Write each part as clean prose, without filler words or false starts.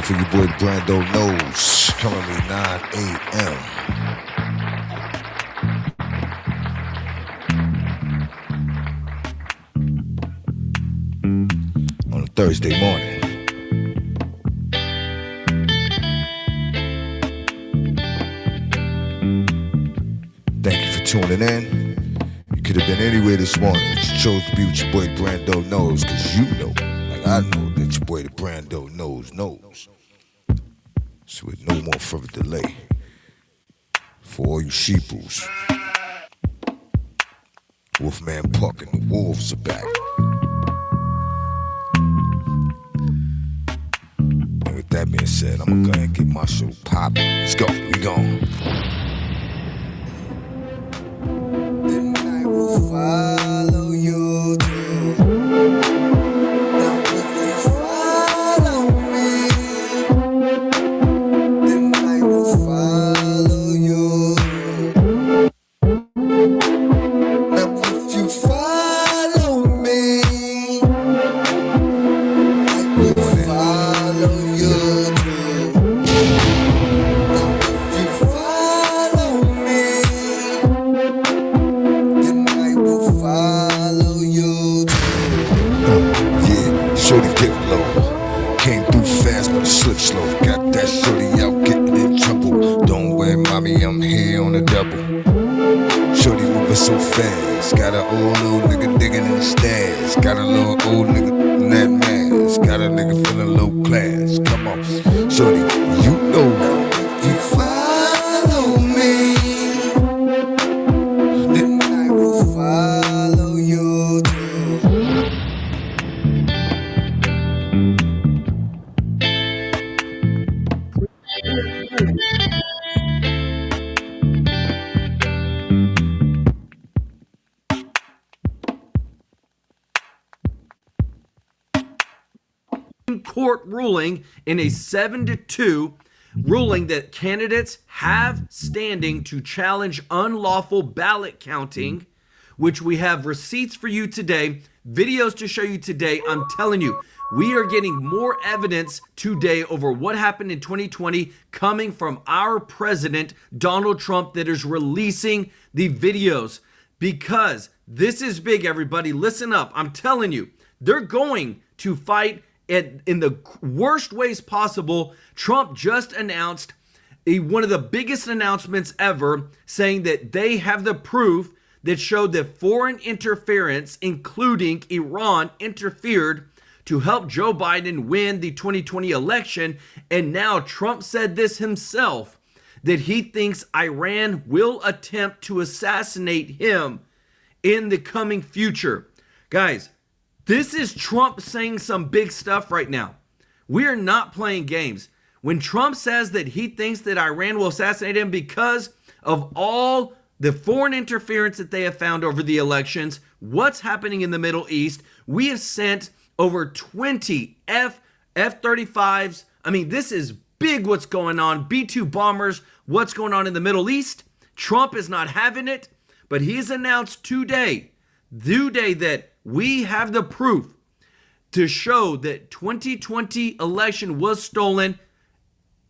for your boy Brando Knows. Currently 9 a.m. on a Thursday morning. Thank you for tuning in. You could have been anywhere this morning, but you chose to be with your boy Brando Knows, cause you know, like I know, that your boy the Brando knows. So with no more further delay, for all you sheeples, Wolfman Puck and the wolves are back. And with that being said, I'm gonna go ahead and get my show popping. Let's go, we gone. Then I will follow you through. Now if you follow me, then I will follow you. Now if you follow me, I will follow you through. Now if you follow me, then I will follow you too. Yeah, shorty get low. Came through fast, but it slipped slow. Got that shorty out getting in trouble. Don't worry, mommy, I'm here on the double. Shorty moving so fast. Got an old little nigga digging in the stairs. Got a little old nigga in that mask. Got a nigga feeling low class. Come on, shorty, you know. If you follow me, then I will follow you too. Court ruling in a 7-2 ruling that candidates have standing to challenge unlawful ballot counting, which we have receipts for you today, videos to show you today. I'm telling you, we are getting more evidence today over what happened in 2020 coming from our president, Donald Trump, that is releasing the videos, because this is big, everybody. Listen up. I'm telling you, they're going to fight in the worst ways possible. Trump just announced one of the biggest announcements ever, saying that they have the proof that showed that foreign interference, including Iran, interfered to help Joe Biden win the 2020 election. And now Trump said this himself, that he thinks Iran will attempt to assassinate him in the coming future. Guys, this is Trump saying some big stuff right now. We are not playing games. When Trump says that he thinks that Iran will assassinate him because of all the foreign interference that they have found over the elections, what's happening in the Middle East, we have sent over 20 F-35s. I mean, this is big what's going on. B-2 bombers, what's going on in the Middle East. Trump is not having it, but he's announced today that we have the proof to show that 2020 election was stolen.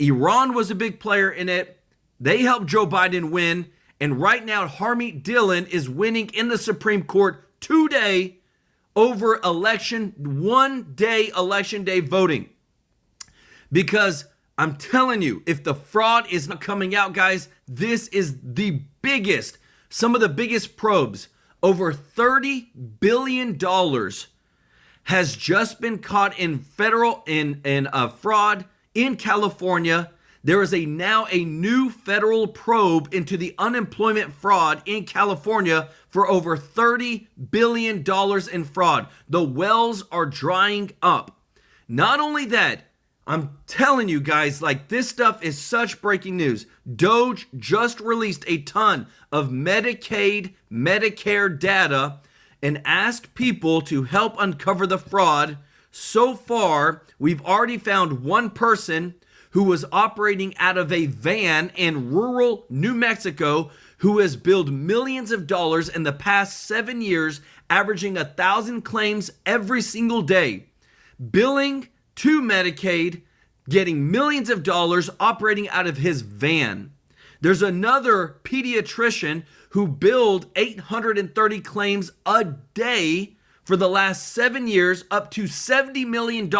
Iran was a big player in it. They helped Joe Biden win. And right now, Harmeet Dillon is winning in the Supreme Court today over election day voting. Because I'm telling you, if the fraud is not coming out, guys, this is the biggest, some of the biggest probes. Over $30 billion has just been caught in federal fraud in California. There is now a new federal probe into the unemployment fraud in California for over $30 billion in fraud. The wells are drying up. Not only that, I'm telling you guys, like, this stuff is such breaking news. Doge just released a ton of Medicaid, Medicare data and asked people to help uncover the fraud. So far, we've already found one person who was operating out of a van in rural New Mexico who has billed millions of dollars in the past 7 years, averaging 1,000 claims every single day. Billing to Medicaid, getting millions of dollars operating out of his van. There's another pediatrician who billed 830 claims a day for the last 7 years, up to $70 million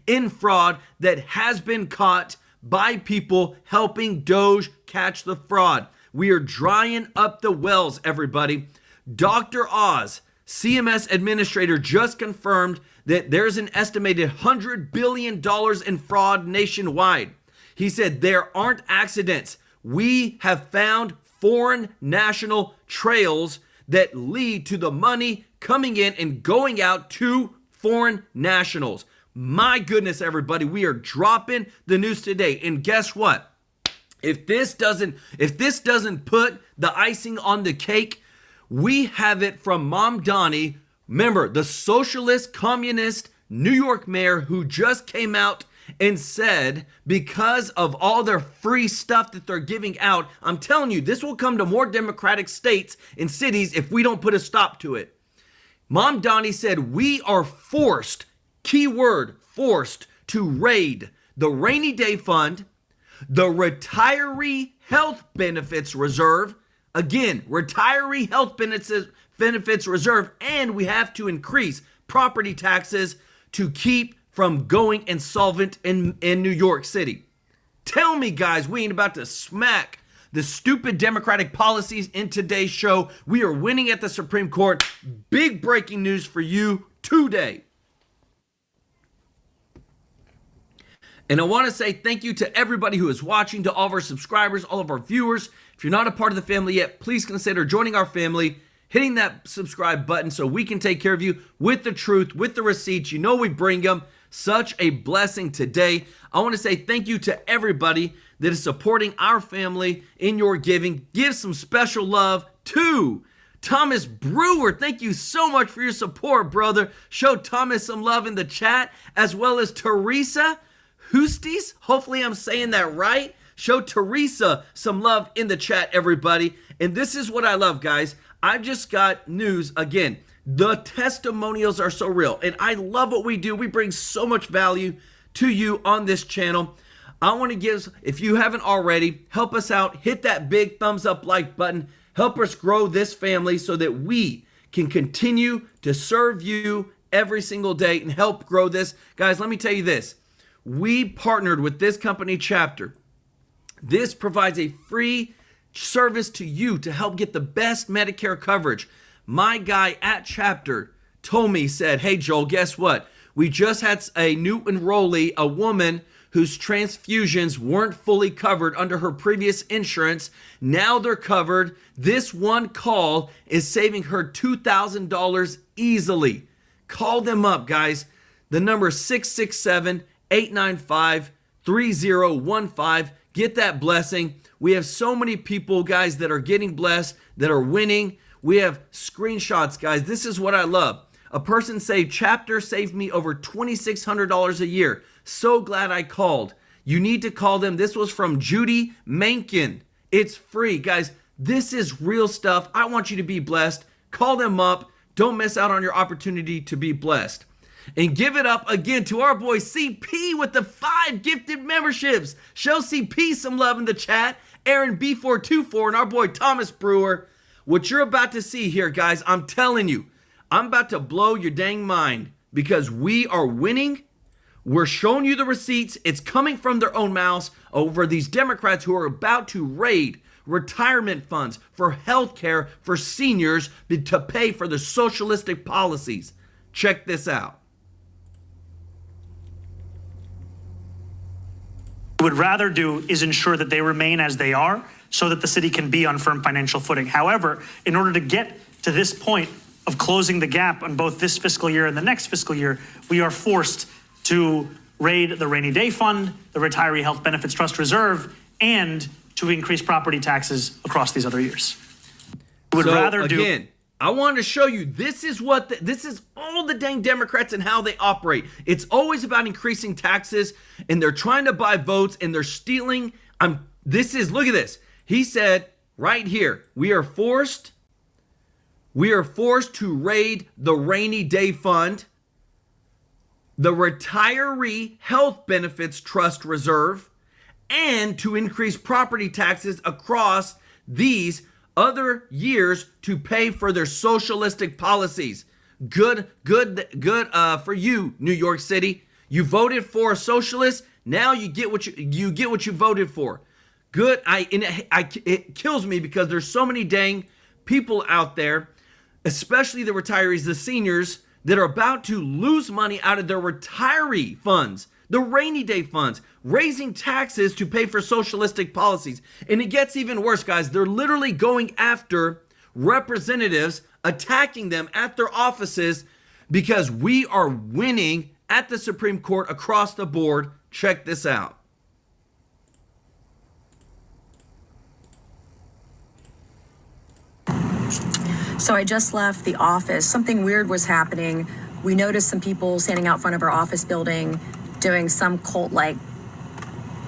in fraud that has been caught by people helping Doge catch the fraud. We are drying up the wells, everybody. Dr. Oz, CMS administrator, just confirmed that there's an estimated $100 billion in fraud nationwide. He said there aren't accidents. We have found foreign national trails that lead to the money coming in and going out to foreign nationals. My goodness, everybody, we are dropping the news today. And guess what? If this doesn't put the icing on the cake, we have it from Mom Donnie. Remember, the socialist, communist New York mayor who just came out and said, because of all their free stuff that they're giving out, I'm telling you, this will come to more democratic states and cities if we don't put a stop to it. Mom Donnie said, we are forced, keyword, forced to raid the rainy day fund, the retiree health benefits reserve, again, retiree health benefits reserve, and we have to increase property taxes to keep from going insolvent in New York City. Tell me, guys, we ain't about to smack the stupid Democratic policies in today's show. We are winning at the Supreme Court. Big breaking news for you today. And I want to say thank you to everybody who is watching, to all of our subscribers, all of our viewers. If you're not a part of the family yet, please consider joining our family, hitting that subscribe button so we can take care of you with the truth, with the receipts. You know we bring them. Such a blessing today. I want to say thank you to everybody that is supporting our family in your giving. Give some special love to Thomas Brewer. Thank you so much for your support, brother. Show Thomas some love in the chat, as well as Teresa Hustis. Hopefully I'm saying that right. Show Teresa some love in the chat, everybody. And this is what I love, guys. I just got news again. The testimonials are so real, and I love what we do. We bring so much value to you on this channel. I want to give, if you haven't already, help us out. Hit that big thumbs up like button. Help us grow this family so that we can continue to serve you every single day and help grow this. Guys, let me tell you this. We partnered with this company, Chapter. This provides a free service to you to help get the best Medicare coverage. My guy at Chapter told me, said, hey, Joel, guess what? We just had a new enrollee, a woman whose transfusions weren't fully covered under her previous insurance. Now they're covered. This one call is saving her $2,000 easily. Call them up, guys. The number is 667-895-3015. Get that blessing. We have so many people, guys, that are getting blessed, that are winning. We have screenshots, guys. This is what I love. A person saved, Chapter saved me over $2,600 a year. So glad I called. You need to call them. This was from Judy Mankin. It's free. Guys, this is real stuff. I want you to be blessed. Call them up. Don't miss out on your opportunity to be blessed. And give it up again to our boy CP with the 5 gifted memberships. Show CP some love in the chat. Aaron B424 and our boy Thomas Brewer. What you're about to see here, guys, I'm telling you, I'm about to blow your dang mind because we are winning. We're showing you the receipts. It's coming from their own mouths over these Democrats who are about to raid retirement funds for health care for seniors to pay for their socialistic policies. Check this out. What we'd rather do is ensure that they remain as they are so that the city can be on firm financial footing. However, in order to get to this point of closing the gap on both this fiscal year and the next fiscal year, we are forced to raid the rainy day fund, the retiree health benefits trust reserve, and to increase property taxes across these other years. Again, I wanted to show you, this is what, this is all the dang Democrats and how they operate. It's always about increasing taxes, and they're trying to buy votes, and they're stealing. Look at this. He said right here, we are forced to raid the rainy day fund, the Retiree Health Benefits Trust Reserve, and to increase property taxes across these other years to pay for their socialistic policies. Good for you, New York City. You voted for a socialist. Now you get what you voted for. Good. It kills me because there's so many dang people out there, especially the retirees, the seniors, that are about to lose money out of their retiree funds, the rainy day funds, raising taxes to pay for socialistic policies. And it gets even worse, guys. They're literally going after representatives, attacking them at their offices because we are winning at the Supreme Court across the board. Check this out. So I just left the office. Something weird was happening. We noticed some people standing out front of our office building doing some cult-like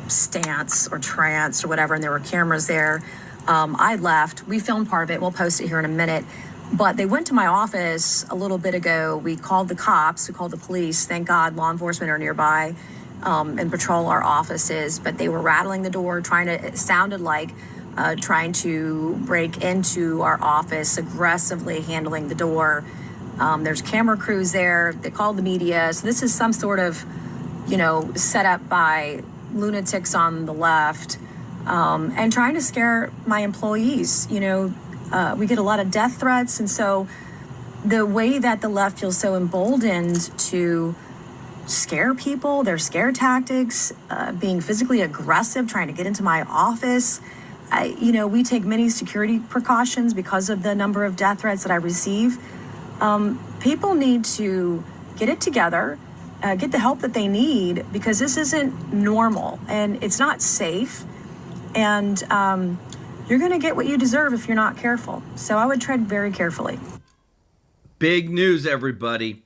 stance or trance or whatever, and there were cameras there. I left. We filmed part of it. We'll post it here in a minute. But they went to my office a little bit ago. We called the cops. We called the police. Thank God law enforcement are nearby and patrol our offices. But they were rattling the door, it sounded like trying to break into our office, aggressively handling the door. There's camera crews there. They called the media. So this is some sort of, set up by lunatics on the left and trying to scare my employees. We get a lot of death threats. And so the way that the left feels so emboldened to scare people, their scare tactics, being physically aggressive, trying to get into my office. We take many security precautions because of the number of death threats that I receive. People need to get it together, get the help that they need, because this isn't normal and it's not safe. And you're going to get what you deserve if you're not careful. So I would tread very carefully. Big news, everybody.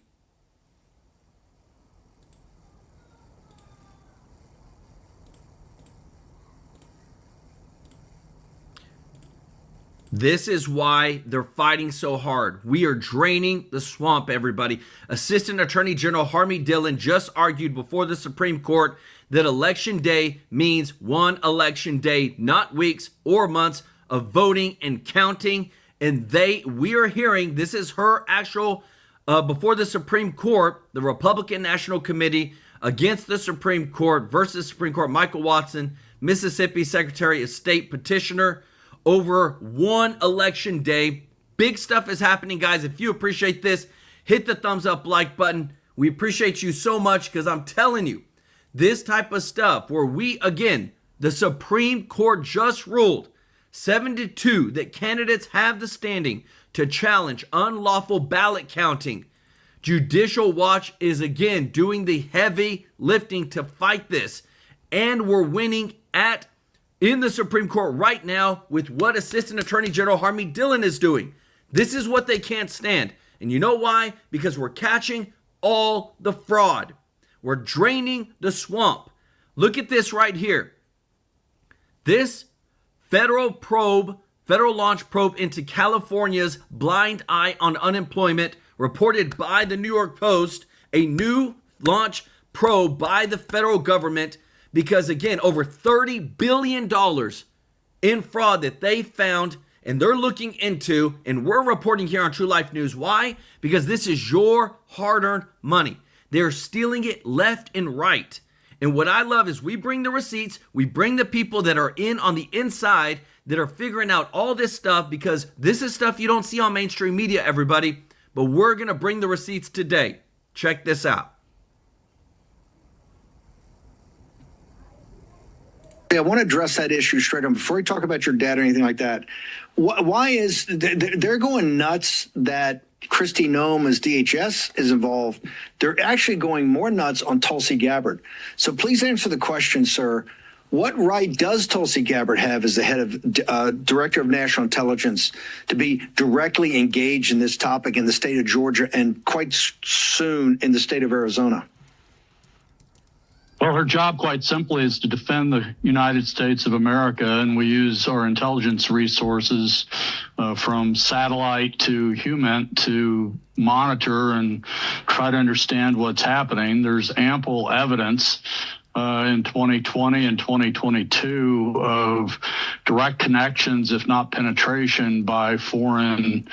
This is why they're fighting so hard. We are draining the swamp, everybody. Assistant Attorney General Harmy Dillon just argued before the Supreme Court that Election Day means one election day, not weeks or months of voting and counting. And we are hearing, this is her actual, before the Supreme Court, the Republican National Committee against the Supreme Court versus Supreme Court, Michael Watson, Mississippi Secretary of State petitioner, over one election day. Big stuff is happening, guys. If you appreciate this, hit the thumbs up like button. We appreciate you so much because I'm telling you, this type of stuff where the Supreme Court just ruled 7-2 that candidates have the standing to challenge unlawful ballot counting. Judicial Watch is again doing the heavy lifting to fight this. And we're winning in the Supreme Court right now with what Assistant Attorney General Harmy Dillon is doing. This is what they can't stand. And you know why? Because we're catching all the fraud. We're draining the swamp. Look at this right here. This federal launch probe into California's blind eye on unemployment, reported by the New York Post, a new launch probe by the federal government. Because again, over $30 billion in fraud that they found and they're looking into, and we're reporting here on True Life News. Why? Because this is your hard-earned money. They're stealing it left and right. And what I love is we bring the receipts, we bring the people that are in on the inside that are figuring out all this stuff, because this is stuff you don't see on mainstream media, everybody. But we're going to bring the receipts today. Check this out. I want to address that issue straight on before we talk about your dad or anything like that. Why is they're going nuts that Kristi Noem as DHS is involved? They're actually going more nuts on Tulsi Gabbard. So please answer the question, sir. What right does Tulsi Gabbard have as the head of Director of National Intelligence to be directly engaged in this topic in the state of Georgia and quite soon in the state of Arizona? Well, her job, quite simply, is to defend the United States of America, and we use our intelligence resources from satellite to human to monitor and try to understand what's happening. There's ample evidence in 2020 and 2022 of direct connections, if not penetration, by foreign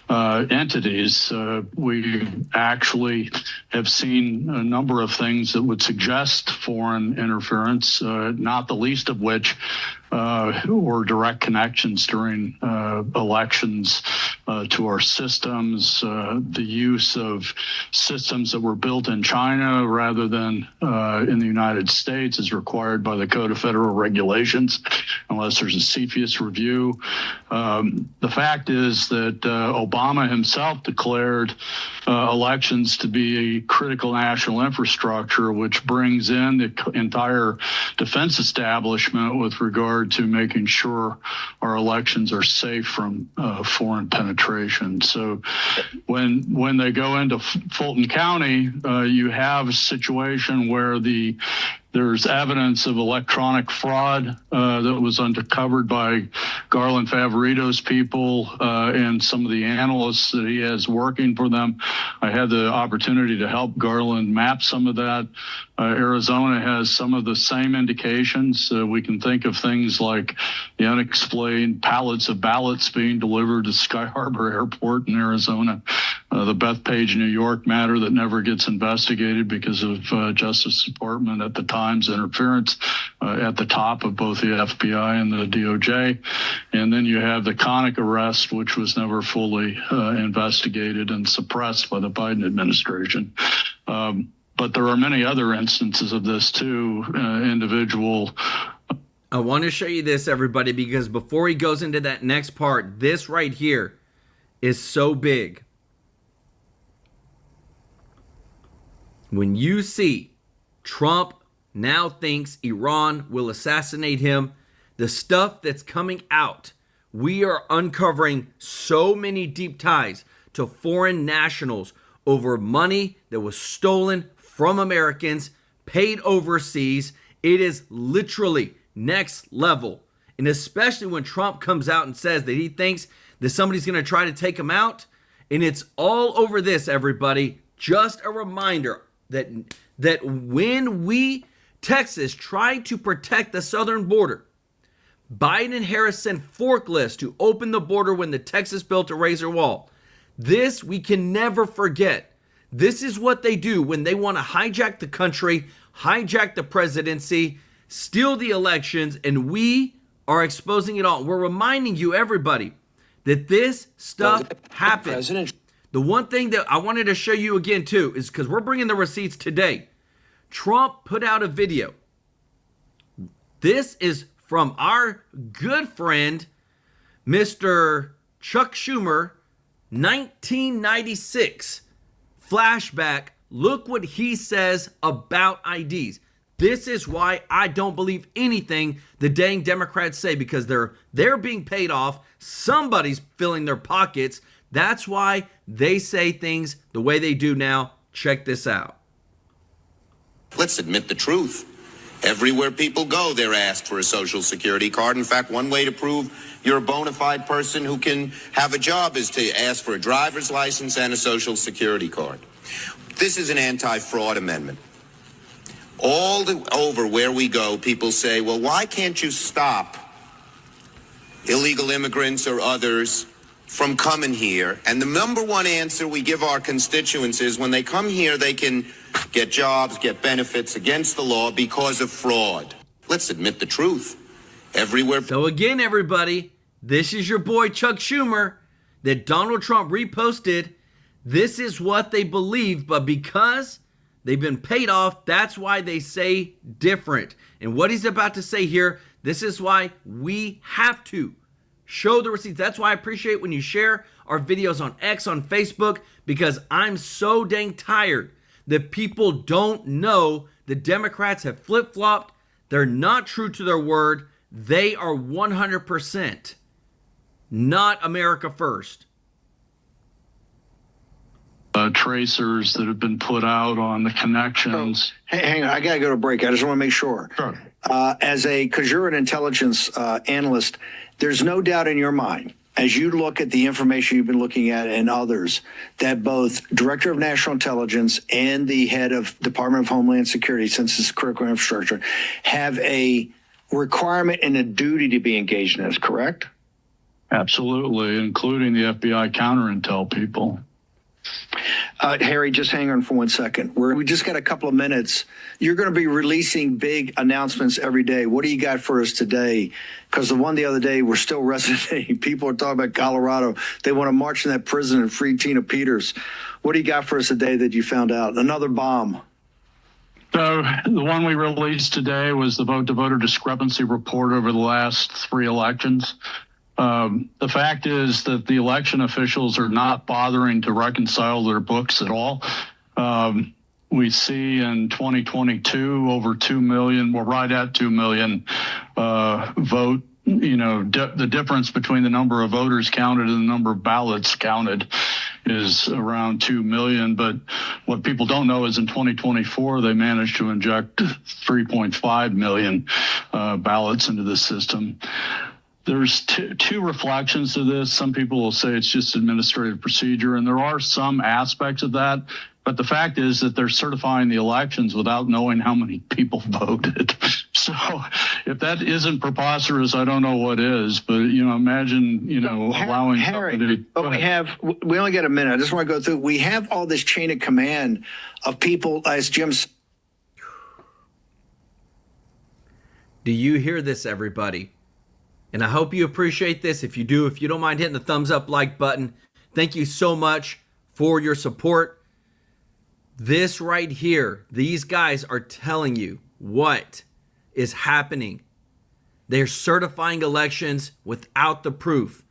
entities. We actually have seen a number of things that would suggest foreign interference, not the least of which were direct connections during elections to our systems, the use of systems that were built in China rather than in the United States is required by the Code of Federal Regulations, unless there's a CFIUS review. The fact is that Obama himself declared elections to be a critical national infrastructure, which brings in the entire defense establishment with regard to making sure our elections are safe from foreign penetration. So when they go into Fulton County, you have a situation where there's evidence of electronic fraud that was uncovered by Garland Favorito's people and some of the analysts that he has working for them. I had the opportunity to help Garland map some of that. Arizona has some of the same indications. We can think of things like the unexplained pallets of ballots being delivered to Sky Harbor Airport in Arizona, the Bethpage, New York matter that never gets investigated because of Justice Department at the time's interference at the top of both the FBI and the DOJ. And then you have the Connick arrest, which was never fully investigated and suppressed by the Biden administration. But there are many other instances of this too, individual. I want to show you this, everybody, because before he goes into that next part, this right here is so big. When you see Trump now thinks Iran will assassinate him, the stuff that's coming out, we are uncovering so many deep ties to foreign nationals over money that was stolen from Americans, paid overseas. It is literally next level. And especially when Trump comes out and says that he thinks that somebody's going to try to take him out. And it's all over this, everybody. Just a reminder that when Texas tried to protect the southern border, Biden and Harris sent forklifts to open the border when the Texas built a razor wall. This we can never forget. This is what they do when they want to hijack the country, hijack the presidency, steal the elections, and we are exposing it all. We're reminding you, everybody, that this stuff happened. The one thing that I wanted to show you again, too, is because we're bringing the receipts today. Trump put out a video. This is from our good friend, Mr. Chuck Schumer, 1996 flashback. Look what he says about IDs. This is why I don't believe anything the dang Democrats say, because they're being paid off. Somebody's filling their pockets. That's why they say things the way they do now. Check this out. Let's admit the truth. Everywhere people go, they're asked for a social security card. In fact, one way to prove you're a bona fide person who can have a job is to ask for a driver's license and a social security card. This is an anti-fraud amendment. Over where we go, people say, well, why can't you stop illegal immigrants or others from coming here? And the number one answer we give our constituents is when they come here, they can get jobs, get benefits against the law because of fraud. Let's admit the truth. Everywhere. So again, everybody, this is your boy Chuck Schumer that Donald Trump reposted. This is what they believe, but because they've been paid off, that's why they say different. And what he's about to say here, this is why we have to show the receipts. That's why I appreciate when you share our videos on X, on Facebook, because I'm so dang tired that people don't know the Democrats have flip-flopped. They're not true to their word. They are 100% not America first. tracers that have been put out on the connections. Hang on, I got to go to break. I just want to make sure. Sure. Because you're an intelligence analyst, there's no doubt in your mind, as you look at the information you've been looking at and others, that both Director of National Intelligence and the head of Department of Homeland Security, since it's critical infrastructure, have a requirement and a duty to be engaged in this, correct? Absolutely, including the FBI counterintel people. Harry, just hang on for 1 second. We just got a couple of minutes. You're going to be releasing big announcements every day. What do you got for us today? Because the one the other day, we're still resonating. People are talking about Colorado. They want to march in that prison and free Tina Peters. What do you got for us today that you found out? Another bomb. So the one we released today was the vote-to-voter discrepancy report over the last 3 elections. The fact is that the election officials are not bothering to reconcile their books at all. We see in 2022 over 2 million, we're right at 2 million vote. The difference between the number of voters counted and the number of ballots counted is around 2 million. But what people don't know is in 2024, they managed to inject 3.5 million ballots into the system. There's two reflections to this. Some people will say it's just administrative procedure, and there are some aspects of that. But the fact is that they're certifying the elections without knowing how many people voted. So if that isn't preposterous, I don't know what is. But, imagine, allowing Harry, somebody. but we only got a minute. I just want to go through. We have all this chain of command of people, as Jim said. Do you hear this, everybody? And I hope you appreciate this. If you do, if you don't mind hitting the thumbs up like button, thank you so much for your support. This right here, these guys are telling you what is happening. They're certifying elections without the proof.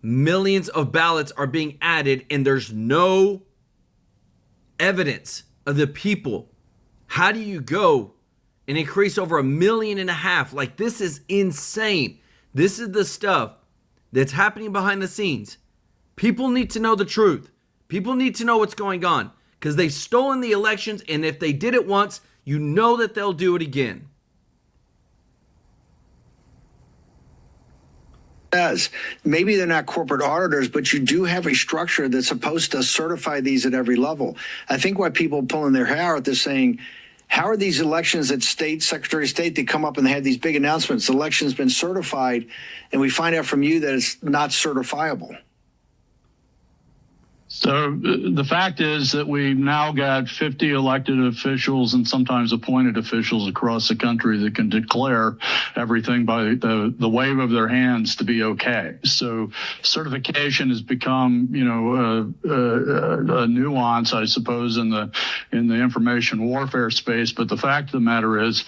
Millions of ballots are being added and there's no evidence of the people. How do you go and increase over 1.5 million? Like, this is insane. This is the stuff that's happening behind the scenes. People need to know the truth. People need to know what's going on because they've stolen the elections, and if they did it once, you know that they'll do it again. Maybe they're not corporate auditors, but you do have a structure that's supposed to certify these at every level. I think why people are pulling their hair out, they're saying, how are these elections at state, Secretary of State, they come up and they have these big announcements, the election's been certified, and we find out from you that it's not certifiable? So the fact is that we've now got 50 elected officials and sometimes appointed officials across the country that can declare everything by the wave of their hands to be okay. So certification has become, a nuance, I suppose, in the information warfare space. But the fact of the matter is,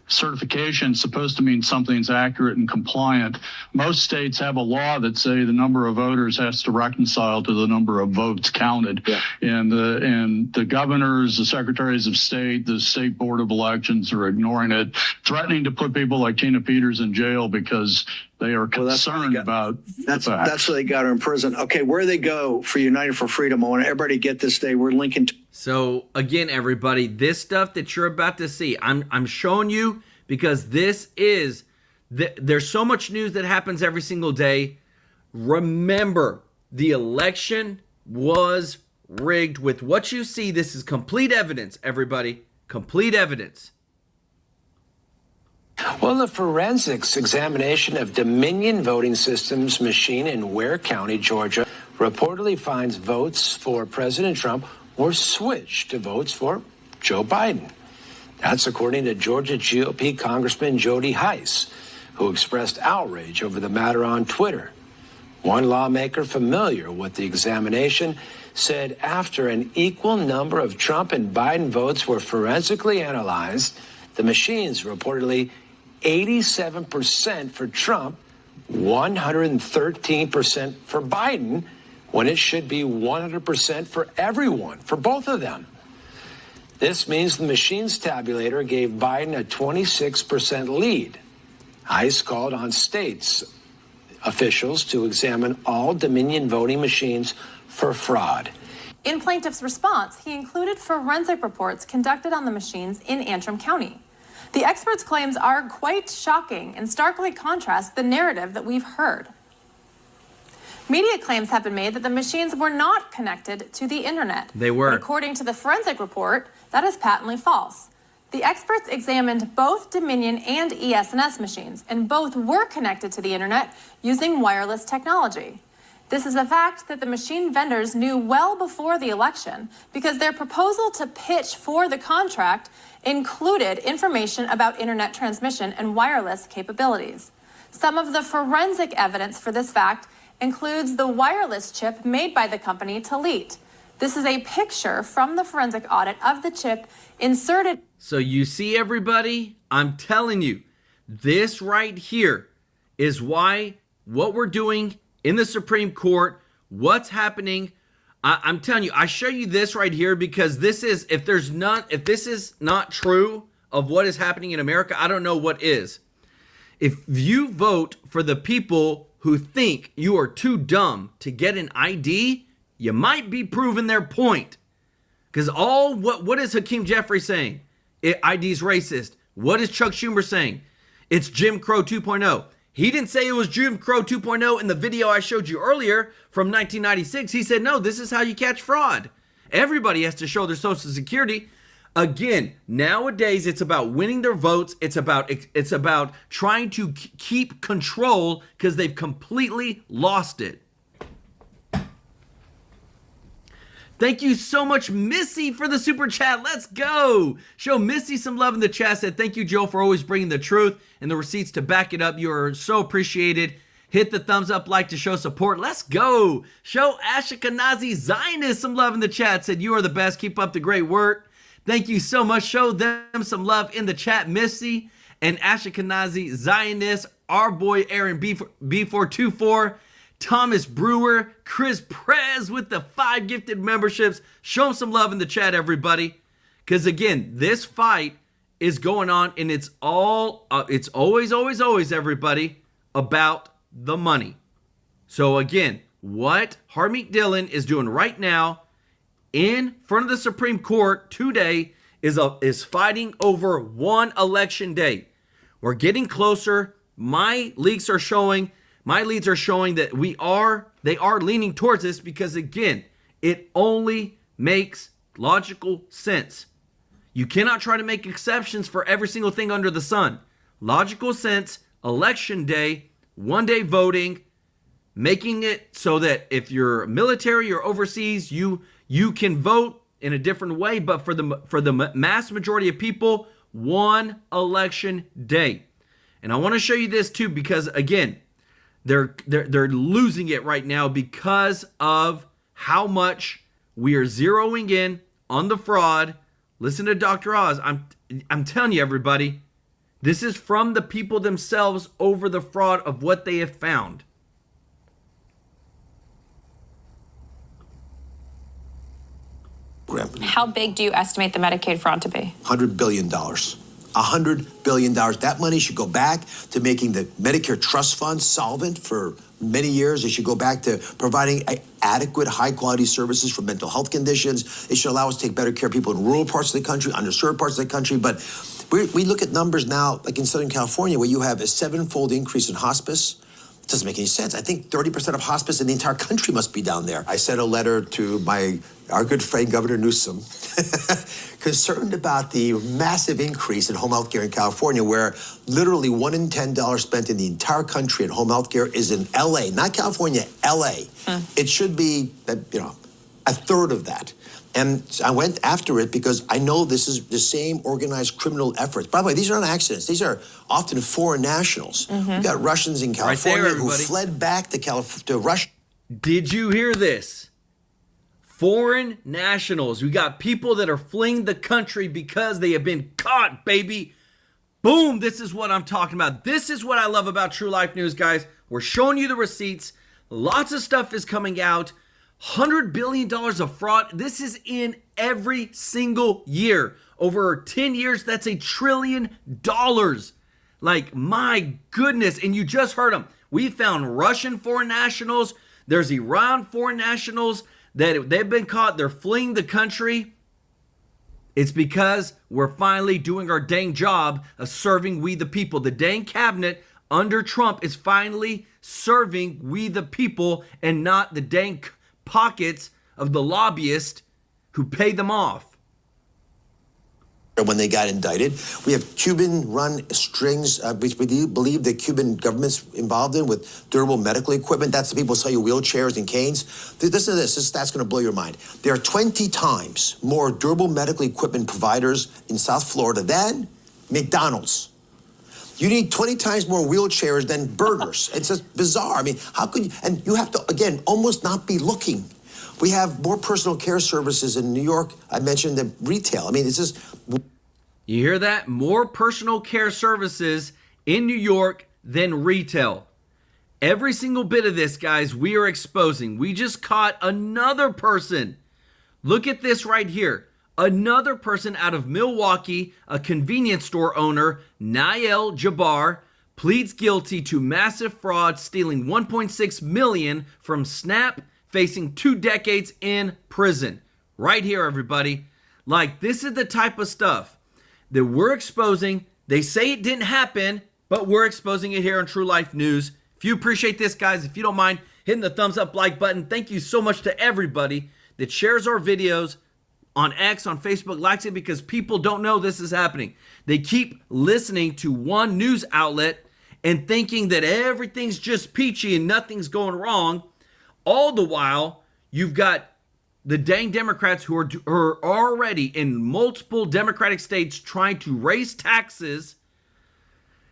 certification is supposed to mean something's accurate and compliant. Most states have a law that say the number of voters has to reconcile to the number of votes counted. Yeah. And the governors, the secretaries of state, the state board of elections are ignoring it, threatening to put people like Tina Peters in jail because they are concerned about that's why they got her in prison. Okay, where they go for United for Freedom? I want everybody to get this day. We're linking to. So again, everybody, this stuff that you're about to see, I'm showing you because this is there's so much news that happens every single day. Remember, the election was rigged with what you see. This is complete evidence, everybody. Complete evidence. Well, the forensics examination of Dominion Voting Systems machine in Ware County, Georgia, reportedly finds votes for President Trump were switched to votes for Joe Biden. That's according to Georgia GOP Congressman Jody Hice, who expressed outrage over the matter on Twitter. One lawmaker familiar with the examination said after an equal number of Trump and Biden votes were forensically analyzed, the machines reportedly 87% for Trump, 113% for Biden, when it should be 100% for everyone, for both of them. This means the machine's tabulator gave Biden a 26% lead. ICE called on states officials to examine all Dominion voting machines for fraud. In plaintiff's response, he included forensic reports conducted on the machines in Antrim County. The experts' claims are quite shocking and starkly contrast the narrative that we've heard. Media claims have been made that the machines were not connected to the internet. They were. But according to the forensic report, that is patently false. The experts examined both Dominion and ES&S machines, and both were connected to the internet using wireless technology. This is a fact that the machine vendors knew well before the election because their proposal to pitch for the contract included information about internet transmission and wireless capabilities. Some of the forensic evidence for this fact includes the wireless chip made by the company Telit. This is a picture from the forensic audit of the chip inserted. So you see, everybody, I'm telling you, this right here is why what we're doing in the Supreme Court, what's happening, I'm telling you, I show you this right here because this is, if this is not true of what is happening in America, I don't know what is. If you vote for the people who think you are too dumb to get an ID, you might be proving their point. Because what is Hakeem Jeffries saying? ID's racist. What is Chuck Schumer saying? It's Jim Crow 2.0. He didn't say it was Jim Crow 2.0 in the video I showed you earlier from 1996. He said, no, this is how you catch fraud. Everybody has to show their social security. Again, nowadays it's about winning their votes. It's about trying to keep control because they've completely lost it. Thank you so much, Missy, for the super chat. Let's go. Show Missy some love in the chat. Said, thank you, Joe, for always bringing the truth and the receipts to back it up. You are so appreciated. Hit the thumbs up like to show support. Let's go. Show Ashkenazi Zionist some love in the chat. Said, you are the best. Keep up the great work. Thank you so much. Show them some love in the chat, Missy and Ashkenazi Zionist. Our boy Aaron B424. Thomas Brewer, Chris Prez with the 5 gifted memberships. Show them some love in the chat, everybody. Because again, this fight is going on, and it's always, everybody, about the money. So again, what Harmeet Dillon is doing right now in front of the Supreme Court today is fighting over one election day. We're getting closer. My leads are showing that they are leaning towards this because, again, it only makes logical sense. You cannot try to make exceptions for every single thing under the sun. Logical sense, election day, one-day voting, making it so that if you're military or overseas, you can vote in a different way, but for the mass majority of people, one election day. And I want to show you this too because, again, they're losing it right now because of how much we are zeroing in on the fraud. Listen to Dr. Oz. I'm telling you, everybody, this is from the people themselves over the fraud of what they have found. How big do you estimate the Medicaid fraud to be? $100 billion. $100 billion. That money should go back to making the Medicare trust fund solvent for many years. It should go back to providing adequate, high-quality services for mental health conditions. It should allow us to take better care of people in rural parts of the country, underserved parts of the country. But we look at numbers now, like in Southern California, where you have a 7-fold increase in hospice. It doesn't make any sense. I think 30% of hospice in the entire country must be down there. I sent a letter to our good friend, Governor Newsom, concerned about the massive increase in home health care in California, where literally $1 in $10 spent in the entire country in home health care is in LA, not California, LA. It should be, a third of that. And I went after it because I know this is the same organized criminal efforts. By the way, these are not accidents. These are often foreign nationals. We've got Russians in California who fled back to Russia. Did you hear this? Foreign nationals. We got people that are fleeing the country because they have been caught, baby. Boom, this is what I'm talking about. This is what I love about True Life News, guys. We're showing you the receipts. Lots of stuff is coming out. $100 billion of fraud. This is in every single year. Over 10 years, that's $1 trillion. Like, my goodness. And you just heard them. We found Russian foreign nationals. There's Iran foreign nationals. that they've been caught, they're fleeing the country, it's because we're finally doing our dang job of serving we the people. The dang cabinet under Trump is finally serving we the people and not the dang pockets of the lobbyists who pay them off. When they got indicted, we have Cuban-run strings, which we believe the Cuban government's involved in with durable medical equipment. That's the people who sell you wheelchairs and canes. Listen to this. That's going to blow your mind. There are 20 times more durable medical equipment providers in South Florida than McDonald's. You need 20 times more wheelchairs than burgers. It's just bizarre. I mean, how could you? And you have to, again, almost not be looking. We have more personal care services in New York, I mentioned, than retail. I mean, it's just... You hear that? More personal care services in New York than retail. Every single bit of this, guys, we are exposing. We just caught another person. Look at this right here. Another person out of Milwaukee, a convenience store owner, Nael Jabbar, pleads guilty to massive fraud, stealing $1.6 million from Snap, facing 2 decades in prison. Right here, everybody. Like, this is the type of stuff that we're exposing. They say it didn't happen, but we're exposing it here on True Life News. If you appreciate this, guys, if you don't mind hitting the thumbs up like button, thank you so much to everybody that shares our videos on X, on Facebook, likes it, because people don't know this is happening. They keep listening to one news outlet and thinking that everything's just peachy and nothing's going wrong. All the while, you've got the dang Democrats who are already in multiple Democratic states trying to raise taxes,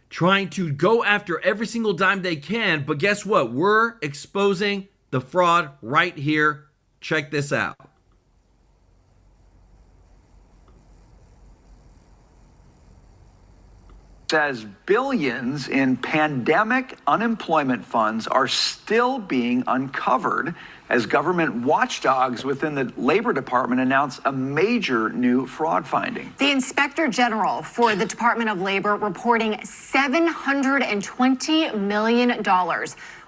trying to go after every single dime they can. But guess what? We're exposing the fraud right here. Check this out. Says billions in pandemic unemployment funds are still being uncovered as government watchdogs within the Labor Department announce a major new fraud finding. The Inspector General for the Department of Labor reporting $720 million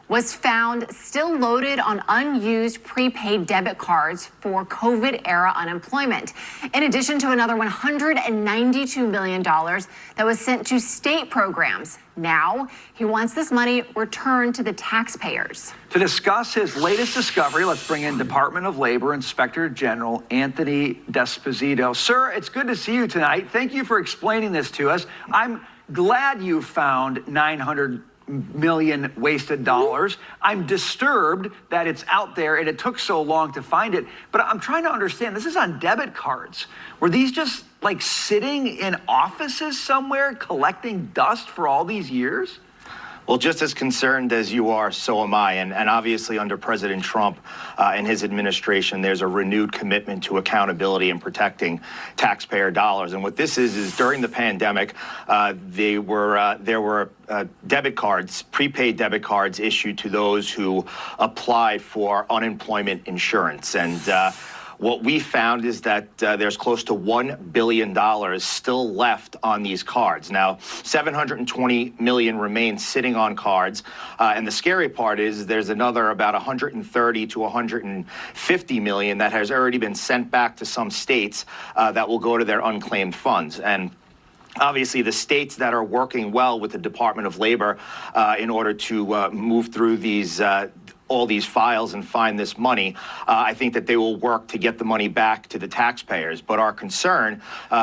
was found still loaded on unused prepaid debit cards for COVID-era unemployment, in addition to another $192 million that was sent to state programs. Now, he wants this money returned to the taxpayers. To discuss his latest discovery, let's bring in Department of Labor Inspector General Anthony D'Esposito. Sir, it's good to see you tonight. Thank you for explaining this to us. I'm glad you found 900 million wasted dollars. I'm disturbed that it's out there and it took so long to find it. But I'm trying to understand, this is on debit cards. Were these just like sitting in offices somewhere collecting dust for all these years? Well, just as concerned as you are, so am I. And obviously under President Trump and his administration, there's a renewed commitment to accountability and protecting taxpayer dollars. And what this is during the pandemic, there were debit cards, prepaid debit cards issued to those who applied for unemployment insurance. And what we found is that there's close to $1 billion still left on these cards. Now, $720 million remains sitting on cards. And the scary part is there's another about $130 to $150 million that has already been sent back to some states that will go to their unclaimed funds. And obviously, the states that are working well with the Department of Labor in order to move through all these files and find this money, I think that they will work to get the money back to the taxpayers. But our concern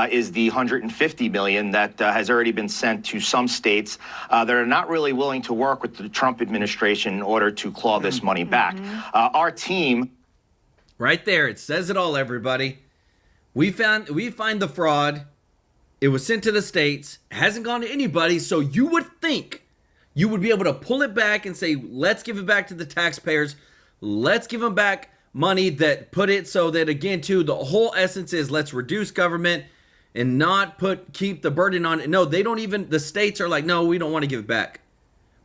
is the $150 million that has already been sent to some states that are not really willing to work with the Trump administration in order to claw this money back. Our team... Right there, it says it all, everybody. We find the fraud. It was sent to the states, hasn't gone to anybody, so you would think you would be able to pull it back and say, let's give it back to the taxpayers. Let's give them back money that put it so that, again, too, the whole essence is let's reduce government and not keep the burden on it. No, they don't even, the states are like, no, we don't want to give it back.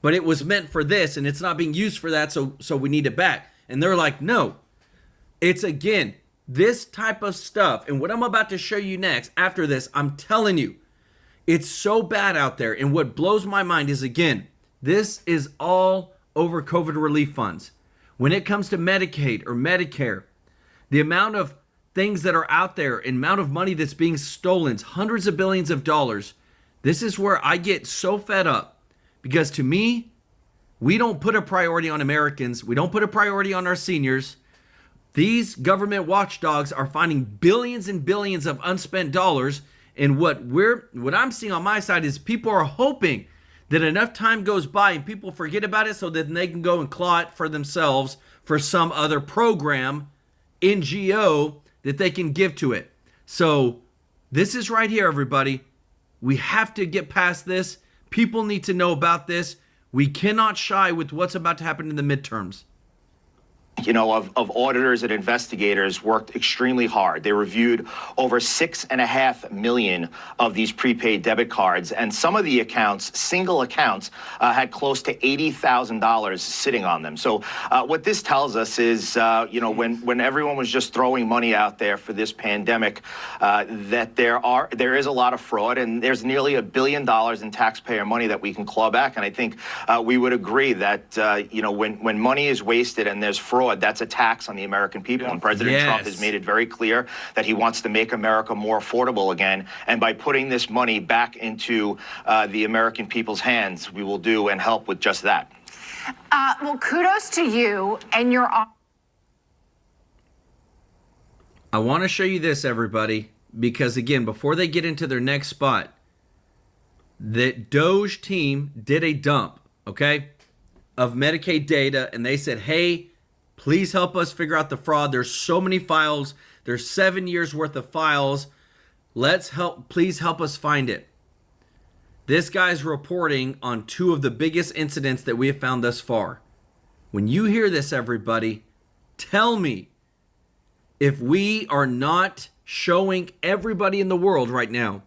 But it was meant for this and it's not being used for that, so we need it back. And they're like, no. It's, again, this type of stuff. And what I'm about to show you next, after this, I'm telling you, it's so bad out there. And what blows my mind is, again, this is all over COVID relief funds. When it comes to Medicaid or Medicare, The amount of things that are out there, and amount of money that's being stolen, hundreds of billions of dollars. This is where I get so fed up, because to me, we don't put a priority on Americans. We don't put a priority on our seniors. These government watchdogs are finding billions and billions of unspent dollars. And what I'm seeing on my side is people are hoping that enough time goes by and people forget about it so that they can go and claw it for themselves for some other program, NGO, that they can give to it. So this is right here, everybody. We have to get past this. People need to know about this. We cannot shy with what's about to happen in the midterms. Of auditors and investigators worked extremely hard. They reviewed over 6.5 million of these prepaid debit cards, and some of the accounts, single accounts, had close to $80,000 sitting on them. So what this tells us is, when everyone was just throwing money out there for this pandemic, that there is a lot of fraud, and there's nearly $1 billion in taxpayer money that we can claw back. And I think we would agree that when money is wasted and there's fraud, that's a tax on the American people. And President Trump has made it very clear that he wants to make America more affordable again. And by putting this money back into the American people's hands, we will do and help with just that. Well, kudos to you and your... I want to show you this, everybody, because again, before they get into their next spot, the Doge team did a dump, okay, of Medicaid data, and they said, hey, please help us figure out the fraud. There's so many files. There's 7 years worth of files. Please help us find it. This guy's reporting on 2 of the biggest incidents that we have found thus far. When you hear this, everybody, tell me if we are not showing everybody in the world right now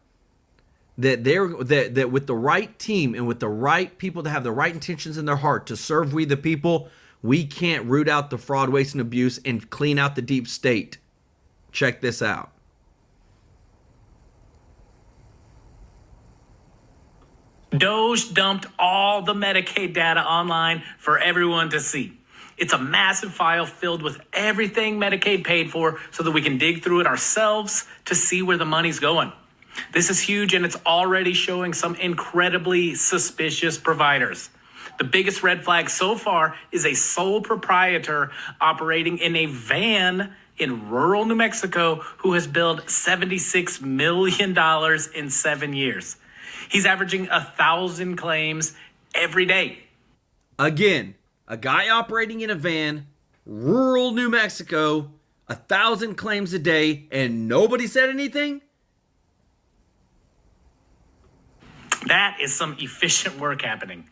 that that with the right team and with the right people that have the right intentions in their heart to serve we the people, we can't root out the fraud, waste, and abuse and clean out the deep state. Check this out. Doge dumped all the Medicaid data online for everyone to see. It's a massive file filled with everything Medicaid paid for so that we can dig through it ourselves to see where the money's going. This is huge, and it's already showing some incredibly suspicious providers. The biggest red flag so far is a sole proprietor operating in a van in rural New Mexico who has billed $76 million in 7 years. He's averaging 1,000 claims every day. Again, a guy operating in a van, rural New Mexico, 1,000 claims a day, and nobody said anything? That is some efficient work happening.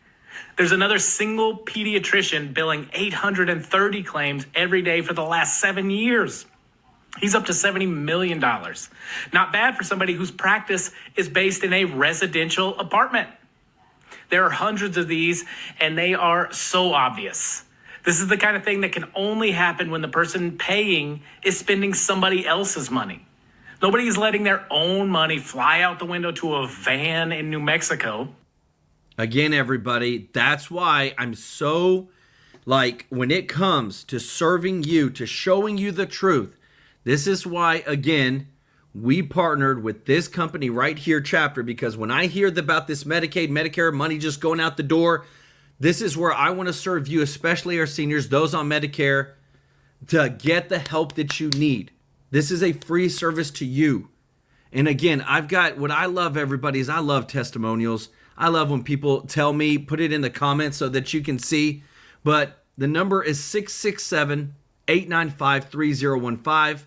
There's another single pediatrician billing 830 claims every day for the last 7 years. He's up to $70 million. Not bad for somebody whose practice is based in a residential apartment. There are hundreds of these, and they are so obvious. This is the kind of thing that can only happen when the person paying is spending somebody else's money. Nobody is letting their own money fly out the window to a van in New Mexico. Again, everybody, that's why I'm so, when it comes to serving you, to showing you the truth, this is why, again, we partnered with this company right here, Chapter, because when I hear about this Medicaid, Medicare money just going out the door, this is where I want to serve you, especially our seniors, those on Medicare, to get the help that you need. This is a free service to you. And again, what I love, everybody, is I love testimonials. I love when people tell me, put it in the comments so that you can see. But the number is 667-895-3015.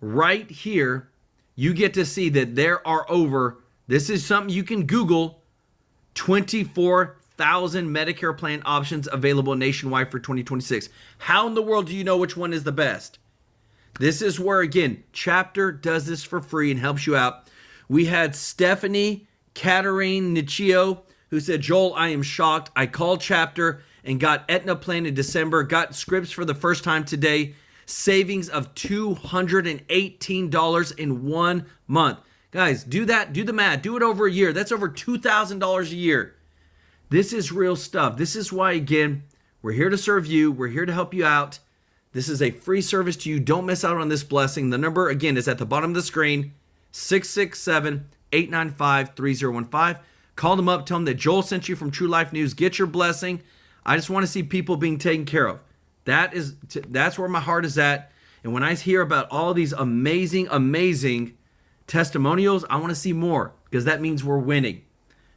Right here, you get to see that there are this is something you can Google, 24,000 Medicare plan options available nationwide for 2026. How in the world do you know which one is the best? This is where, again, Chapter does this for free and helps you out. We had Stephanie Katarine Nichio, who said, Joel, I am shocked. I called Chapter and got Aetna plan in December, got scripts for the first time today. Savings of $218 in 1 month. Guys, do that. Do the math. Do it over a year. That's over $2,000 a year. This is real stuff. This is why, again, we're here to serve you. We're here to help you out. This is a free service to you. Don't miss out on this blessing. The number, again, is at the bottom of the screen, 667-895-3015. Call them up. Tell them that Joel sent you from True Life News. Get your blessing. I just want to see people being taken care of. That's where my heart is at. And when I hear about all these amazing, amazing testimonials, I want to see more because that means we're winning.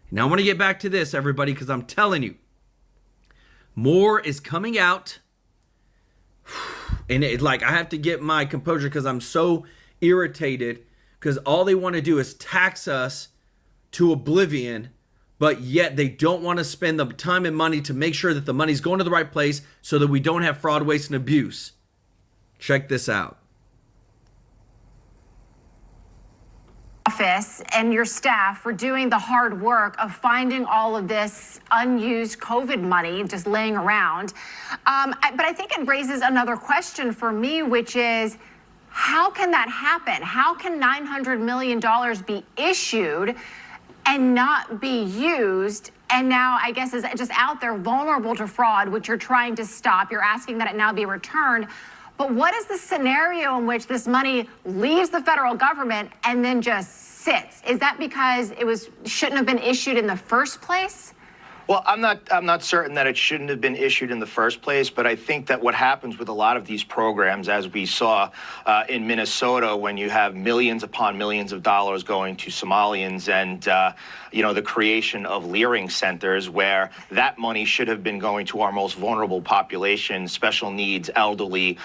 Now I want to get back to this, everybody, because I'm telling you, more is coming out. And I have to get my composure because I'm so irritated because all they want to do is tax us to oblivion, but yet they don't want to spend the time and money to make sure that the money's going to the right place so that we don't have fraud, waste, and abuse. Check this out. Office and your staff for doing the hard work of finding all of this unused COVID money just laying around. But I think it raises another question for me, which is, how can that happen? How can $900 million be issued and not be used? And now, I guess, is just out there vulnerable to fraud, which you're trying to stop. You're asking that it now be returned. But what is the scenario in which this money leaves the federal government and then just sits? Is that because it shouldn't have been issued in the first place? Well, I'm not certain that it shouldn't have been issued in the first place, but I think that what happens with a lot of these programs, as we saw in Minnesota, when you have millions upon millions of dollars going to Somalians and the creation of Leering centers, where that money should have been going to our most vulnerable population, special needs, elderly,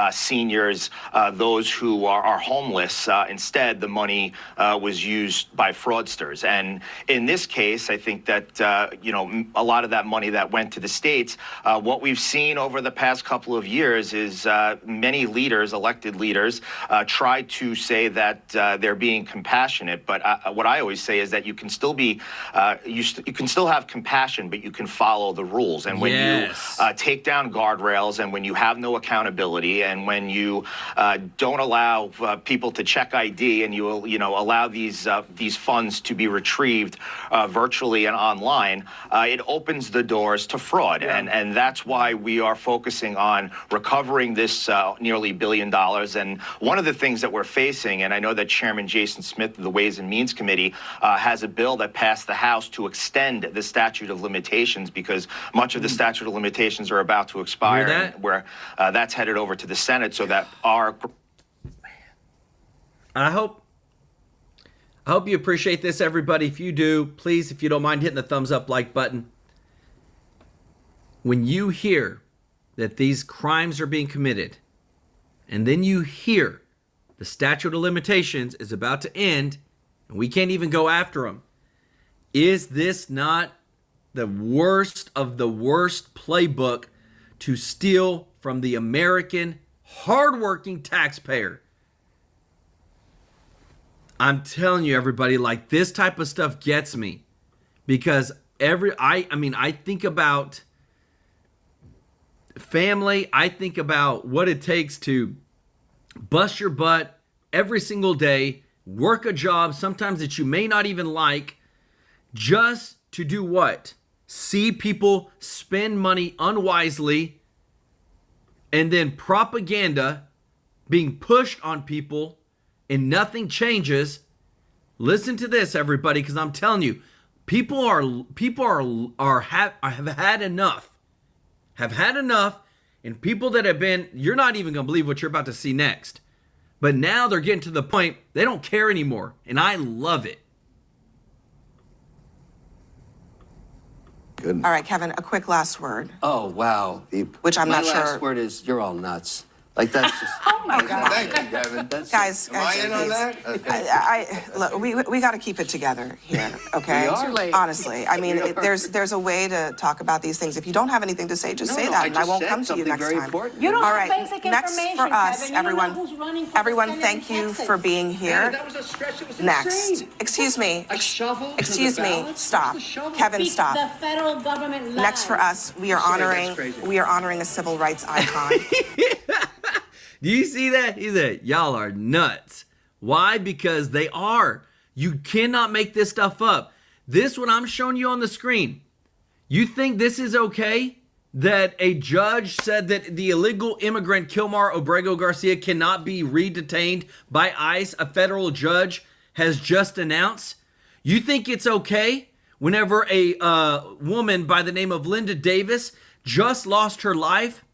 seniors, those who are homeless. Instead, the money was used by fraudsters. And in this case, I think that, a lot of that money that went to the states, what we've seen over the past couple of years is many leaders, elected leaders, try to say that they're being compassionate. But what I always say is that you can still be, you can still have compassion, but you can follow the rules. And when you take down guardrails, and when you have no accountability, and when you don't allow people to check ID, and you allow these funds to be retrieved virtually and online, it opens the doors to fraud. And that's why we are focusing on recovering this nearly $1 billion. And one of the things that we're facing, and I know that Chairman Jason Smith of the Ways and Means Committee has a bill that passed the House to extend the statute of limitations, because much of the statute of limitations are about to expire, and where that's headed over to the Senate, so that our... I hope you appreciate this, everybody. If you do, please, if you don't mind hitting the thumbs up like button. When you hear that these crimes are being committed, and then you hear the statute of limitations is about to end, and we can't even go after them, is this not the worst of the worst playbook to steal from the American hardworking taxpayer? I'm telling you, everybody, like, this type of stuff gets me, because I think about family. I think about what it takes to bust your butt every single day, work a job sometimes that you may not even like, just to do what? See people spend money unwisely, and then propaganda being pushed on people, and nothing changes. Listen to this, everybody, because I'm telling you, people have had enough. Have had enough, and people that have been, you're not even going to believe what you're about to see next. But now they're getting to the point they don't care anymore, and I love it. Good. All right, Kevin, a quick last word. Oh, wow. Which I'm not sure. My last word is, you're all nuts. Like, that's just... Oh, my God. Thank you, Kevin. Guys, am I in on that? Okay. Look, we got to keep it together here, okay? We are. Too late. Honestly, I mean, there's a way to talk about these things. If you don't have anything to say, just say that, and I won't come to you next time. You don't have basic information, for us, Kevin. Everyone, thank you for being here. That was a stretch. It was Next. insane. Excuse me. A shovel. Excuse me. Stop. Kevin, stop. The federal government lies. Next for us, we are honoring a civil rights icon. Do you see that? He said, y'all are nuts. Why? Because they are. You cannot make this stuff up. This, what I'm showing you on the screen, you think this is okay? that a judge said that the illegal immigrant Kilmar Obrego Garcia cannot be re-detained by ICE, a federal judge has just announced? You think it's okay whenever a woman by the name of Linda Davis just lost her life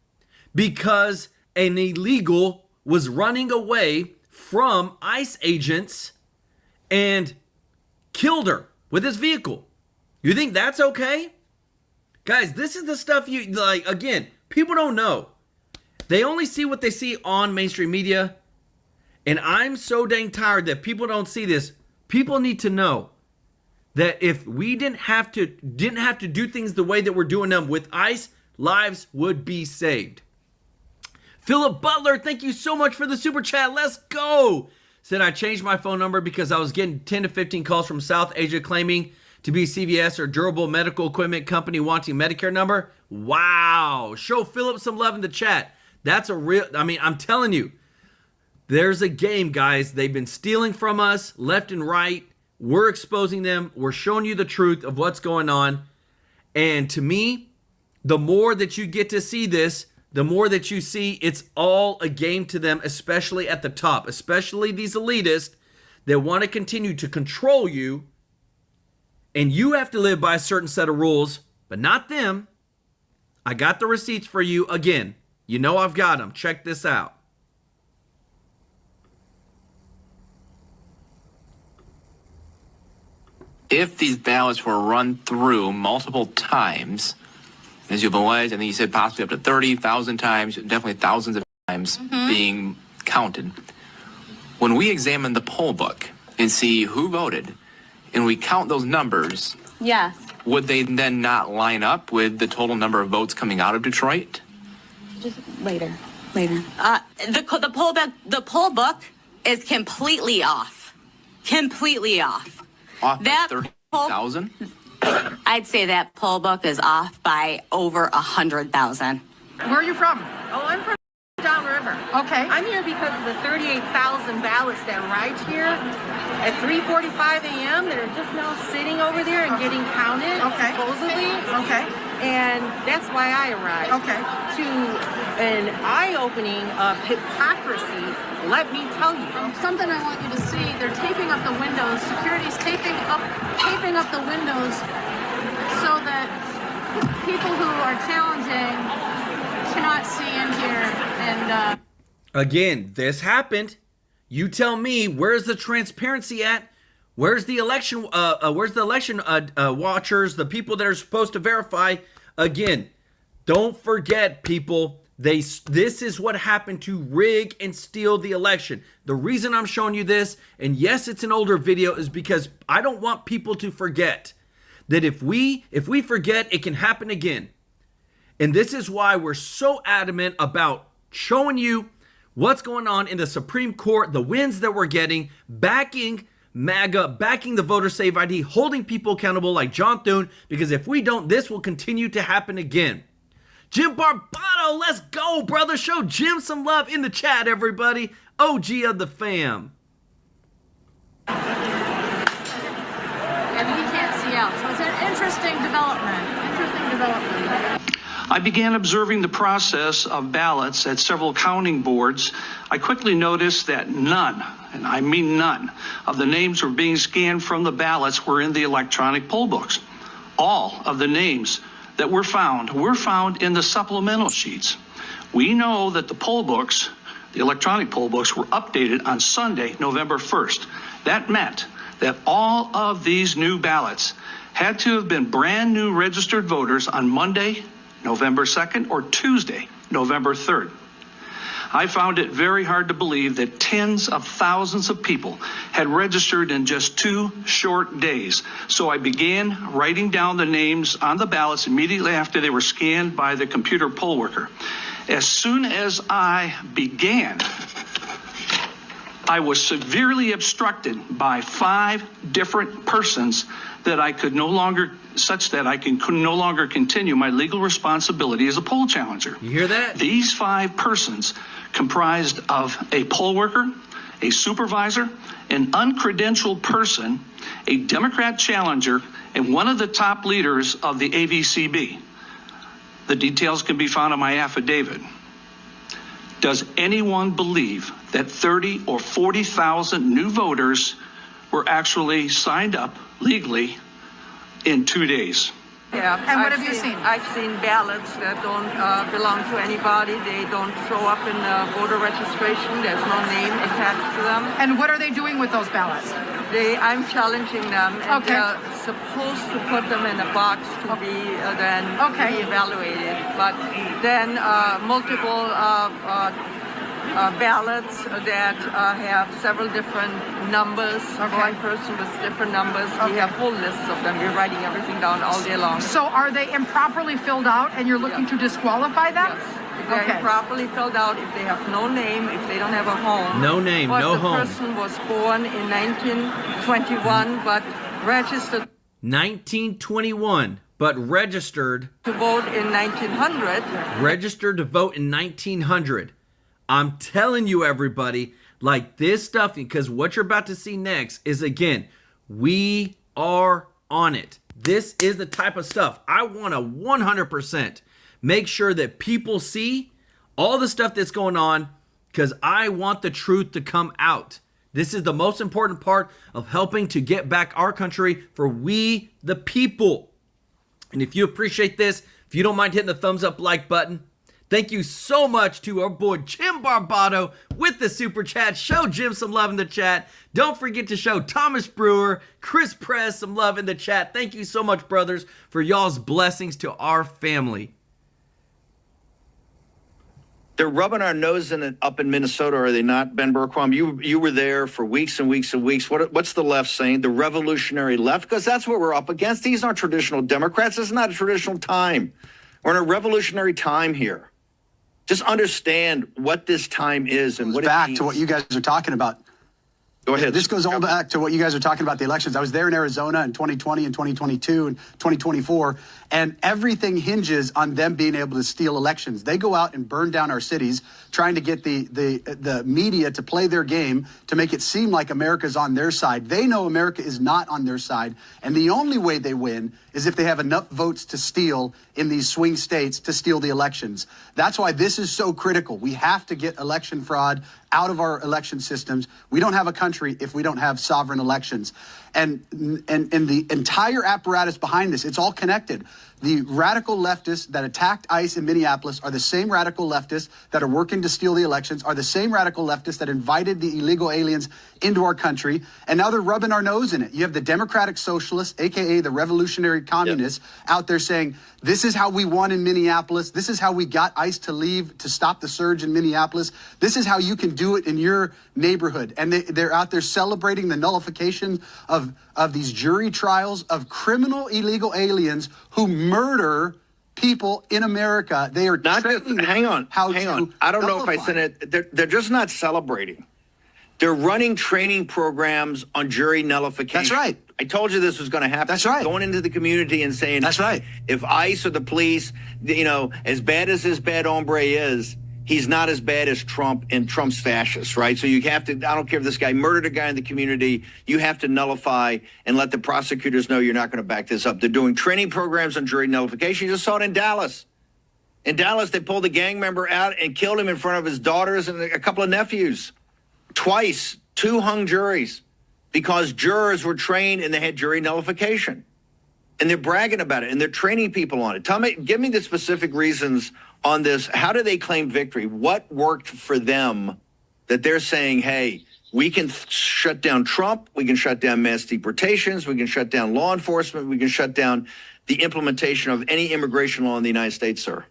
because an illegal was running away from ICE agents and killed her with his vehicle? You think that's okay? Guys, this is the stuff you, like, again, people don't know. They only see what they see on mainstream media. And I'm so dang tired that people don't see this. People need to know that if we didn't have to do things the way that we're doing them with ICE, lives would be saved. Philip Butler, thank you so much for the super chat. Let's go. Said I changed my phone number because I was getting 10 to 15 calls from South Asia claiming to be CVS or durable medical equipment company wanting Medicare number. Wow. Show Philip some love in the chat. That's a real, I mean, I'm telling you, there's a game, guys. They've been stealing from us left and right. We're exposing them. We're showing you the truth of what's going on. And to me, the more that you get to see this, the more that you see it's all a game to them, especially at the top, especially these elitists that want to continue to control you. And you have to live by a certain set of rules, but not them. I got the receipts for you. Again, you know I've got them. Check this out. If these ballots were run through multiple times, as you've alleged, I think you said possibly up to 30,000 times, definitely thousands of times being counted. When we examine the poll book and see who voted, and we count those numbers, Yes. would they then not line up with the total number of votes coming out of Detroit? Just later. The poll book is completely off. Completely off. Off That 30,000? I'd say that poll book is off by over 100,000. Where are you from? Oh, I'm from downriver. Okay. I'm here because of the 38,000 ballots that arrived here at 3:45 a.m. that are just now sitting over there and getting counted, supposedly. Okay. And that's why I arrived. Okay. To an eye-opening of hypocrisy, let me tell you. Something I want you to see, they're taping up the windows. Security's taping up the windows so that people who are challenging cannot see in here. And again, this happened. You tell me, where's the transparency at? Where's the election? Where's the election watchers? The people that are supposed to verify? Again, don't forget, people. This is what happened to rig and steal the election. The reason I'm showing you this, and yes, it's an older video, is because I don't want people to forget that if we forget, it can happen again. And this is why we're so adamant about showing you what's going on in the Supreme Court, the wins that we're getting, backing MAGA, backing the voter save ID, holding people accountable like John Thune, because if we don't, this will continue to happen again. Jim Barbato, let's go, brother. Show Jim some love in the chat, everybody. OG of the fam. and he can't see out. So it's an interesting development. I began observing the process of ballots at several counting boards. I quickly noticed that none, and I mean none, of the names were being scanned from the ballots were in the electronic poll books. All of the names that were found in the supplemental sheets. We know that the poll books, the electronic poll books, were updated on Sunday, November 1st. That meant that all of these new ballots had to have been brand new registered voters on Monday, November 2nd, or Tuesday, November 3rd. I found it very hard to believe that tens of thousands of people had registered in just 2 short days. So I began writing down the names on the ballots immediately after they were scanned by the computer poll worker. As soon as I began, I was severely obstructed by 5 different persons that I could no longer, such that I could no longer continue my legal responsibility as a poll challenger. You hear that? These 5 persons comprised of a poll worker, a supervisor, an uncredentialed person, a Democrat challenger, and one of the top leaders of the AVCB. The details can be found in my affidavit. Does anyone believe that 30 or 40,000 new voters were actually signed up legally in 2 days? Yeah. And what have you seen? I've seen ballots that don't belong to anybody. They don't show up in voter registration. There's no name attached to them. And what are they doing with those ballots? I'm challenging them, and they're supposed to put them in a box to be then evaluated. But then multiple ballots that have several different numbers. One person with different numbers. We have whole lists of them. We're writing everything down all day long. So are they improperly filled out and you're looking to disqualify them? Yes. If they're improperly filled out, if they have no name, if they don't have a home. No name, no home. The person was born in 1921 but registered 1921, but registered to vote in 1900. Registered to vote in 1900. I'm telling you, everybody, like this stuff, because what you're about to see next is, again, we are on it. This is the type of stuff I want to 100% make sure that people see all the stuff that's going on, because I want the truth to come out. This is the most important part of helping to get back our country for we the people. And if you appreciate this, if you don't mind hitting the thumbs up like button, thank you so much to our boy Jim Barbato with the super chat. Show Jim some love in the chat. Don't forget to show Thomas Brewer, Chris Press some love in the chat. Thank you so much, brothers, for y'all's blessings to our family. They're rubbing our nose in it up in Minnesota, are they not, Ben Bergquam? You were there for weeks and weeks and weeks. What's the left saying? The revolutionary left? Because that's what we're up against. These aren't traditional Democrats. This is not a traditional time. We're in a revolutionary time here. Just understand what this time is and what it means. Back to what you guys are talking about. Go ahead. This goes all back to what you guys are talking about, the elections. I was there in Arizona in 2020 and 2022 and 2024, and everything hinges on them being able to steal elections. They go out and burn down our cities, trying to get the media to play their game to make it seem like America's on their side. They know America is not on their side, and the only way they win is if they have enough votes to steal in these swing states to steal the elections. That's why this is so critical. We have to get election fraud out of our election systems. We don't have a country if we don't have sovereign elections. And the entire apparatus behind this, it's all connected. The radical leftists that attacked ICE in Minneapolis are the same radical leftists that are working to steal the elections, are the same radical leftists that invited the illegal aliens into our country, and now they're rubbing our nose in it. You have the democratic socialists, aka the revolutionary communists, out there saying, this is how we won in Minneapolis. This is how we got ICE to leave to stop the surge in Minneapolis. This is how you can do it in your neighborhood. And they're out there celebrating the nullification of these jury trials of criminal illegal aliens who murder people in America. They are not just, hang on. I don't know if I said it. They're just not celebrating. They're running training programs on jury nullification. That's right. I told you this was going to happen. That's right. Going into the community and saying, that's right. If ICE or the police, you know, as bad as this bad hombre is, he's not as bad as Trump and Trump's fascists, right? So you have to, I don't care if this guy murdered a guy in the community, you have to nullify and let the prosecutors know you're not going to back this up. They're doing training programs on jury nullification. You just saw it in Dallas. In Dallas, they pulled a gang member out and killed him in front of his daughters and a couple of nephews. Twice, 2 hung juries because jurors were trained and they had jury nullification. And they're bragging about it and they're training people on it. Give me the specific reasons on this. How do they claim victory? What worked for them that they're saying, hey, we can shut down Trump, we can shut down mass deportations, we can shut down law enforcement, we can shut down the implementation of any immigration law in the United States, sir?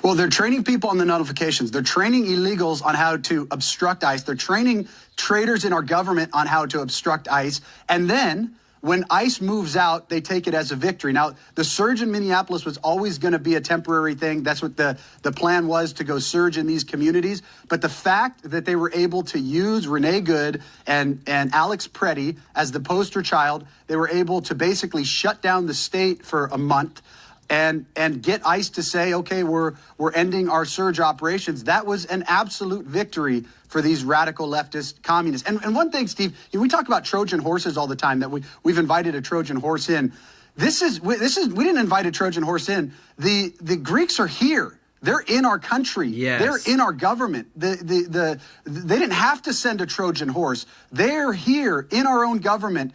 Well, they're training people on the notifications. They're training illegals on how to obstruct ICE. They're training traitors in our government on how to obstruct ICE. And then when ICE moves out, they take it as a victory. Now, the surge in Minneapolis was always going to be a temporary thing. That's what the plan was, to go surge in these communities. But the fact that they were able to use Renee Good and Alex Preddy as the poster child, they were able to basically shut down the state for a month and get ICE to say, okay, we're ending our surge operations. That was an absolute victory for these radical leftist communists. And one thing, Steve, we talk about Trojan horses all the time, that we've invited a Trojan horse in. we didn't invite a Trojan horse in. The Greeks are here. They're in our country. Yes. They're in our government. They didn't have to send a Trojan horse. They're here in our own government,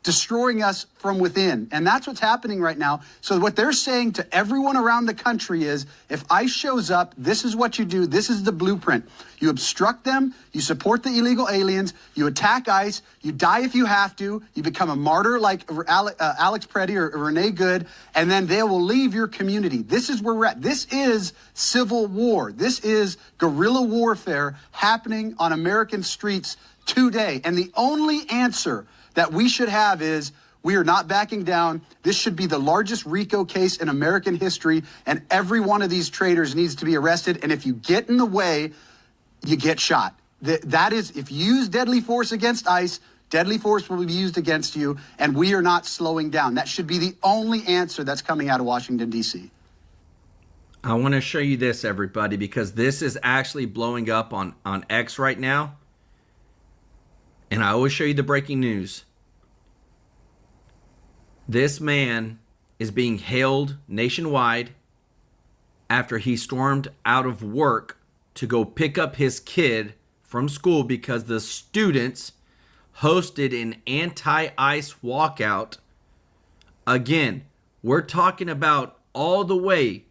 destroying us from within. And that's what's happening right now. So what they're saying to everyone around the country is, if ICE shows up, this is what you do. This is the blueprint. You obstruct them. You support the illegal aliens. You attack ICE. You die if you have to. You become a martyr like Alex Preddy or Renee Good, and then they will leave your community. This is where we're at. This is civil war. This is guerrilla warfare happening on American streets today. And the only answer that we should have is, we are not backing down. This should be the largest RICO case in American history, and every one of these traitors needs to be arrested. And if you get in the way, you get shot. That is, if you use deadly force against ICE, deadly force will be used against you, and we are not slowing down. That should be the only answer that's coming out of Washington, D.C. I want to show you this, everybody, because this is actually blowing up on X right now. And I always show you the breaking news. This man is being hailed nationwide after he stormed out of work to go pick up his kid from school because the students hosted an anti-ICE walkout. Again, we're talking about all the way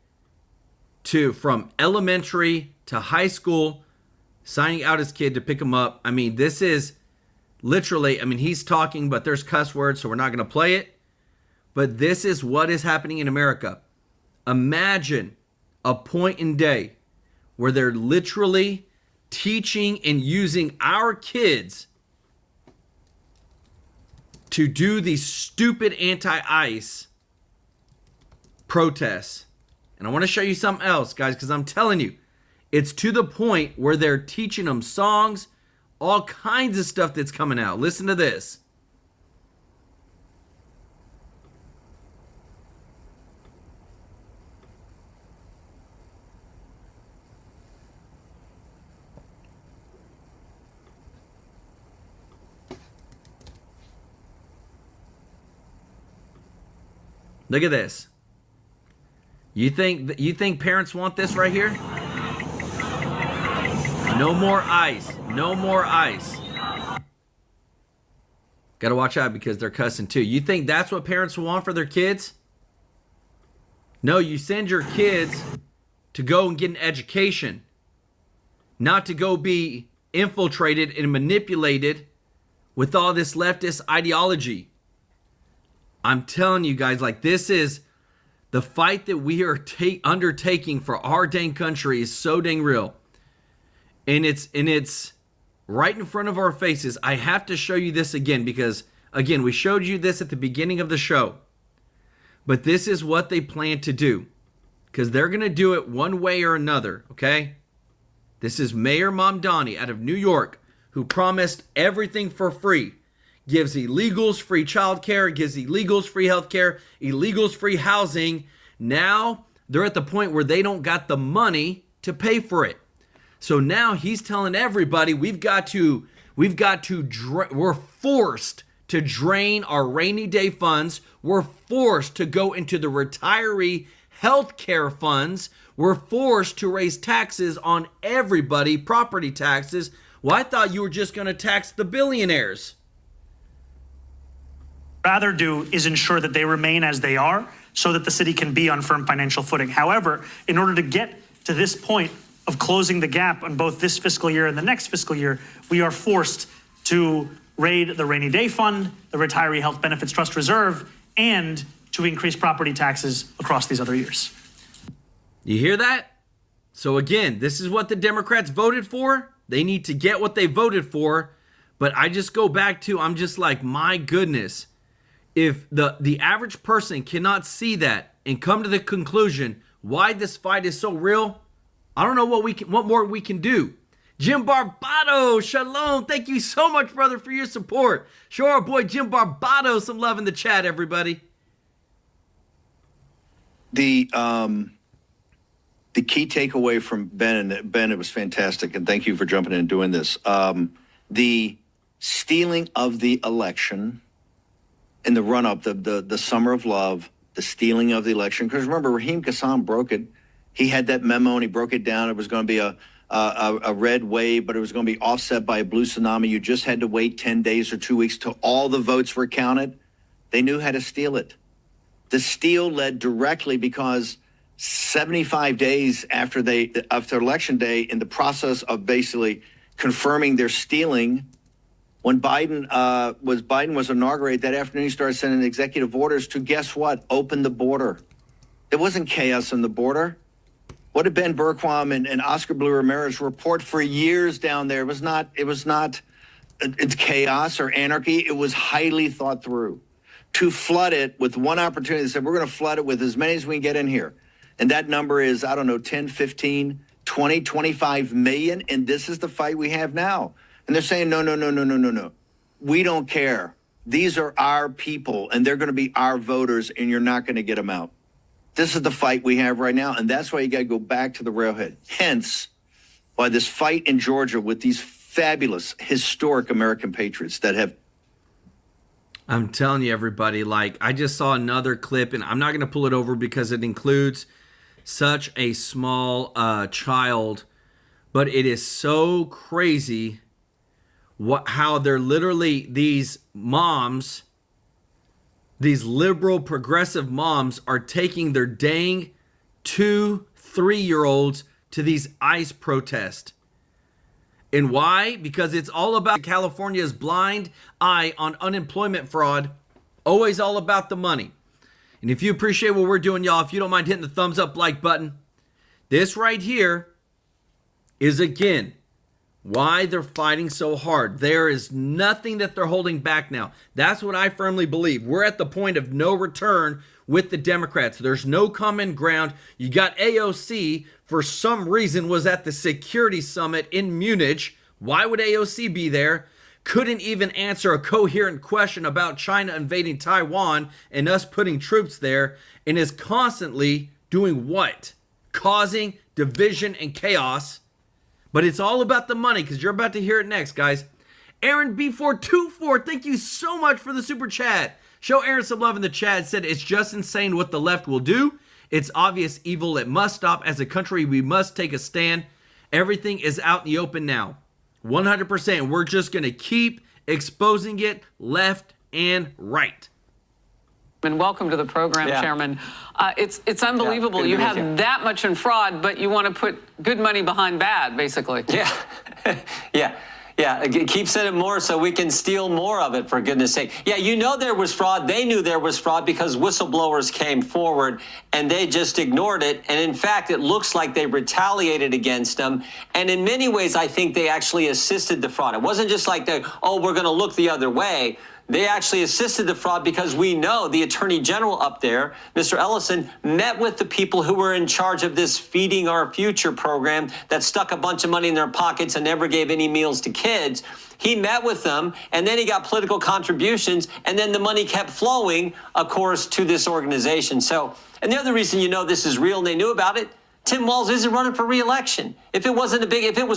to from elementary to high school, signing out his kid to pick him up. I mean, this is literally, I mean, he's talking, but there's cuss words, so we're not going to play it. But this is what is happening in America. Imagine a point in day where they're literally teaching and using our kids to do these stupid anti-ICE protests. And I want to show you something else, guys, because I'm telling you, it's to the point where they're teaching them songs, all kinds of stuff that's coming out. Listen to this. Look at this. You think parents want this right here? No more ICE. No more ICE. Gotta watch out because they're cussing too. You think that's what parents want for their kids? No, you send your kids to go and get an education, not to go be infiltrated and manipulated with all this leftist ideology. I'm telling you guys, like, this is the fight that we are undertaking for our dang country is so dang real. And it's right in front of our faces. I have to show you this again because, again, we showed you this at the beginning of the show. But this is what they plan to do because they're going to do it one way or another, okay? This is Mayor Mamdani out of New York who promised everything for free. Gives illegals free childcare, gives illegals free healthcare, illegals free housing. Now they're at the point where they don't got the money to pay for it. So now he's telling everybody we're forced to drain our rainy day funds. We're forced to go into the retiree healthcare funds. We're forced to raise taxes on everybody, property taxes. Well, I thought you were just going to tax the billionaires. Rather do is ensure that they remain as they are so that the city can be on firm financial footing. However, in order to get to this point of closing the gap on both this fiscal year and the next fiscal year, we are forced to raid the rainy day fund, the retiree health benefits trust reserve, and to increase property taxes across these other years. You hear that? So again, this is what the Democrats voted for. They need to get what they voted for. But I just go back to, I'm just like, my goodness. If the average person cannot see that and come to the conclusion why this fight is so real, I don't know what more we can do. Jim Barbato, shalom. Thank you so much, brother, for your support. Show our boy Jim Barbato some love in the chat, everybody. The key takeaway from Ben, it was fantastic, and thank you for jumping in and doing this. The stealing of the election in the run-up, the summer of love, the stealing of the election. Because remember, Raheem Kassam broke it. He had that memo and he broke it down. It was going to be a red wave, but it was going to be offset by a blue tsunami. You just had to wait 10 days or 2 weeks till all the votes were counted. They knew how to steal it. The steal led directly because 75 days after Election Day, in the process of basically confirming their stealing, when Biden was inaugurated that afternoon, he started sending executive orders to, guess what, open the border. There wasn't chaos on the border. What did Ben Bergquam and Oscar Blue Ramirez report for years down there? It was not chaos or anarchy. It was highly thought through. To flood it with one opportunity, they said, we're going to flood it with as many as we can get in here. And that number is, I don't know, 10, 15, 20, 25 million. And this is the fight we have now. And they're saying, no. We don't care. These are our people, and they're going to be our voters, and you're not going to get them out. This is the fight we have right now, and that's why you got to go back to the railhead. Hence, why this fight in Georgia with these fabulous, historic American patriots that have. I'm telling you, everybody, like, I just saw another clip, and I'm not going to pull it over because it includes such a small child, but it is so crazy how they're literally, these moms, these liberal progressive moms are taking their dang 2-3-year-olds to these ICE protests. And why? Because it's all about California's blind eye on unemployment fraud. Always all about the money. And if you appreciate what we're doing, y'all, if you don't mind hitting the thumbs up like button, this right here is, again, why they're fighting so hard. There is nothing that they're holding back now. That's what I firmly believe. We're at the point of no return with the Democrats. There's no common ground. You got AOC, for some reason, was at the security summit in Munich. Why would AOC be there? Couldn't even answer a coherent question about China invading Taiwan and us putting troops there, and is constantly doing what? Causing division and chaos. But it's all about the money, because you're about to hear it next, guys. Aaron B424, thank you so much for the super chat. Show Aaron some love in the chat. Said, it's just insane what the left will do. It's obvious evil. It must stop. As a country, we must take a stand. Everything is out in the open now. 100%. We're just going to keep exposing it left and right. And welcome to the program, Chairman. It's unbelievable. You have that much in fraud, but you want to put good money behind bad, basically. Yeah, keep sending more so we can steal more of it, for goodness sake. Yeah, you know there was fraud. They knew there was fraud because whistleblowers came forward and they just ignored it. And in fact, it looks like they retaliated against them. And in many ways, I think they actually assisted the fraud. It wasn't just like, we're going to look the other way. They actually assisted the fraud because we know the Attorney General up there, Mr. Ellison, met with the people who were in charge of this Feeding Our Future program that stuck a bunch of money in their pockets and never gave any meals to kids. He met with them, and then he got political contributions, and then the money kept flowing, of course, to this organization. So, and the other reason you know this is real and they knew about it, Tim Walz isn't running for re-election. If it was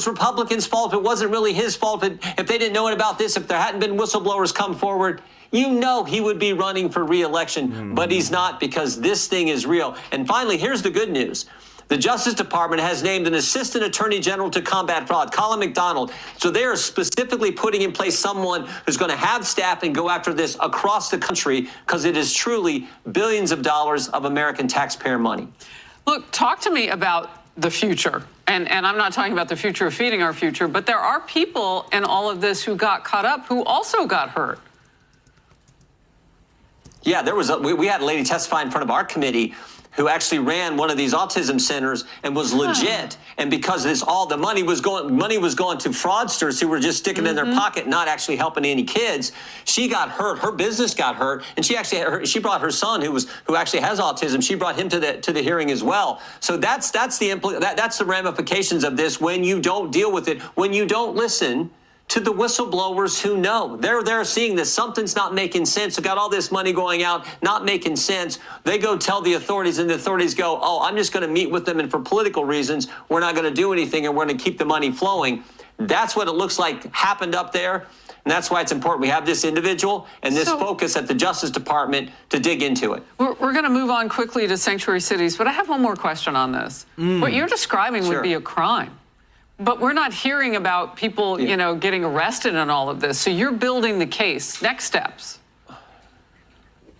Republicans' fault, if it wasn't really his fault, if they didn't know about this, if there hadn't been whistleblowers come forward, you know he would be running for re-election, but he's not, because this thing is real. And finally, here's the good news. The Justice Department has named an assistant attorney general to combat fraud, Colin McDonald. So they are specifically putting in place someone who's going to have staff and go after this across the country, because it is truly billions of dollars of American taxpayer money. Look, talk to me about the future. And I'm not talking about the future of Feeding Our Future, but there are people in all of this who got caught up who also got hurt. Yeah, we had a lady testify in front of our committee who actually ran one of these autism centers and was legit. And because this, all the money was going to fraudsters who were just sticking it in their pocket, not actually helping any kids. She got hurt. Her business got hurt, and she brought her son, who actually has autism. She brought him to the hearing as well. So that's the ramifications of this when you don't deal with it, when you don't listen to the whistleblowers who know. They're seeing this. Something's not making sense. They've got all this money going out, not making sense. They go tell the authorities, and the authorities go, I'm just going to meet with them, and for political reasons, we're not going to do anything, and we're going to keep the money flowing. That's what it looks like happened up there. And that's why it's important we have this individual and this focus at the Justice Department to dig into it. We're going to move on quickly to sanctuary cities, but I have one more question on this. What you're describing would be a crime. But we're not hearing about people, you know, getting arrested in all of this. So you're building the case. Next steps.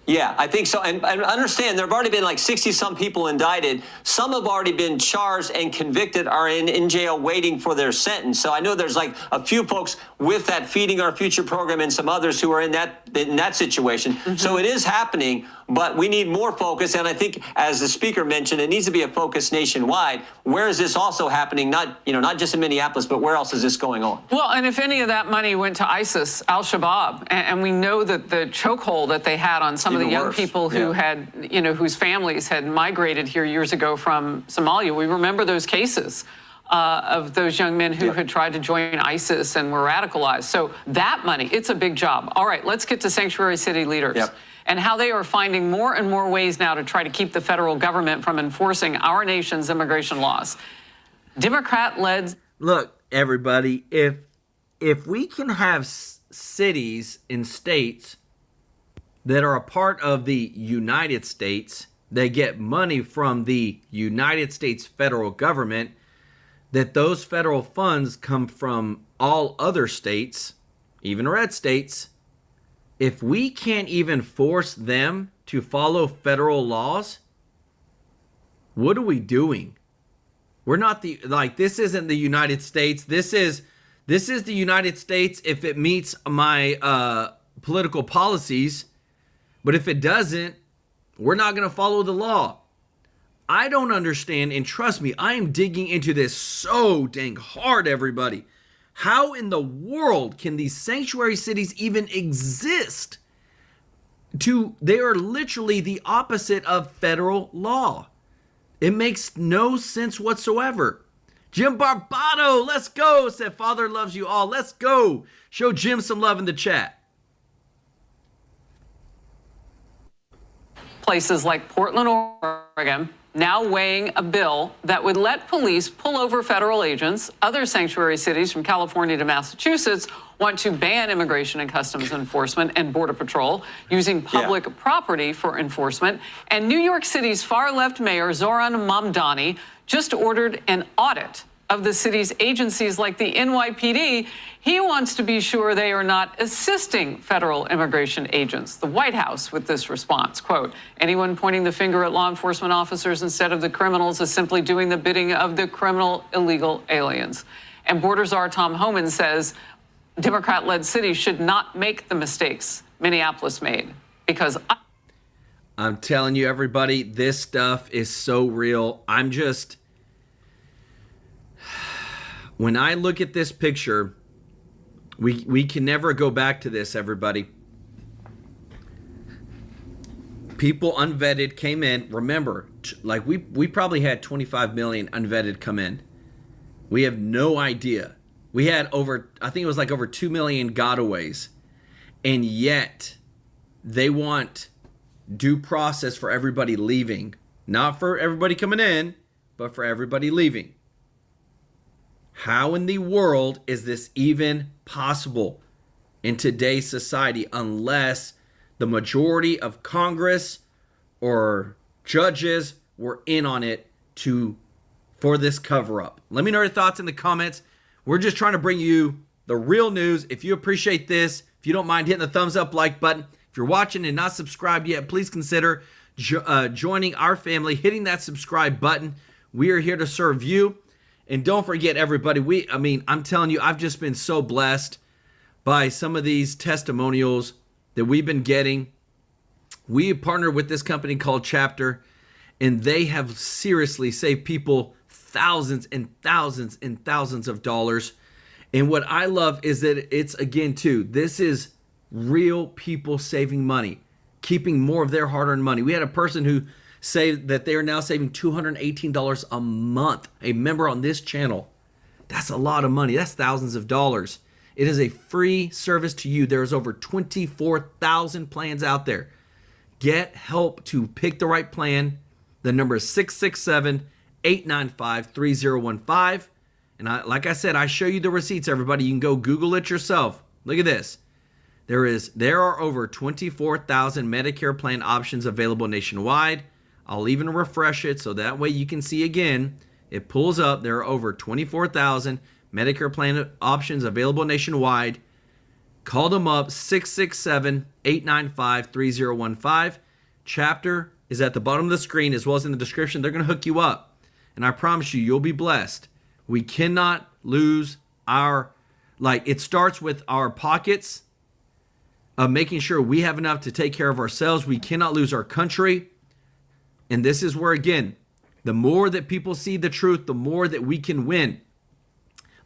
Yeah, I think so. And understand, there have already been like 60-some people indicted. Some have already been charged and convicted, are in jail waiting for their sentence. So I know there's like a few folks with that Feeding Our Future program and some others who are in that situation. So it is happening, but we need more focus. And I think, as the speaker mentioned, it needs to be a focus nationwide. Where is this also happening? Not just in Minneapolis, but where else is this going on? Well, and if any of that money went to ISIS, Al-Shabaab, and we know that the chokehold that they had on some of the young people who had, whose families had migrated here years ago from Somalia. We remember those cases of those young men who had tried to join ISIS and were radicalized. So that money, it's a big job. All right, let's get to sanctuary city leaders and how they are finding more and more ways now to try to keep the federal government from enforcing our nation's immigration laws. Democrat-led. Look, everybody, if we can have cities and states that are a part of the United States, they get money from the United States federal government, that those federal funds come from all other states, even red states. If we can't even force them to follow federal laws, what are we doing? We're not this isn't the United States. This is the United States if it meets my political policies. But if it doesn't, we're not going to follow the law. I don't understand, and trust me, I am digging into this so dang hard, everybody. How in the world can these sanctuary cities even exist? They are literally the opposite of federal law. It makes no sense whatsoever. Jim Barbato, let's go, said Father loves you all. Let's go. Show Jim some love in the chat. Places like Portland, Oregon, now weighing a bill that would let police pull over federal agents. Other sanctuary cities from California to Massachusetts want to ban Immigration and Customs Enforcement and Border Patrol using public property for enforcement. And New York City's far-left mayor, Zoran Mamdani, just ordered an audit of the city's agencies like the NYPD. He wants to be sure they are not assisting federal immigration agents. The White House with this response, quote, anyone pointing the finger at law enforcement officers instead of the criminals is simply doing the bidding of the criminal illegal aliens. And Border Czar Tom Homan says Democrat-led cities should not make the mistakes Minneapolis made because I'm telling you, everybody, this stuff is so real. When I look at this picture, we can never go back to this, everybody. People unvetted came in. Remember, like we probably had 25 million unvetted come in. We have no idea. We had I think it was like over 2 million gotaways. And yet they want due process for everybody leaving. Not for everybody coming in, but for everybody leaving. How in the world is this even possible in today's society unless the majority of Congress or judges were in on it for this cover-up? Let me know your thoughts in the comments. We're just trying to bring you the real news. If you appreciate this, if you don't mind hitting the thumbs up like button, if you're watching and not subscribed yet, please consider joining our family, hitting that subscribe button. We are here to serve you. And don't forget, everybody, I'm telling you, I've just been so blessed by some of these testimonials that we've been getting. We partnered with this company called Chapter, and they have seriously saved people thousands and thousands and thousands of dollars. And what I love is that it's, again, too, this is real people saving money, keeping more of their hard-earned money. We had a person who say that they are now saving $218 a month. A member on this channel. That's a lot of money. That's thousands of dollars. It is a free service to you. There's over 24,000 plans out there. Get help to pick the right plan. The number is 667-895-3015. And like I said, I show you the receipts, everybody. You can go Google it yourself. Look at this. There are over 24,000 Medicare plan options available nationwide. I'll even refresh it so that way you can see again. It pulls up. There are over 24,000 Medicare plan options available nationwide. Call them up, 667-895-3015. Chapter is at the bottom of the screen as well as in the description. They're going to hook you up. And I promise you, you'll be blessed. We cannot lose it starts with our pockets of making sure we have enough to take care of ourselves. We cannot lose our country. And this is where, again, the more that people see the truth, the more that we can win.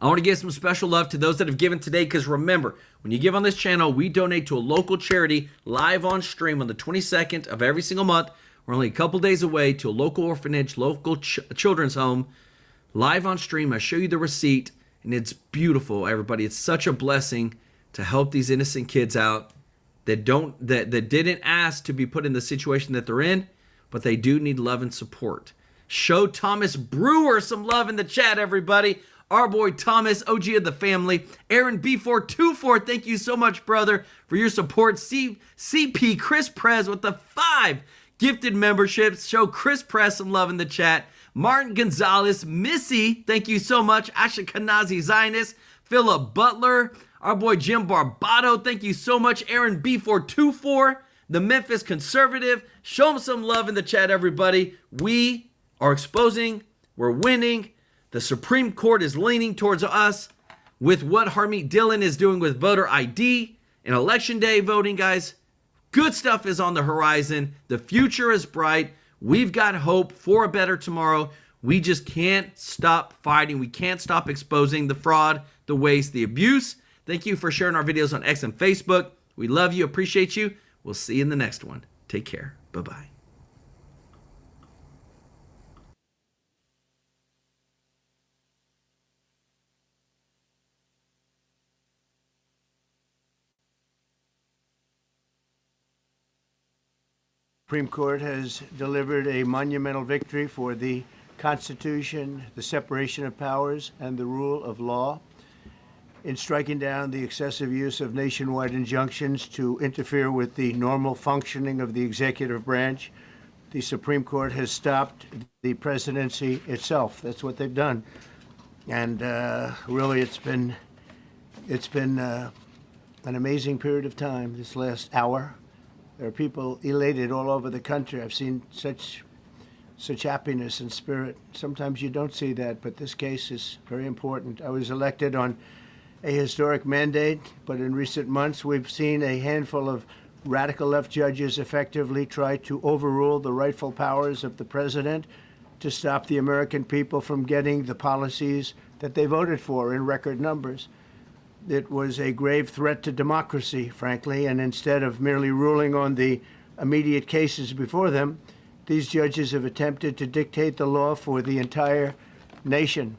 I want to give some special love to those that have given today, because remember, when you give on this channel, we donate to a local charity live on stream on the 22nd of every single month. We're only a couple days away to a local orphanage, local children's home, live on stream. I show you the receipt, and it's beautiful, everybody. It's such a blessing to help these innocent kids out that didn't ask to be put in the situation that they're in, but they do need love and support. Show Thomas Brewer some love in the chat, everybody. Our boy Thomas, OG of the family. Aaron B424, thank you so much, brother, for your support. CP Chris Prez with the 5 gifted memberships. Show Chris Prez some love in the chat. Martin Gonzalez, Missy, thank you so much. Asha Kanazi Zionist, Philip Butler, our boy Jim Barbato, thank you so much. Aaron B424, the Memphis Conservative. Show him some love in the chat, everybody. We are exposing, we're winning. The Supreme Court is leaning towards us with what Harmeet Dillon is doing with voter ID and election day voting, guys. Good stuff is on the horizon. The future is bright. We've got hope for a better tomorrow. We just can't stop fighting. We can't stop exposing the fraud, the waste, the abuse. Thank you for sharing our videos on X and Facebook. We love you, appreciate you. We'll see you in the next one. Take care. Bye-bye. Supreme Court has delivered a monumental victory for the Constitution, the separation of powers, and the rule of law in striking down the excessive use of nationwide injunctions to interfere with the normal functioning of the executive branch. The Supreme Court has stopped the presidency itself. That's what they've done. And really, it's been an amazing period of time this last hour. There are people elated all over the country. I've seen such happiness and spirit. Sometimes you don't see that, but this case is very important. I was elected on a historic mandate, but in recent months we've seen a handful of radical left judges effectively try to overrule the rightful powers of the president to stop the American people from getting the policies that they voted for in record numbers. It was a grave threat to democracy, frankly, and instead of merely ruling on the immediate cases before them, these judges have attempted to dictate the law for the entire nation.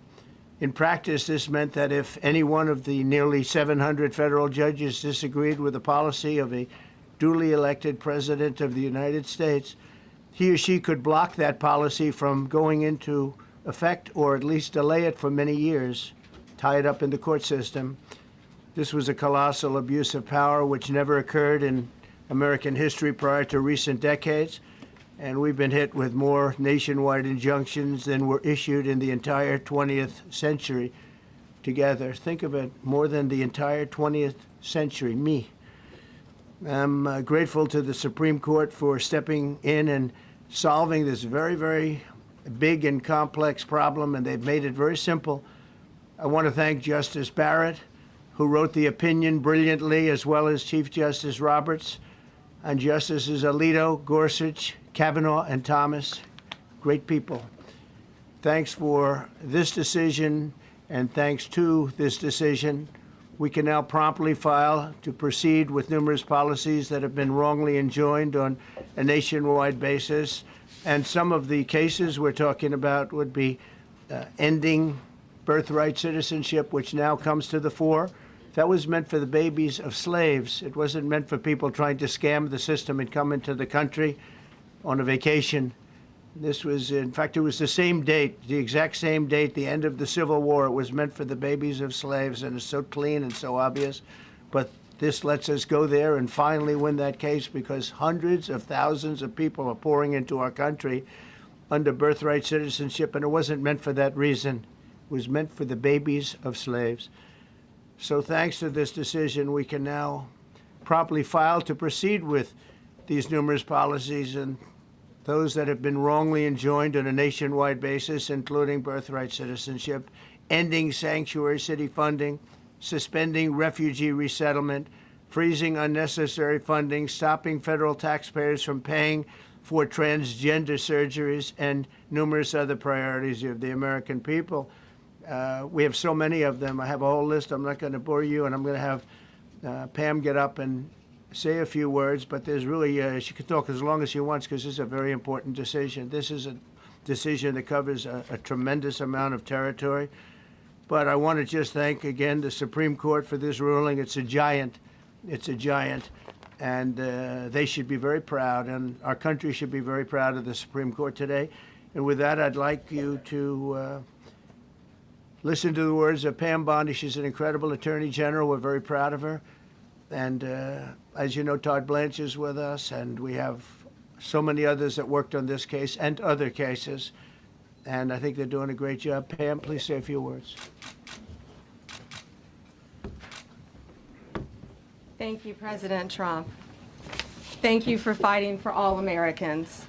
In practice, this meant that if any one of the nearly 700 federal judges disagreed with the policy of a duly elected president of the United States, he or she could block that policy from going into effect or at least delay it for many years, tie it up in the court system. This was a colossal abuse of power which never occurred in American history prior to recent decades, and we've been hit with more nationwide injunctions than were issued in the entire 20th century together. Think of it, more than the entire 20th century, me. I'm grateful to the Supreme Court for stepping in and solving this very, very big and complex problem, and they've made it very simple. I want to thank Justice Barrett, who wrote the opinion brilliantly, as well as Chief Justice Roberts, and Justices Alito, Gorsuch, Kavanaugh, and Thomas. Great people. Thanks for this decision, and thanks to this decision, we can now promptly file to proceed with numerous policies that have been wrongly enjoined on a nationwide basis. And some of the cases we're talking about would be ending birthright citizenship, which now comes to the fore. That was meant for the babies of slaves. It wasn't meant for people trying to scam the system and come into the country on a vacation. This was, in fact, it was the same date, the exact same date, the end of the Civil War. It was meant for the babies of slaves, and it's so clean and so obvious. But this lets us go there and finally win that case, because hundreds of thousands of people are pouring into our country under birthright citizenship, and it wasn't meant for that reason. It was meant for the babies of slaves. So thanks to this decision, we can now promptly file to proceed with these numerous policies and those that have been wrongly enjoined on a nationwide basis, including birthright citizenship, ending sanctuary city funding, suspending refugee resettlement, freezing unnecessary funding, stopping federal taxpayers from paying for transgender surgeries, and numerous other priorities of the American people. We have so many of them. I have a whole list. I'm not going to bore you, and I'm going to have Pam get up and say a few words, but there's really, she can talk as long as she wants, because this is a very important decision. This is a decision that covers a tremendous amount of territory. But I want to just thank again the Supreme Court for this ruling. It's a giant. It's a giant. And they should be very proud, and our country should be very proud of the Supreme Court today. And with that, I'd like you to listen to the words of Pam Bondi. She's an incredible Attorney General. We're very proud of her. And as you know, Todd Blanche is with us, and we have so many others that worked on this case and other cases. And I think they're doing a great job. Pam, please say a few words. Thank you, President Trump. Thank you for fighting for all Americans.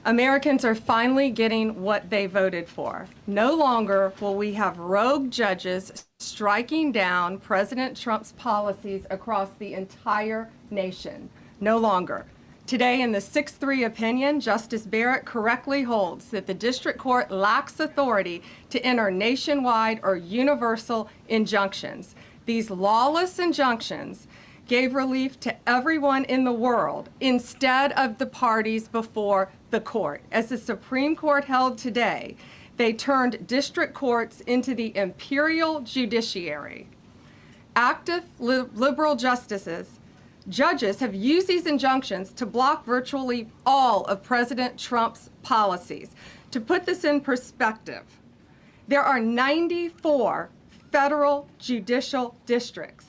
Americans are finally getting what they voted for. No longer will we have rogue judges striking down President Trump's policies across the entire nation. No longer. Today, in the 6-3 opinion, Justice Barrett correctly holds that the district court lacks authority to enter nationwide or universal injunctions. These lawless injunctions gave relief to everyone in the world instead of the parties before the court. As the Supreme Court held today, they turned district courts into the imperial judiciary. Active liberal judges have used these injunctions to block virtually all of President Trump's policies. To put this in perspective, there are 94 federal judicial districts.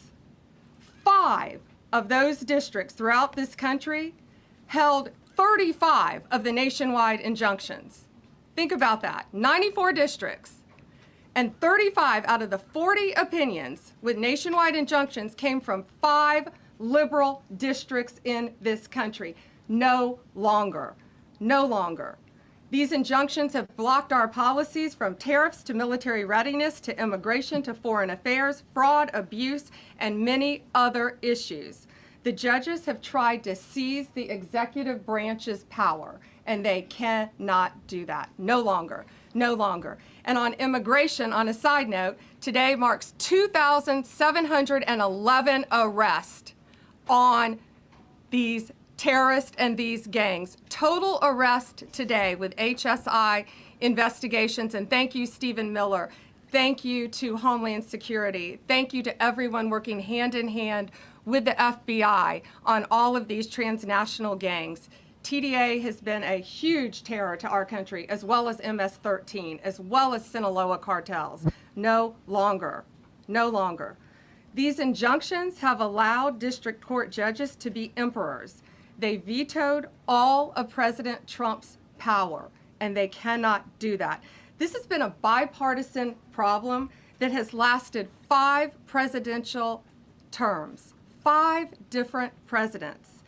5 of those districts throughout this country held 35 of the nationwide injunctions. Think about that. 94 districts, and 35 out of the 40 opinions with nationwide injunctions came from 5 liberal districts in this country. No longer. No longer. These injunctions have blocked our policies, from tariffs to military readiness to immigration to foreign affairs, fraud, abuse, and many other issues. The judges have tried to seize the executive branch's power, and they cannot do that. No longer. No longer. And on immigration, on a side note, today marks 2,711 arrests on these terrorists and these gangs. Total arrest today with HSI investigations. And thank you, Stephen Miller. Thank you to Homeland Security. Thank you to everyone working hand in hand with the FBI on all of these transnational gangs. TDA has been a huge terror to our country, as well as MS-13, as well as Sinaloa cartels. No longer. No longer. These injunctions have allowed district court judges to be emperors. They vetoed all of President Trump's power, and they cannot do that. This has been a bipartisan problem that has lasted 5 presidential terms, 5 different presidents,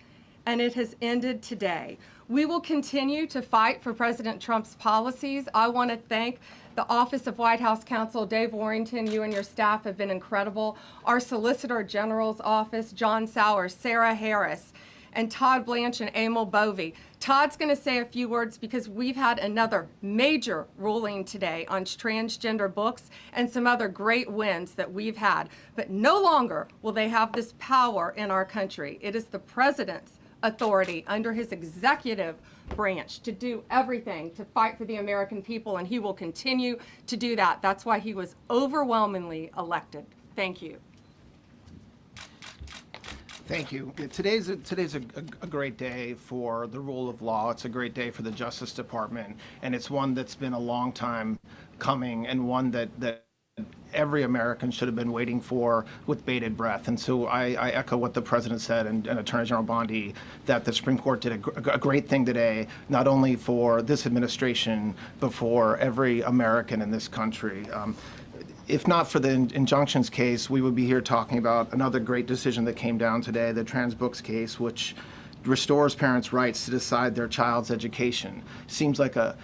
and it has ended today. We will continue to fight for President Trump's policies. I want to thank the Office of White House Counsel, Dave Warrington. You and your staff have been incredible. Our Solicitor General's office, John Sowers, Sarah Harris, and Todd Blanche and Emil Bovey. Todd's going to say a few words because we've had another major ruling today on transgender books and some other great wins that we've had. But no longer will they have this power in our country. It is the president's authority under his executive branch to do everything to fight for the American people, and he will continue to do that. That's why he was overwhelmingly elected. Thank you. Thank you. Today's a great day for the rule of law. It's a great day for the Justice Department, and it's one that's been a long time coming, and one that every American should have been waiting for with bated breath. And so I echo what the President said and Attorney General Bondi, that the Supreme Court did a great thing today, not only for this administration, but for every American in this country. If not for the injunctions case, we would be here talking about another great decision that came down today, the trans books case, which restores parents' rights to decide their child's education. Seems like a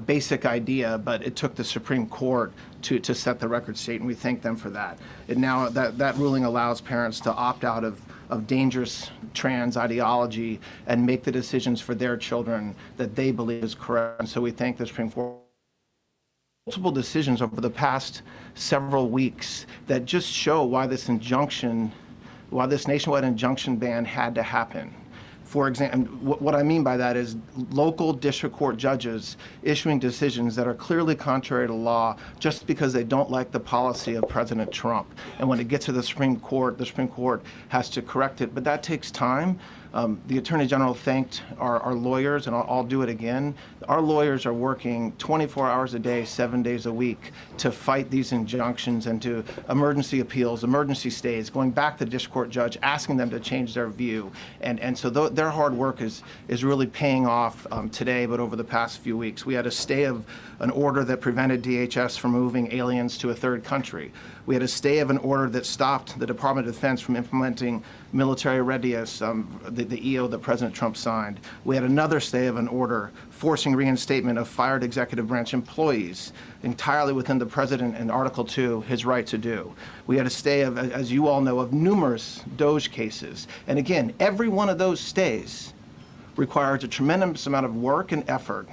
basic idea, but it took the Supreme Court to set the record straight, and we thank them for that. And now that ruling allows parents to opt out of dangerous trans ideology and make the decisions for their children that they believe is correct. And so we thank the Supreme Court. Multiple decisions over the past several weeks that just show why this nationwide injunction ban had to happen. For example, what I mean by that is local district court judges issuing decisions that are clearly contrary to law just because they don't like the policy of President Trump. And when it gets to the Supreme Court has to correct it. But that takes time. The Attorney General thanked our lawyers, and I'll do it again. Our lawyers are working 24 hours a day, 7 days a week to fight these injunctions and to emergency appeals, emergency stays, going back to the district court judge, asking them to change their view. And so their hard work is really paying off today, but over the past few weeks. We had a stay of an order that prevented DHS from moving aliens to a third country. We had a stay of an order that stopped the Department of Defense from implementing military readiness, the EO that President Trump signed. We had another stay of an order forcing reinstatement of fired executive branch employees, entirely within the President in Article 2, his right to do. We had a stay of, as you all know, of numerous DOJ cases. And again, every one of those stays requires a tremendous amount of work and effort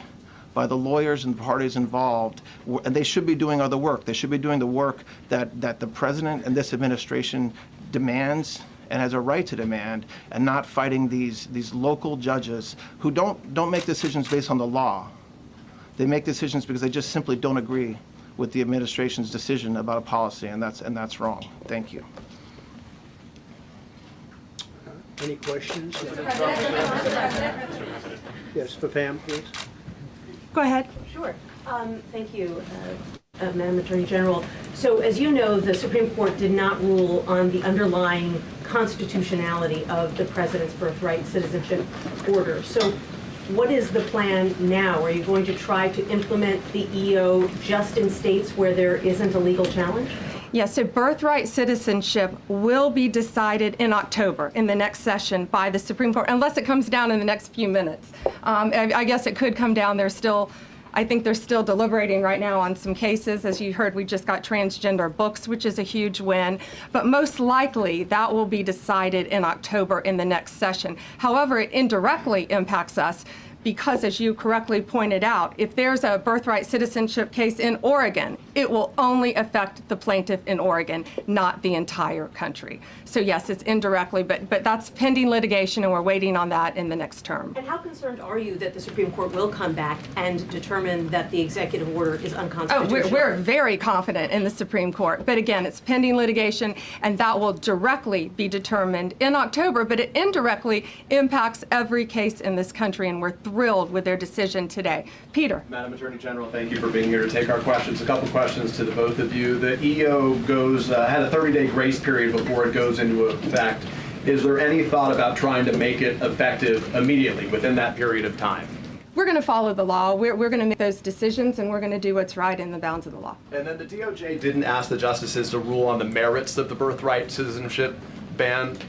by the lawyers and the parties involved, and they should be doing other work. They should be doing the work that the President and this administration demands and has a right to demand, and not fighting these local judges who don't make decisions based on the law. They make decisions because they just simply don't agree with the administration's decision about a policy, and that's wrong. Thank you. Any questions? Yes, for Pam, please. Go ahead. Sure. Thank you, Madam Attorney General. So as you know, the Supreme Court did not rule on the underlying constitutionality of the President's birthright citizenship order. So what is the plan now? Are you going to try to implement the EO just in states where there isn't a legal challenge? Yes, so birthright citizenship will be decided in October in the next session by the Supreme Court, unless it comes down in the next few minutes. I guess it could come down. I think they're still deliberating right now on some cases. As you heard, we just got transgender books, which is a huge win. But most likely, that will be decided in October in the next session. However, it indirectly impacts us because, as you correctly pointed out, if there's a birthright citizenship case in Oregon, it will only affect the plaintiff in Oregon, not the entire country. So yes, it's indirectly, but that's pending litigation, and we're waiting on that in the next term. And how concerned are you that the Supreme Court will come back and determine that the executive order is unconstitutional? Oh, we're very confident in the Supreme Court. But again, it's pending litigation, and that will directly be determined in October, but it indirectly impacts every case in this country, and we're thrilled with their decision today. Peter. Madam Attorney General, thank you for being here to take our questions. A couple questions to the both of you. The EO had a 30-day grace period before it goes into effect. Is there any thought about trying to make it effective immediately within that period of time? We're going to follow the law. We're going to make those decisions, and we're going to do what's right in the bounds of the law. And then the DOJ didn't ask the justices to rule on the merits of the birthright citizenship ban.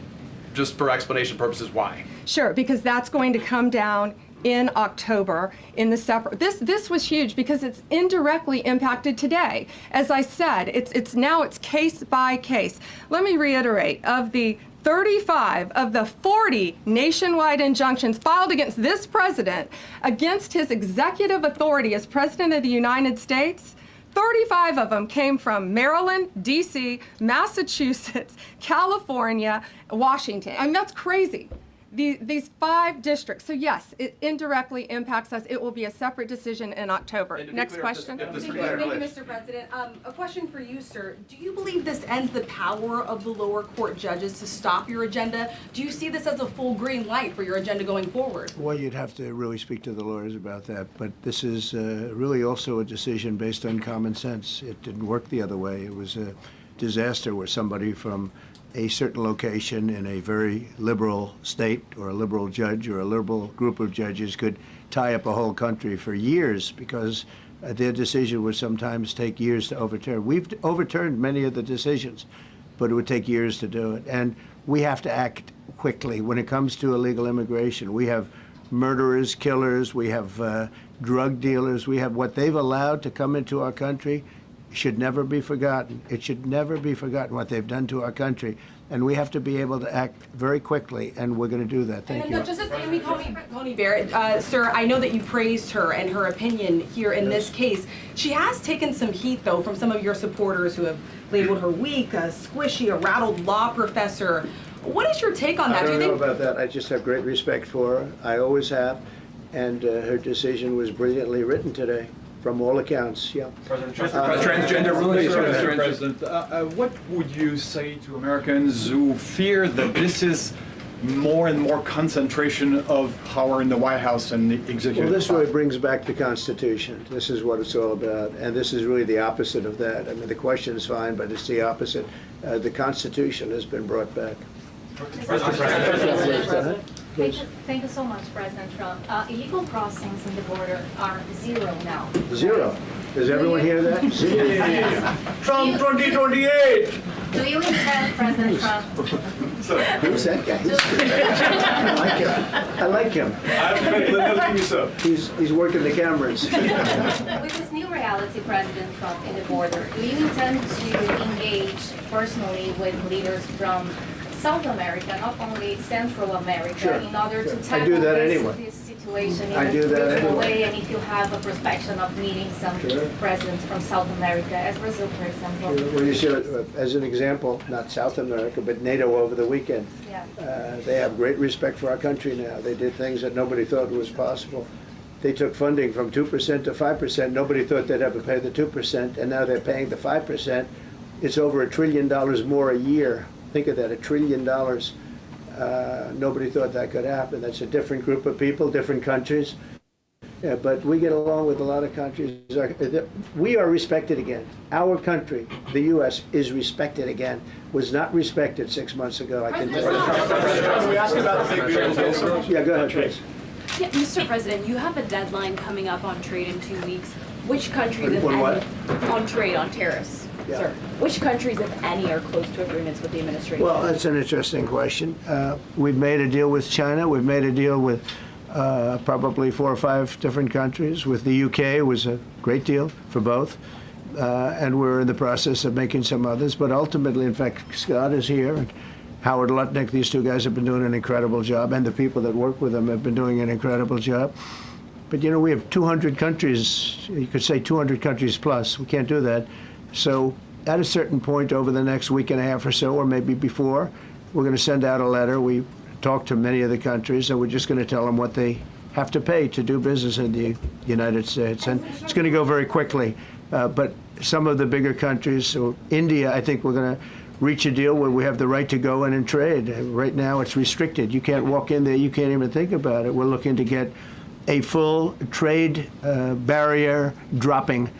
Just for explanation purposes, why? Sure, because that's going to come down in October in the separate. This was huge because it's indirectly impacted today. As I said, it's case by case. Let me reiterate, of the 35 of the 40 nationwide injunctions filed against this president, against his executive authority as President of the United States, 35 of them came from Maryland, D.C., Massachusetts, California, Washington. I mean, that's crazy. These 5 districts. So yes, it indirectly impacts us. It will be a separate decision in October. Next question. Thank you, Mr. President. A question for you, sir. Do you believe this ends the power of the lower court judges to stop your agenda? Do you see this as a full green light for your agenda going forward? Well, you'd have to really speak to the lawyers about that. But this is really also a decision based on common sense. It didn't work the other way. It was a disaster where somebody from a certain location in a very liberal state or a liberal judge or a liberal group of judges could tie up a whole country for years because their decision would sometimes take years to overturn. We've overturned many of the decisions, but it would take years to do it. And we have to act quickly when it comes to illegal immigration. We have murderers, killers, we have drug dealers, we have what they've allowed to come into our country. Should never be forgotten. It should never be forgotten what they've done to our country. And we have to be able to act very quickly, and we're going to do that. Thank you. Just as Amy Coney Barrett, sir, I know that you praised her and her opinion here in this case. She has taken some heat, though, from some of your supporters who have labeled her weak, a squishy, a rattled law professor. What is your take on that? I don't know about that. I just have great respect for her. I always have. And her decision was brilliantly written today. From all accounts, yeah. Transgender release, Mr. President. What would you say to Americans who fear that this is more and more concentration of power in the White House and the executive? Well, this really brings back the Constitution. This is what it's all about, and this is really the opposite of that. I mean, the question is fine, but it's the opposite. The Constitution has been brought back. Thank you so much, President Trump. Illegal crossings in the border are 0 now. 0. Does everyone hear that? 0. Trump 2028! Do you intend, President Trump? Who's that guy? I like him. He's working the cameras. With this new reality, President Trump, in the border, do you intend to engage personally with leaders from South America, not only Central America, in order to tackle this situation in a different way, and if you have a prospection of meeting some presidents from South America, as Brazil, for example? Well, you see, as an example, not South America, but NATO over the weekend. They have great respect for our country now. They did things that nobody thought was possible. They took funding from 2% to 5%. Nobody thought they'd ever pay the 2%, and now they're paying the 5%. It's over $1 trillion more a year. Think of that, $1 trillion. Nobody thought that could happen. That's a different group of people, different countries. Yeah, but we get along with a lot of countries. We are respected again. Our country, the U.S., is respected again. Was not respected 6 months ago, I can tell you. Can we ask about the big beautiful? Yeah, go ahead, please. Yeah, Mr. President, you have a deadline coming up on trade in 2 weeks. Which countries, if On what? any, on trade, on tariffs, sir? Which countries, if any, are close to agreements with the administration? Well, that's an interesting question. We've made a deal with China. We've made a deal with probably 4 or 5 different countries. With the UK, it was a great deal for both. And we're in the process of making some others. But ultimately, in fact, Scott is here. And Howard Lutnick, these 2 guys have been doing an incredible job. And the people that work with them have been doing an incredible job. But, you know, we have 200 countries. You could say 200 countries plus. We can't do that. So at a certain point over the next week and a half or so, or maybe before, we're going to send out a letter. We talked to many of the countries, and we're just going to tell them what they have to pay to do business in the United States. And it's going to go very quickly. But some of the bigger countries, so India, I think we're going to reach a deal where we have the right to go in and trade. Right now it's restricted. You can't walk in there. You can't even think about it. We're looking to get a full trade barrier dropping,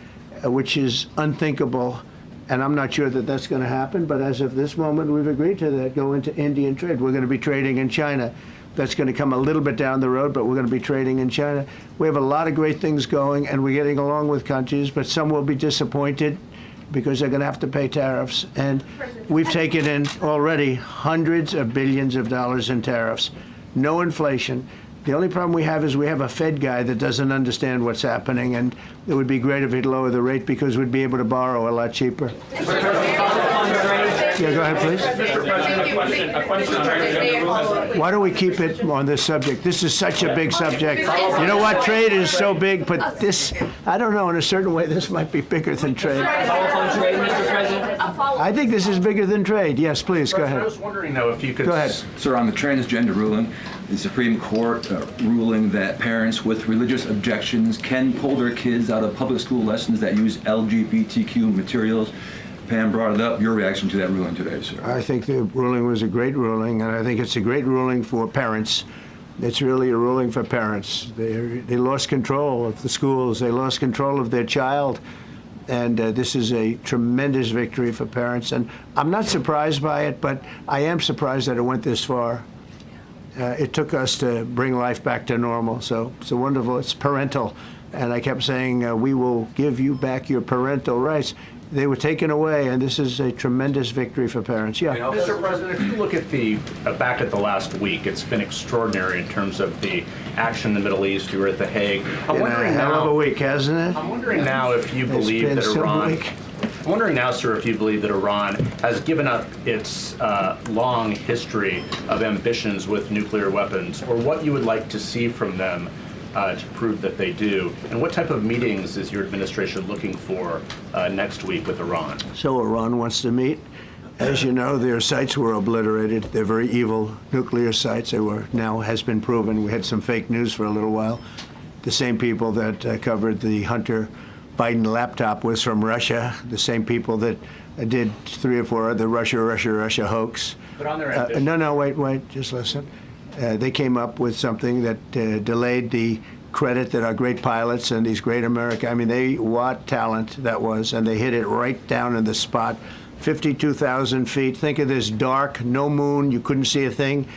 which is unthinkable. And I'm not sure that that's going to happen, but as of this moment, we've agreed to that, go into Indian trade. We're going to be trading in China. That's going to come a little bit down the road, but we're going to be trading in China. We have a lot of great things going, and we're getting along with countries, but some will be disappointed because they're going to have to pay tariffs. And we've taken in already hundreds of billions of dollars in tariffs. No inflation. The only problem we have is we have a Fed guy that doesn't understand what's happening, and it would be great if he'd lower the rate because we'd be able to borrow a lot cheaper. Yeah, go ahead, please. Why don't we keep it on this subject? This is such a big subject. You know what? Trade is so big, but this, I don't know, in a certain way, this might be bigger than trade. A follow-up I think this is bigger than trade. Yes, please, go ahead. I was wondering, though, if you could... Go ahead. Sir, on the transgender ruling, the Supreme Court ruling that parents with religious objections can pull their kids out of public school lessons that use LGBTQ materials. Pam brought it up. Your reaction to that ruling today, sir? I think the ruling was a great ruling, and I think it's a great ruling for parents. It's really a ruling for parents. They lost control of the schools. They lost control of their child. And this is a tremendous victory for parents. And I'm not surprised by it, but I am surprised that it went this far. It took us to bring life back to normal. So it's wonderful. It's parental. And I kept saying, we will give you back your parental rights. They were taken away, and this is a tremendous victory for parents. Yeah. Mr. President, if you look at the back at the last week, it's been extraordinary in terms of the action in the Middle East. You were at The Hague. I'm wondering hell of a week, hasn't it? I'm wondering now if you believe that Iran. I'm wondering now, sir, if you believe that Iran has given up its long history of ambitions with nuclear weapons, or what you would like to see from them to prove that they do, and what type of meetings is your administration looking for next week with Iran? So Iran wants to meet. As you know, their sites were obliterated. They're very evil nuclear sites. They were, now has been proven. We had some fake news for a little while. The same people that covered the Hunter Biden laptop was from Russia. The same people that did 3 or 4 other Russia hoax. But on their ambition. No, wait, just listen. They came up with something that delayed the credit that our great pilots and these great what talent that was, and they hit it right down in the spot. 52,000 feet. Think of this dark, no moon, you couldn't see a thing,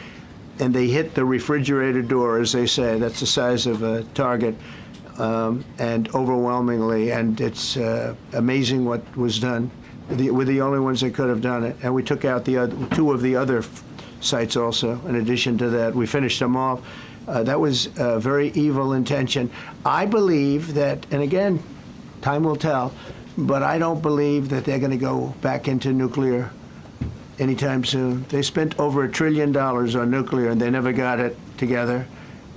and they hit the refrigerator door, as they say. That's the size of a target, and overwhelmingly, and it's amazing what was done. We're the only ones that could have done it, and we took out the 2 of the other sites also. In addition to that, we finished them off. That was a very evil intention. I believe that, and again, time will tell, but I don't believe that they're going to go back into nuclear anytime soon. They spent over $1 trillion on nuclear, and they never got it together.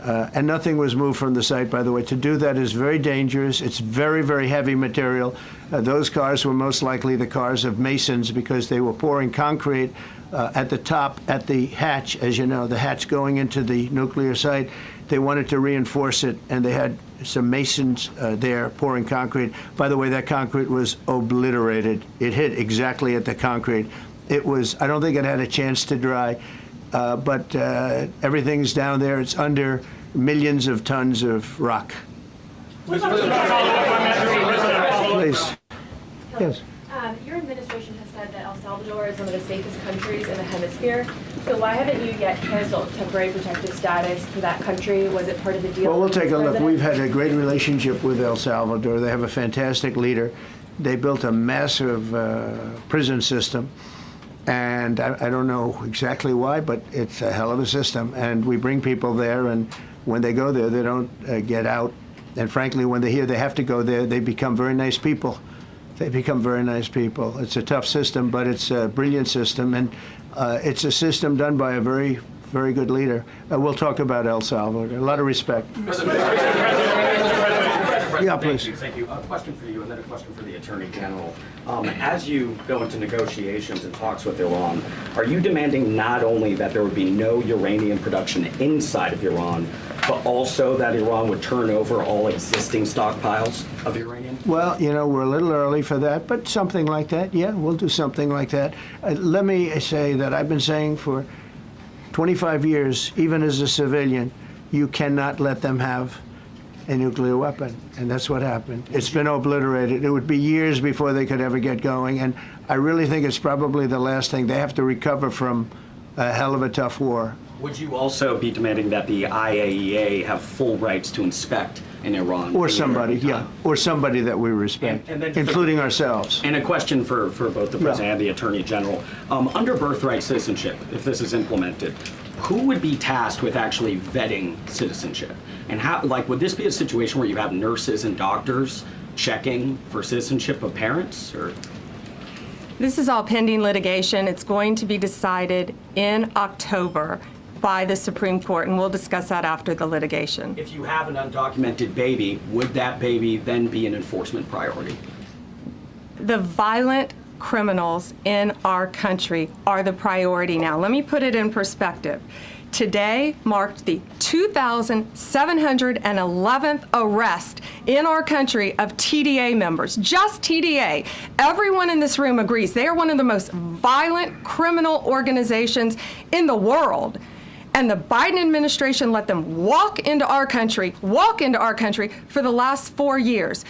And nothing was moved from the site, by the way. To do that is very dangerous. It's very, very heavy material. Those cars were most likely the cars of masons because they were pouring concrete at the top, at the hatch, as you know, the hatch going into the nuclear site. They wanted to reinforce it, and they had some masons there pouring concrete. By the way, that concrete was obliterated. It hit exactly at the concrete. It was, I don't think it had a chance to dry, but everything's down there. It's under millions of tons of rock. Please. Yes. Your administration has said that El Salvador is one of the safest countries in the hemisphere. So why haven't you yet canceled temporary protective status for that country? Was it part of the deal? Well, we'll take a look. We've had a great relationship with El Salvador. They have a fantastic leader. They built a massive prison system. And I don't know exactly why, but it's a hell of a system. And we bring people there, and when they go there, they don't get out. And frankly, when they hear they have to go there, they become very nice people. They become very nice people. It's a tough system, but it's a brilliant system, and it's a system done by a very, very good leader. We'll talk about El Salvador. A lot of respect. Yeah, please. Thank you. A question for you, and then a question for the Attorney General. As you go into negotiations and talks with Iran, are you demanding not only that there would be no uranium production inside of Iran, but also that Iran would turn over all existing stockpiles of uranium? Well, you know, we're a little early for that, but something like that, yeah, we'll do something like that. Let me say that I've been saying for 25 years, even as a civilian, you cannot let them have a nuclear weapon, and that's what happened. It's been obliterated. It would be years before they could ever get going, and I really think it's probably the last thing. They have to recover from a hell of a tough war. Would you also be demanding that the IAEA have full rights to inspect in Iran? Or somebody, yeah, or somebody that we respect, and then including ourselves. And a question for both the President and the Attorney General. Under birthright citizenship, if this is implemented, who would be tasked with actually vetting citizenship? And how, like, would this be a situation where you have nurses and doctors checking for citizenship of parents, or? This is all pending litigation. It's going to be decided in October by the Supreme Court, and we'll discuss that after the litigation. If you have an undocumented baby, would that baby then be an enforcement priority? The violent criminals in our country are the priority now. Let me put it in perspective. Today marked the 2,711th arrest in our country of TDA members, just TDA. Everyone in this room agrees they are one of the most violent criminal organizations in the world. And the Biden administration let them walk into our country for the last 4 years.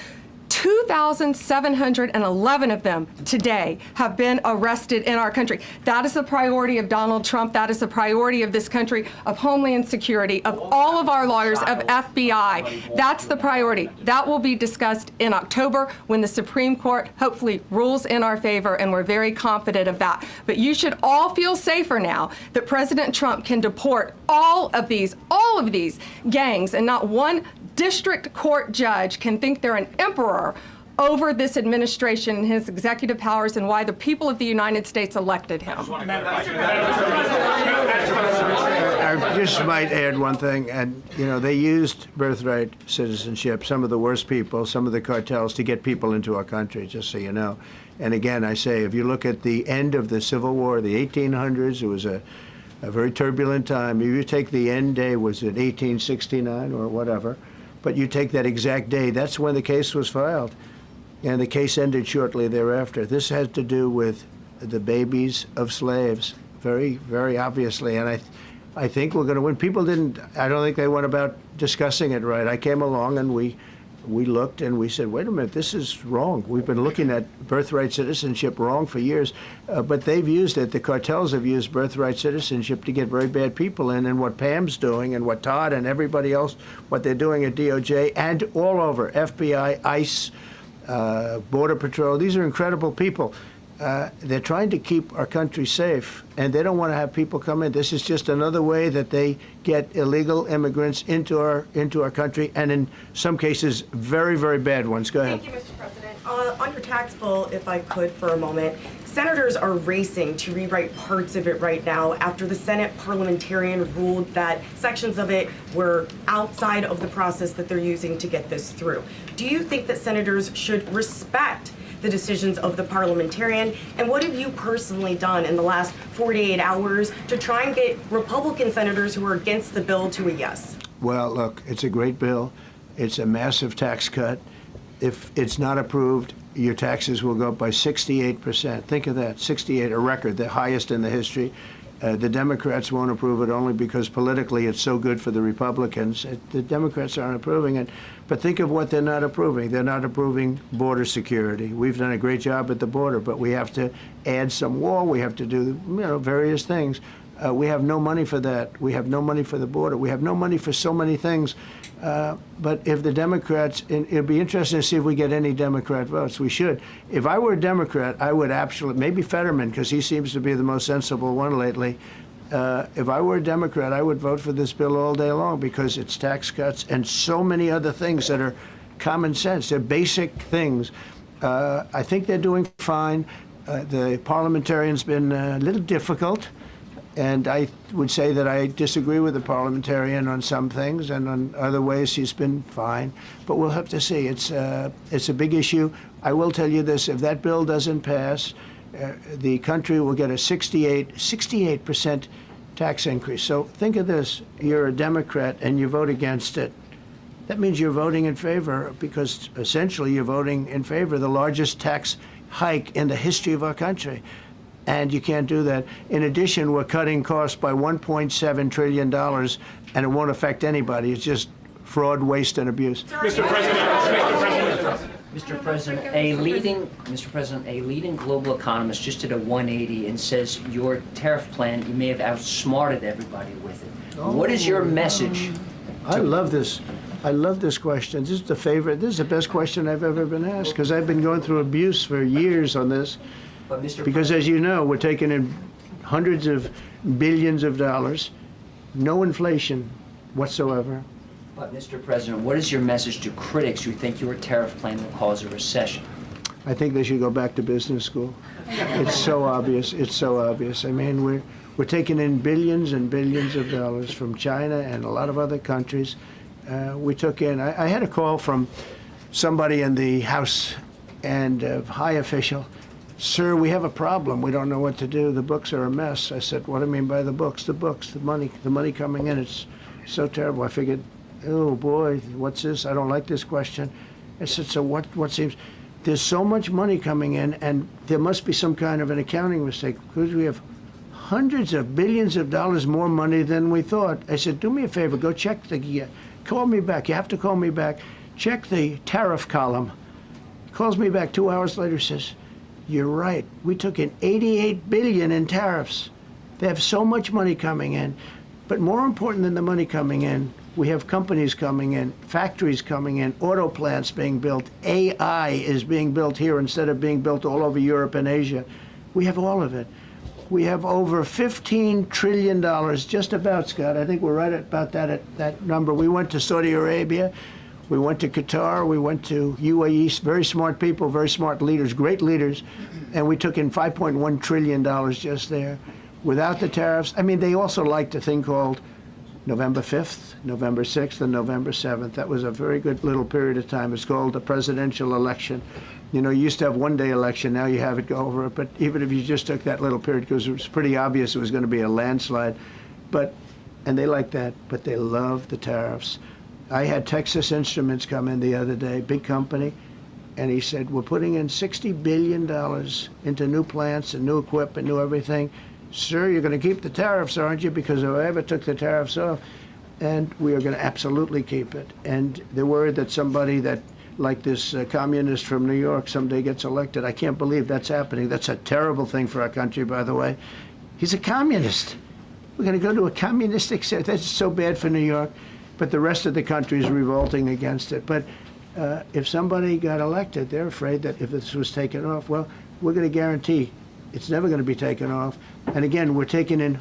2,711 of them today have been arrested in our country. That is the priority of Donald Trump. That is the priority of this country, of Homeland Security, of all of our lawyers, of FBI. That's the priority. That will be discussed in October when the Supreme Court hopefully rules in our favor, and we're very confident of that. But you should all feel safer now that President Trump can deport all of these gangs, and not one district court judge can think they're an emperor over this administration and his executive powers and why the people of the United States elected him. I just might add one thing, and they used birthright citizenship, some of the worst people, some of the cartels, to get people into our country, just so you know. And again, I say, if you look at the end of the Civil War, the 1800s, it was a very turbulent time. If you take the end day, was it 1869 or whatever, but you take that exact day, that's when the case was filed. And the case ended shortly thereafter. This has to do with the babies of slaves, very, very obviously. And I think we're going to win. People I don't think they went about discussing it right. I came along and we looked and we said, wait a minute, this is wrong. We've been looking at birthright citizenship wrong for years, but they've used it. The cartels have used birthright citizenship to get very bad people in, and what Pam's doing and what Todd and everybody else, what they're doing at DOJ and all over, FBI, ICE, Border Patrol, these are incredible people. They're trying to keep our country safe, and they don't want to have people come in. This is just another way that they get illegal immigrants into our country, and in some cases, very, very bad ones. Go ahead. Thank you, Mr. President. On your tax bill, if I could for a moment, senators are racing to rewrite parts of it right now after the Senate parliamentarian ruled that sections of it were outside of the process that they're using to get this through. Do you think that senators should respect the decisions of the parliamentarian? And what have you personally done in the last 48 hours to try and get Republican senators who are against the bill to a yes? Well, look, it's a great bill. It's a massive tax cut. If it's not approved, your taxes will go up by 68%. Think of that, 68, a record, the highest in the history. The Democrats won't approve it only because politically it's so good for the Republicans. The Democrats aren't approving it. But think of what they're not approving. They're not approving border security. We've done a great job at the border, but we have to add some wall. We have to do various things. We have no money for that. We have no money for the border. We have no money for so many things. But if the Democrats, it'd be interesting to see if we get any Democrat votes. We should. If I were a Democrat, I would absolutely, maybe Fetterman, because he seems to be the most sensible one lately. If I were a Democrat, I would vote for this bill all day long because it's tax cuts and so many other things that are common sense. They're basic things. I think they're doing fine. The parliamentarian's been a little difficult. And I would say that I disagree with the parliamentarian on some things, and on other ways he's been fine. But we'll have to see. It's a big issue. I will tell you this: if that bill doesn't pass, the country will get a 68% tax increase. So think of this: you're a Democrat and you vote against it. That means you're voting in favor, because essentially you're voting in favor of the largest tax hike in the history of our country. And you can't do that. In addition, we're cutting costs by $1.7 trillion, and it won't affect anybody. It's just fraud, waste, and abuse. Mr. President, a leading global economist just did a 180 and says your tariff plan, you may have outsmarted everybody with it. What is your message? I love this. I love this question. This is the favorite. This is the best question I've ever been asked, because I've been going through abuse for years on this. Because, as you know, we're taking in hundreds of billions of dollars, no inflation whatsoever. But, Mr. President, what is your message to critics who think your tariff plan will cause a recession? I think they should go back to business school. It's so obvious. It's so obvious. I mean, we're taking in billions and billions of dollars from China and a lot of other countries. We took in, I had a call from somebody in the House and a high official "Sir, we have a problem. We don't know what to do. The books are a mess." I said, "What do you mean by the books?" "The books, the money coming in. It's so terrible." I figured, oh boy, what's this? I don't like this question. I said, "So what seems?" There's so much money coming in, and there must be some kind of an accounting mistake, because we have hundreds of billions of dollars more money than we thought. I said, "Do me a favor, go check call me back. You have to call me back. Check the tariff column." Calls me back 2 hours later, says, "You're right. We took in 88 billion in tariffs." They have so much money coming in. But more important than the money coming in, we have companies coming in, factories coming in, auto plants being built. AI is being built here instead of being built all over Europe and Asia. We have all of it. We have over $15 trillion, just about, Scott. I think we're right about that number. We went to Saudi Arabia. We went to Qatar. We went to UAE. Very smart people, very smart leaders, great leaders. And we took in $5.1 trillion just there. Without the tariffs, I mean, they also liked a thing called November 5th, November 6th, and November 7th. That was a very good little period of time. It's called the presidential election. You know, you used to have one-day election. Now you have it go over it. But even if you just took that little period, because it was pretty obvious it was going to be a landslide. And they like that, but they love the tariffs. I had Texas Instruments come in the other day, big company, and he said, "We're putting in $60 billion into new plants and new equipment, new everything. Sir, you're going to keep the tariffs, aren't you? Because if I ever took the tariffs off," and we are going to absolutely keep it. And they're worried that somebody that, like this communist from New York, someday gets elected. I can't believe that's happening. That's a terrible thing for our country, by the way. He's a communist. We're going to go to a communistic state. That's so bad for New York. But the rest of the country is revolting against it. But if somebody got elected, they're afraid that if this was taken off, well, we're going to guarantee it's never going to be taken off. And again, we're taking in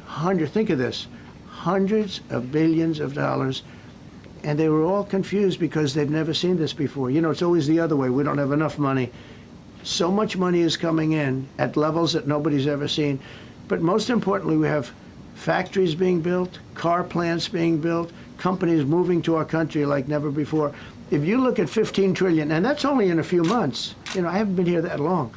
think of this, hundreds of billions of dollars. And they were all confused because they've never seen this before. You know, it's always the other way. We don't have enough money. So much money is coming in at levels that nobody's ever seen. But most importantly, we have factories being built, car plants being built, companies moving to our country like never before. If you look at 15 trillion, and that's only in a few months. You know, I haven't been here that long.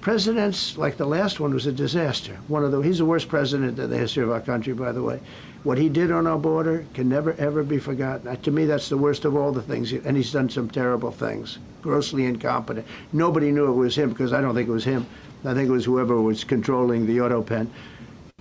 Presidents, like the last one, was a disaster. He's the worst president in the history of our country, by the way. What he did on our border can never, ever be forgotten. To me, that's the worst of all the things. And he's done some terrible things, grossly incompetent. Nobody knew it was him, because I don't think it was him. I think it was whoever was controlling the auto pen.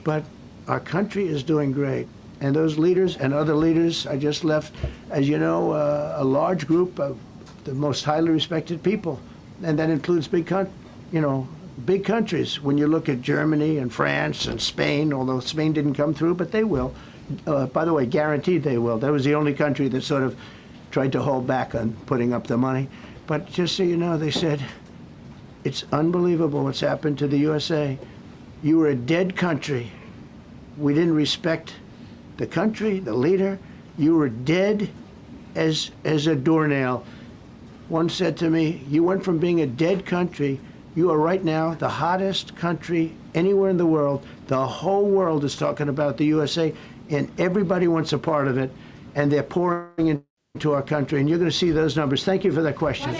But our country is doing great. And those leaders and other leaders, I just left, as you know, a large group of the most highly respected people. And that includes big countries. When you look at Germany and France and Spain, although Spain didn't come through, but they will. By the way, guaranteed they will. That was the only country that sort of tried to hold back on putting up the money. But just so you know, they said, it's unbelievable what's happened to the USA. You were a dead country. We didn't respect the country, the leader. You were dead as a doornail. One said to me, "You went from being a dead country, you are right now the hottest country anywhere in the world. The whole world is talking about the USA, and everybody wants a part of it, and they're pouring into our country." And you're going to see those numbers. Thank you for that question.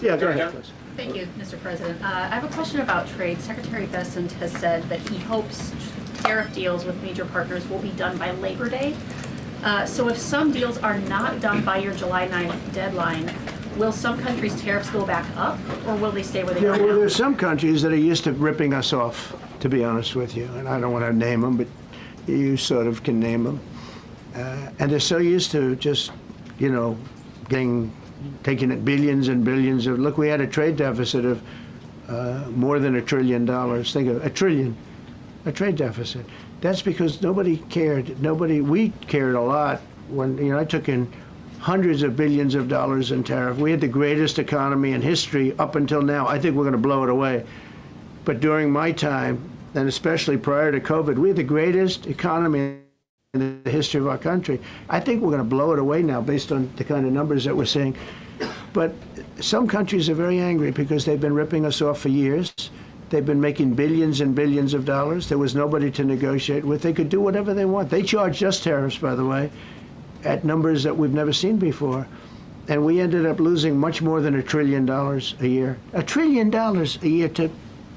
Yeah, go ahead, please. Thank you, Mr. President. I have a question about trade. Secretary Bessent has said that he hopes tariff deals with major partners will be done by Labor Day. So if some deals are not done by your July 9th deadline, will some countries' tariffs go back up, or will they stay where they are now? Well, there's some countries that are used to ripping us off, to be honest with you. And I don't want to name them, but you sort of can name them. And they're so used to just, taking it billions and billions of, look, we had a trade deficit of more than $1 trillion. Think of $1 trillion, a trade deficit. That's because nobody cared. We cared a lot when, I took in hundreds of billions of dollars in tariff. We had the greatest economy in history up until now. I think we're going to blow it away. But during my time, and especially prior to COVID, we had the greatest economy in the history of our country. I think we're going to blow it away now based on the kind of numbers that we're seeing. But some countries are very angry because they've been ripping us off for years. They've been making billions and billions of dollars. There was nobody to negotiate with. They could do whatever they want. They charged us tariffs, by the way, at numbers that we've never seen before. and we ended up losing much more than $1 trillion a year. $1 trillion a year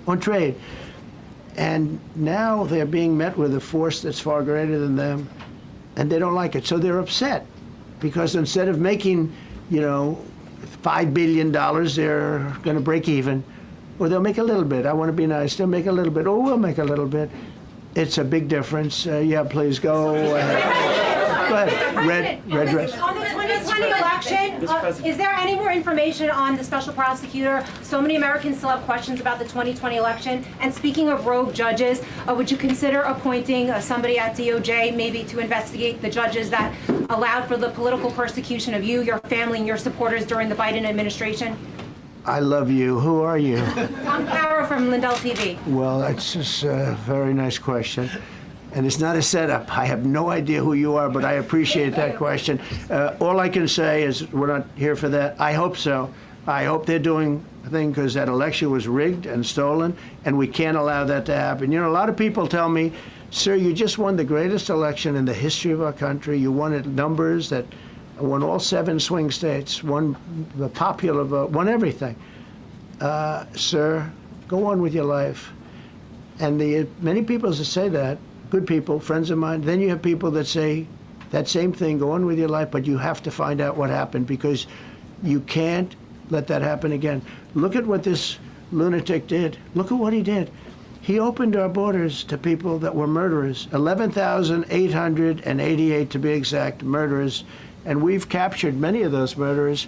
on trade. And now they're being met with a force that's far greater than them, and they don't like it. So they're upset because instead of making, $5 billion, they're going to break even, or they'll make a little bit. I want to be nice. They'll make a little bit, or we'll make a little bit. It's a big difference. Yeah, please go. Go ahead. Red dress. On the 2020 election, is there any more information on the special prosecutor? So many Americans still have questions about the 2020 election. And speaking of rogue judges, would you consider appointing somebody at DOJ maybe to investigate the judges that allowed for the political persecution of you, your family, and your supporters during the Biden administration? I love you. Who are you? I'm Carol from Lindell TV. Well, that's just a very nice question. And it's not a setup. I have no idea who you are, but I appreciate that question. All I can say is we're not here for that. I hope so. I hope they're doing a thing because that election was rigged and stolen, and we can't allow that to happen. A lot of people tell me, sir, you just won the greatest election in the history of our country. You won at numbers that won all 7 swing states, won the popular vote, won everything. Sir, go on with your life. And many people that say that, good people, friends of mine, then you have people that say that same thing, go on with your life, but you have to find out what happened because you can't let that happen again. Look at what this lunatic did. Look at what he did. He opened our borders to people that were murderers, 11,888 to be exact, murderers. And we've captured many of those murderers,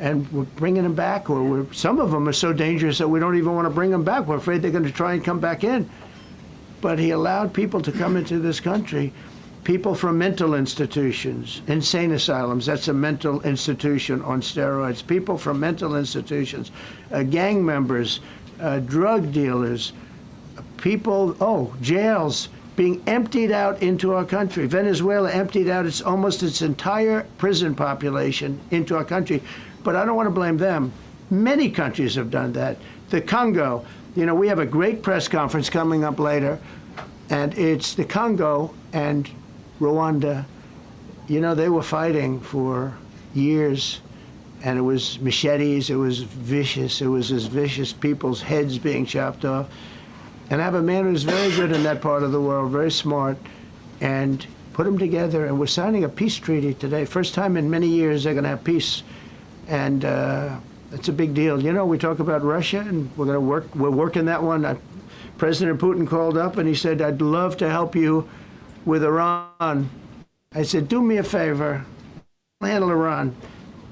and we're bringing them back, or some of them are so dangerous that we don't even want to bring them back. We're afraid they're going to try and come back in. But he allowed people to come into this country, people from mental institutions, insane asylums, that's a mental institution on steroids, people from mental institutions, gang members, drug dealers, people, jails, being emptied out into our country. Venezuela emptied out almost its entire prison population into our country. But I don't want to blame them. Many countries have done that. The Congo, we have a great press conference coming up later, and it's the Congo and Rwanda. They were fighting for years, and it was machetes, it was vicious, it was as vicious, people's heads being chopped off. And I have a man who's very good in that part of the world, very smart, and put them together. And we're signing a peace treaty today. First time in many years they're going to have peace. And it's a big deal. We talk about Russia, and we're working that one. President Putin called up and he said, I'd love to help you with Iran. I said, do me a favor, handle Iran.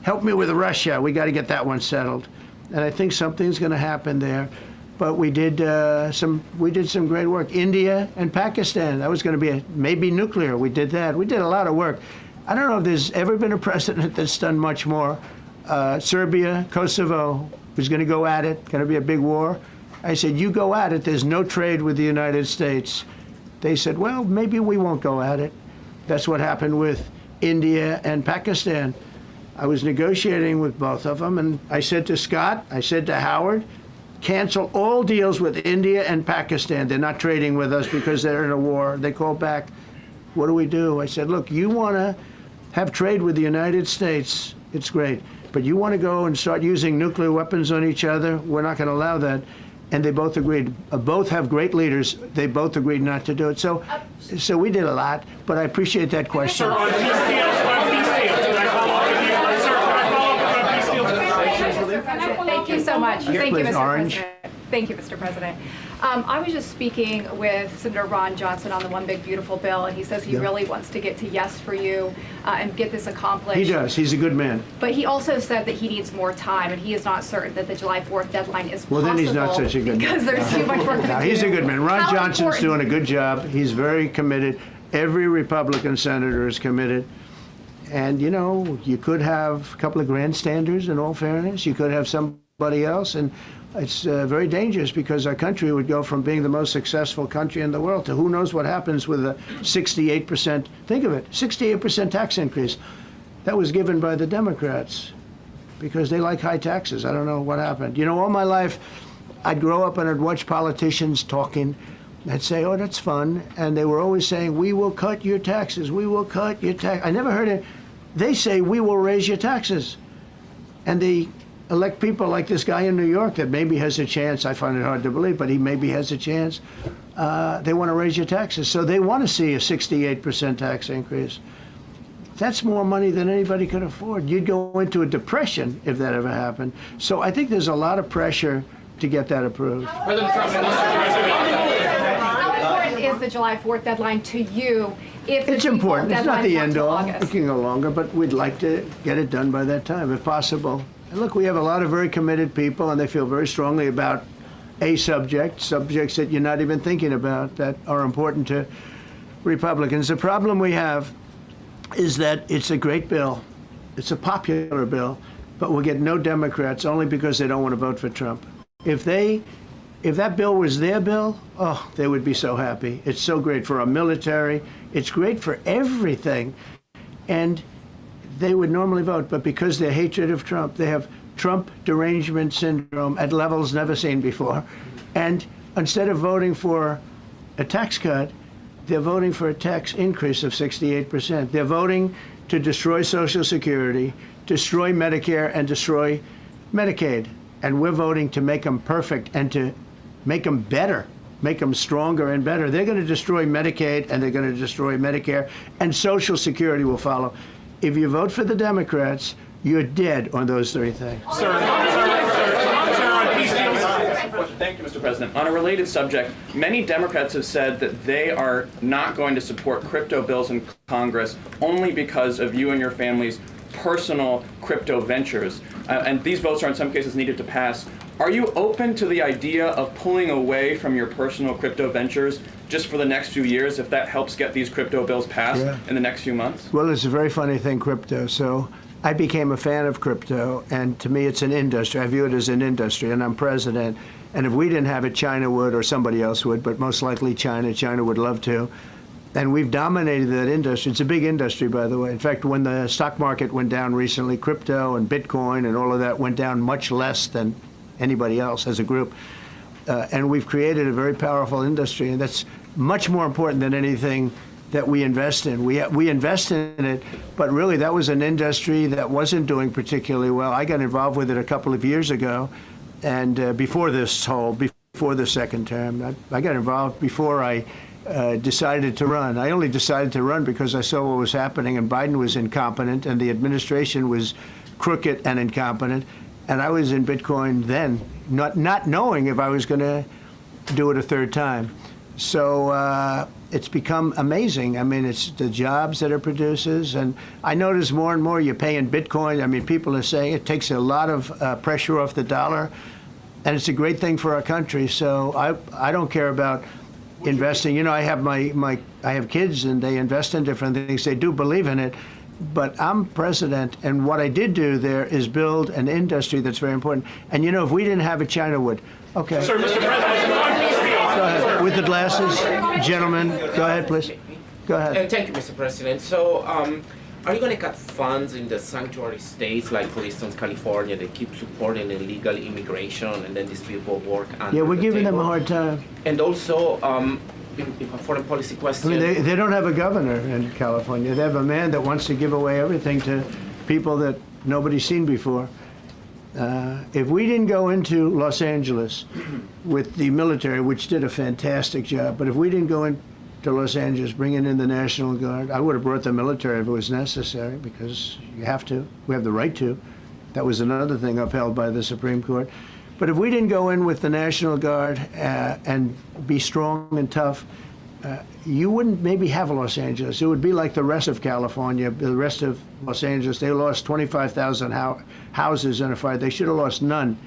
Help me with Russia. We got to get that one settled. And I think something's going to happen there. But we did some great work. India and Pakistan. That was going to be maybe nuclear. We did that. We did a lot of work. I don't know if there's ever been a president that's done much more. Serbia, Kosovo was going to go at it. Going to be a big war. I said, you go at it. There's no trade with the United States. They said, well, maybe we won't go at it. That's what happened with India and Pakistan. I was negotiating with both of them, and I said to Scott, I said to Howard, cancel all deals with India and Pakistan. They're not trading with us because they're in a war. They called back, what do we do? I said, look, you want to have trade with the United States, it's great. But you want to go and start using nuclear weapons on each other? We're not going to allow that. And they both agreed. Both have great leaders. They both agreed not to do it. So we did a lot, but I appreciate that question. Thank you so much. Thank you, Mr. Orange. President. Thank you, Mr. President. I was just speaking with Senator Ron Johnson on the One Big Beautiful Bill, and he says he really wants to get to yes for you and get this accomplished. He does. He's a good man. But he also said that he needs more time, and he is not certain that the July 4th deadline is possible. Well, then he's not such a good man. Because there's too much work to do. He's a good man. Ron How Johnson's important- doing a good job. He's very committed. Every Republican senator is committed. And, you could have a couple of grandstanders, in all fairness. You could have somebody else. And it's very dangerous because our country would go from being the most successful country in the world to who knows what happens with a 68%, think of it, 68% tax increase. That was given by the Democrats because they like high taxes. I don't know what happened. All my life, I'd grow up and I'd watch politicians talking. I'd say, oh, that's fun. And they were always saying, we will cut your taxes. We will cut your tax. I never heard it. They say, we will raise your taxes. and they elect people like this guy in New York that maybe has a chance. I find it hard to believe, but he maybe has a chance. They want to raise your taxes. So they want to see a 68% tax increase. That's more money than anybody could afford. You'd go into a depression if that ever happened. So I think there's a lot of pressure to get that approved. How important is the July 4th deadline to you? If It's important. It's not the deadline's end till all. August? It can go longer, but we'd like to get it done by that time, if possible. And look, we have a lot of very committed people, and they feel very strongly about subjects that you're not even thinking about that are important to Republicans. The problem we have is that it's a great bill. It's a popular bill, but we'll get no Democrats only because they don't want to vote for Trump. If that bill was their bill, oh, they would be so happy. It's so great for our military. It's great for everything. And they would normally vote, but because their hatred of Trump, they have Trump derangement syndrome at levels never seen before. And instead of voting for a tax cut, they're voting for a tax increase of 68%. They're voting to destroy Social Security, destroy Medicare, and destroy Medicaid. And we're voting to make them perfect and to make them better, make them stronger and better. They're going to destroy Medicaid, and they're going to destroy Medicare, and Social Security will follow. If you vote for the Democrats, you're dead on those three things. Thank you, Mr. President. On a related subject, many Democrats have said that they are not going to support crypto bills in Congress only because of you and your family's personal crypto ventures. And these votes are in some cases needed to pass. Are you open to the idea of pulling away from your personal crypto ventures just for the next few years if that helps get these crypto bills passed in the next few months? Well, it's a very funny thing, crypto. So I became a fan of crypto, and to me it's an industry. I view it as an industry, and I'm president. And if we didn't have it, China would, or somebody else would, but most likely China. China would love to. And we've dominated that industry. It's a big industry, by the way. In fact, when the stock market went down recently, crypto and Bitcoin and all of that went down much less than anybody else as a group. And we've created a very powerful industry, and that's much more important than anything that we invest in. We invest in it, but really that was an industry that wasn't doing particularly well. I got involved with it a couple of years ago, and before the second term. I got involved before I decided to run. I only decided to run because I saw what was happening, and Biden was incompetent, and the administration was crooked and incompetent. And I was in Bitcoin then, not knowing if I was going to do it a third time. So it's become amazing. I mean, it's the jobs that it produces. And I notice more and more you pay in Bitcoin. I mean, people are saying it takes a lot of pressure off the dollar. And it's a great thing for our country. So I don't care about investing. You know, I have kids, and they invest in different things. They do believe in it. But I'm president, and what I did do there is build an industry that's very important. And, you know, if we didn't have it, China would. Okay. Sir, Mr. President. Go ahead. With the glasses, gentlemen. Go ahead, please. Go ahead. Thank you, Mr. President. So, are you going to cut funds in the sanctuary states, like, for instance, California? They keep supporting illegal immigration, and then these people work under Yeah, we're the giving them table. a hard time. And also, if a foreign policy I question. mean, they don't have a governor in California. They have a man that wants to give away everything to people that nobody's seen before. If we didn't go into Los Angeles with the military, which did a fantastic job, but if we didn't go into Los Angeles bringing in the National Guard, I would have brought the military if it was necessary, because you have to. We have the right to. That was another thing upheld by the Supreme Court. But if we didn't go in with the National Guard and be strong and tough, you wouldn't maybe have Los Angeles. It would be like the rest of California, the rest of Los Angeles. They lost 25,000 houses in a fire. They should have lost none.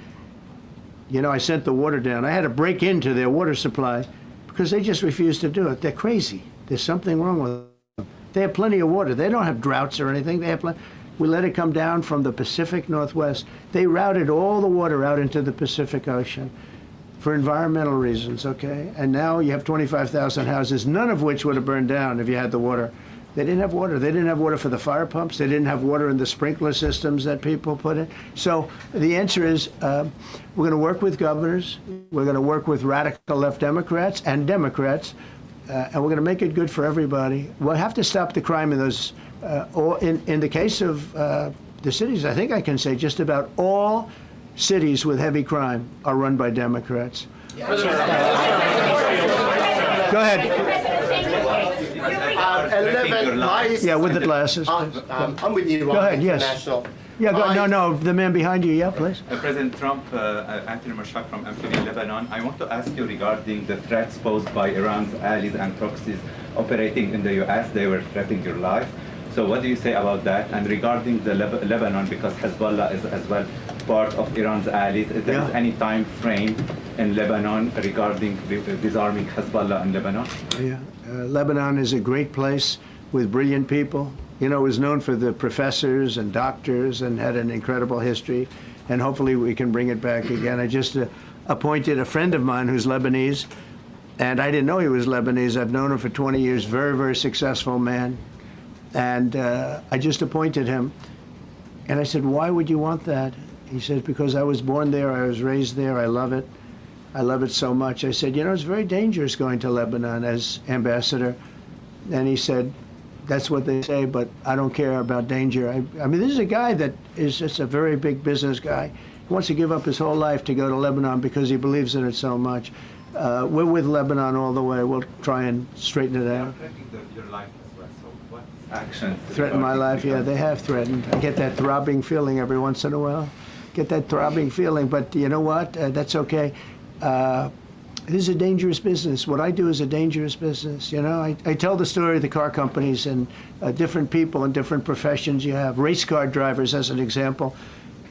You know, I sent the water down. I had to break into their water supply because they just refused to do it. They're crazy. There's something wrong with them. They have plenty of water. They don't have droughts or anything. They have plenty. We let it come down from the Pacific Northwest. They routed all the water out into the Pacific Ocean for environmental reasons, okay? And now you have 25,000 houses, none of which would have burned down if you had the water. They didn't have water. They didn't have water for the fire pumps. They didn't have water in the sprinkler systems that people put in. So the answer is we're going to work with governors. We're going to work with radical left Democrats and Democrats, and we're going to make it good for everybody. We'll have to stop the crime in those. In the case of the cities, I think I can say just about all cities with heavy crime are run by Democrats. Go ahead. Yeah, with the glasses. I'm with you. Go ahead, yes. Yeah, no, the man behind you, yeah, please. President Trump, Anthony Mashak from Amphibia, Lebanon. I want to ask you regarding the threats posed by Iran's allies and proxies operating in the U.S. They were threatening your life. So what do you say about that? And regarding the Lebanon, because Hezbollah is as well part of Iran's allies, is there any time frame in Lebanon regarding disarming Hezbollah in Lebanon? Yeah, Lebanon is a great place with brilliant people. You know, it was known for the professors and doctors and had an incredible history. And hopefully we can bring it back again. I just appointed a friend of mine who's Lebanese, and I didn't know he was Lebanese. I've known him for 20 years, very, very successful man. And I just appointed him. And I said, why would you want that? He said, because I was born there, I was raised there, I love it. I love it so much. I said, you know, it's very dangerous going to Lebanon as ambassador. And he said, that's what they say, but I don't care about danger. I mean, this is a guy that is just a very big business guy. He wants to give up his whole life to go to Lebanon because he believes in it so much. We're with Lebanon all the way. We'll try and straighten it out. Your life as well. So what actions? Threaten my life? Yeah, they have threatened. I get that throbbing feeling every once in a while. Get that throbbing feeling, but you know what? That's okay. This is a dangerous business. What I do is a dangerous business. You know, I tell the story of the car companies and different people in different professions you have. Race car drivers, as an example.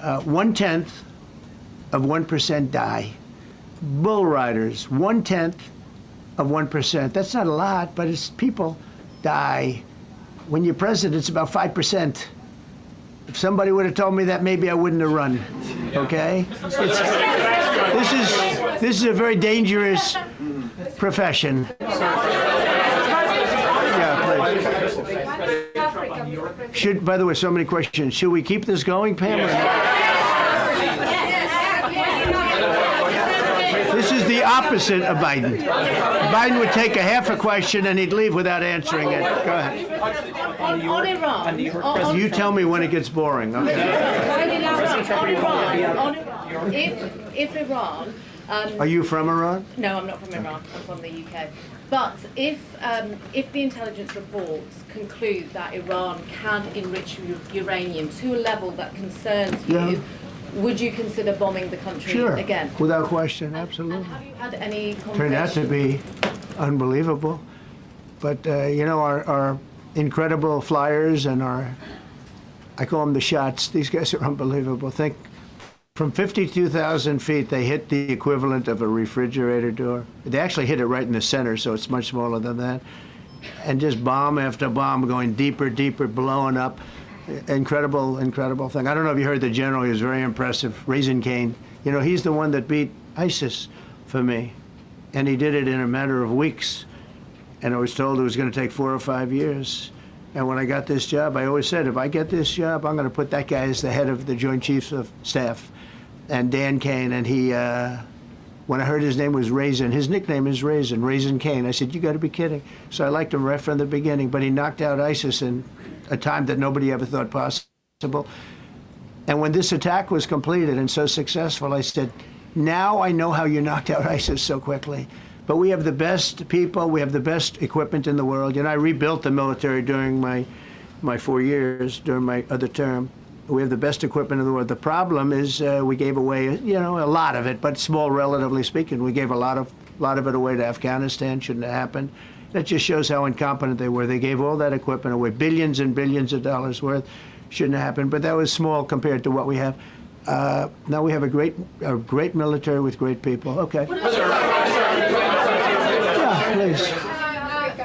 1/10 of 1% die. Bull riders, 1/10 of 1%. That's not a lot, but it's people die. When you're president, it's about 5%. If somebody would have told me that, maybe I wouldn't have run. Okay? This is a very dangerous profession. Yeah, please. By the way, so many questions. Should we keep this going, Pam? This is the opposite of Biden. Biden would take a half a question and he'd leave without answering it. Go ahead. On Iran. You tell me when it gets boring. Okay. If Iran. Are you from Iran? No, I'm not from Iran. I'm from the UK. But if the intelligence reports conclude that Iran can enrich uranium to a level that concerns you, would you consider bombing the country again? Without question, absolutely. And have you had any conversations? Turned out to be unbelievable. But, you know, our incredible flyers and I call them the shots, these guys are unbelievable. Think, from 52,000 feet, they hit the equivalent of a refrigerator door. They actually hit it right in the center, so it's much smaller than that. And just bomb after bomb going deeper, deeper, blowing up. Incredible, incredible thing. I don't know if you heard the general, he was very impressive. Raisin Cane. You know, he's the one that beat ISIS for me. And he did it in a matter of weeks. And I was told it was going to take 4 or 5 years. And when I got this job, I always said, if I get this job, I'm going to put that guy as the head of the Joint Chiefs of Staff. And Dan Kane, and he, when I heard his name was Raisin, his nickname is Raisin, Raisin Kane. I said, you got to be kidding. So I liked him right from the beginning, but he knocked out ISIS in a time that nobody ever thought possible. And when this attack was completed and so successful, I said, now I know how you knocked out ISIS so quickly. But we have the best people, we have the best equipment in the world. You know, I rebuilt the military during my 4 years, during my other term. We have the best equipment in the world. The problem is we gave away, you know, a lot of it, but small, relatively speaking. We gave a lot of it away to Afghanistan. Shouldn't have happened. That just shows how incompetent they were. They gave all that equipment away, billions and billions of dollars worth. Shouldn't have happened, but that was small compared to what we have. Now we have a great military with great people. Okay. Yeah, please.